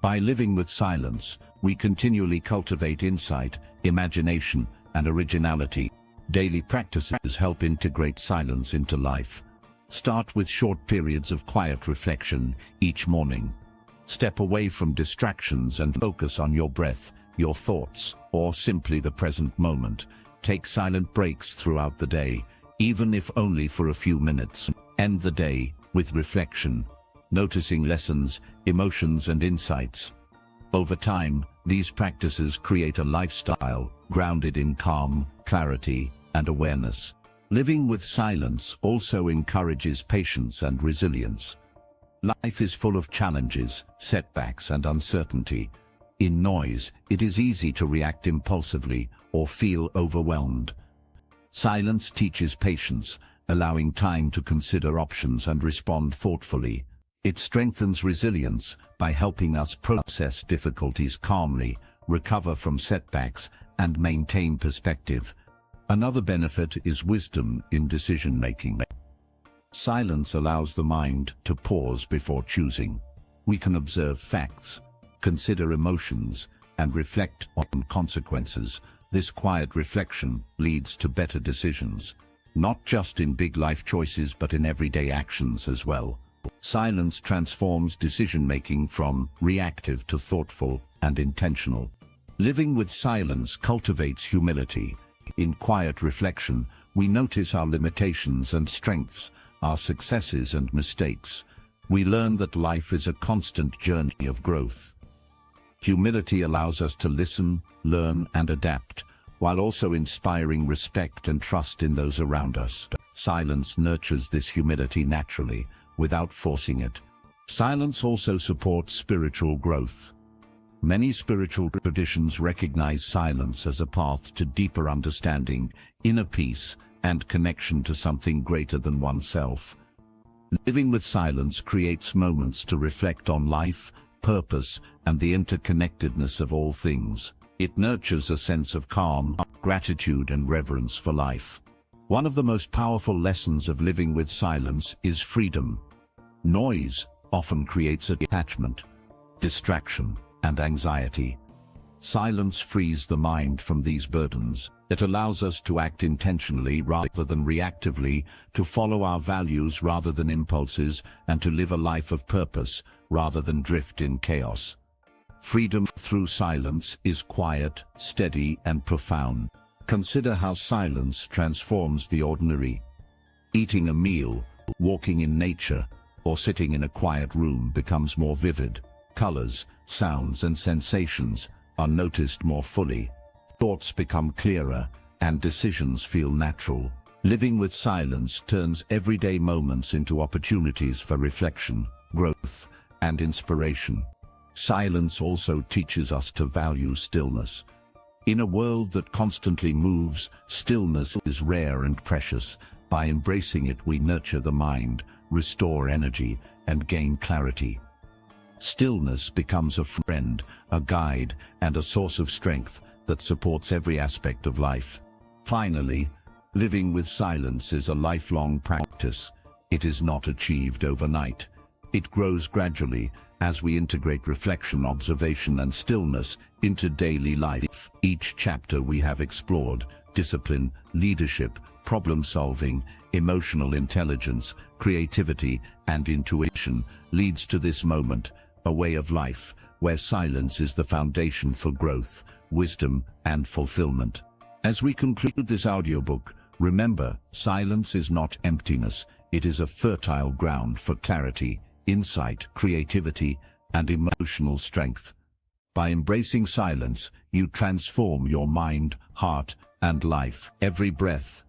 By living with silence, we continually cultivate insight, imagination, and originality. Daily practices help integrate silence into life. Start with short periods of quiet reflection each morning. Step away from distractions and focus on your breath, your thoughts, or simply the present moment. Take silent breaks throughout the day, even if only for a few minutes. End the day with reflection, noticing lessons, emotions, and insights. Over time, these practices create a lifestyle grounded in calm, clarity, and awareness. Living with silence also encourages patience and resilience. Life is full of challenges, setbacks, and uncertainty. In noise, it is easy to react impulsively or feel overwhelmed. Silence teaches patience, allowing time to consider options and respond thoughtfully. It strengthens resilience by helping us process difficulties calmly, recover from setbacks, and maintain perspective. Another benefit is wisdom in decision-making. Silence allows the mind to pause before choosing. We can observe facts, consider emotions, and reflect on consequences. This quiet reflection leads to better decisions, not just in big life choices but in everyday actions as well. Silence transforms decision-making from reactive to thoughtful and intentional. Living with silence cultivates humility. In quiet reflection, we notice our limitations and strengths, our successes and mistakes. We learn that life is a constant journey of growth. Humility allows us to listen, learn, and adapt, while also inspiring respect and trust in those around us. Silence nurtures this humility naturally, without forcing it. Silence also supports spiritual growth. Many spiritual traditions recognize silence as a path to deeper understanding, inner peace, and connection to something greater than oneself. Living with silence creates moments to reflect on life, purpose, and the interconnectedness of all things. It nurtures a sense of calm, gratitude, and reverence for life. One of the most powerful lessons of living with silence is freedom. Noise often creates attachment, distraction, and anxiety. Silence frees the mind from these burdens. It allows us to act intentionally rather than reactively, to follow our values rather than impulses, and to live a life of purpose rather than drift in chaos. Freedom through silence is quiet, steady, and profound. Consider how silence transforms the ordinary. Eating a meal, walking in nature, or sitting in a quiet room becomes more vivid. Colors, sounds, and sensations are noticed more fully. Thoughts become clearer, and decisions feel natural. Living with silence turns everyday moments into opportunities for reflection, growth, and inspiration. Silence also teaches us to value stillness. In a world that constantly moves, stillness is rare and precious. By embracing it, we nurture the mind, restore energy, and gain clarity. Stillness becomes a friend, a guide, and a source of strength that supports every aspect of life. Finally, living with silence is a lifelong practice. It is not achieved overnight. It grows gradually as we integrate reflection, observation, and stillness into daily life. Each chapter we have explored: discipline, leadership, problem-solving, emotional intelligence, creativity, and intuition, leads to this moment, a way of life where silence is the foundation for growth, wisdom, and fulfillment. As we conclude this audiobook, remember, silence is not emptiness. It is a fertile ground for clarity, insight, creativity, and emotional strength. By embracing silence, you transform your mind, heart, and life. Every breath,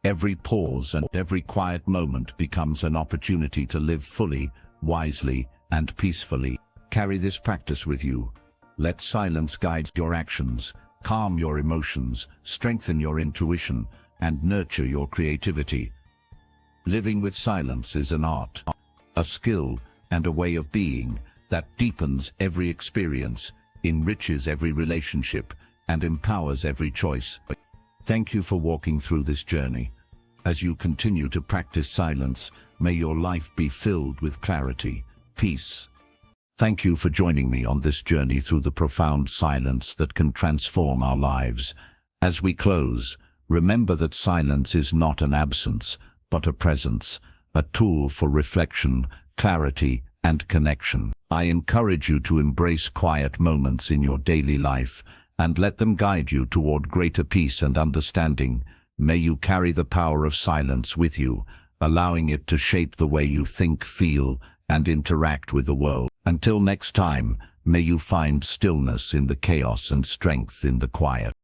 every pause, and every quiet moment becomes an opportunity to live fully, wisely, and peacefully. Carry this practice with you. Let silence guide your actions, calm your emotions, strengthen your intuition, and nurture your creativity. Living with silence is an art, a skill, and a way of being that deepens every experience, enriches every relationship, and empowers every choice. Thank you for walking through this journey. As you continue to practice silence, may your life be filled with clarity, peace. Thank you for joining me on this journey through the profound silence that can transform our lives. As we close, remember that silence is not an absence, but a presence, a tool for reflection, clarity, and connection. I encourage you to embrace quiet moments in your daily life and let them guide you toward greater peace and understanding. May you carry the power of silence with you, allowing it to shape the way you think, feel, and interact with the world. Until next time, may you find stillness in the chaos and strength in the quiet.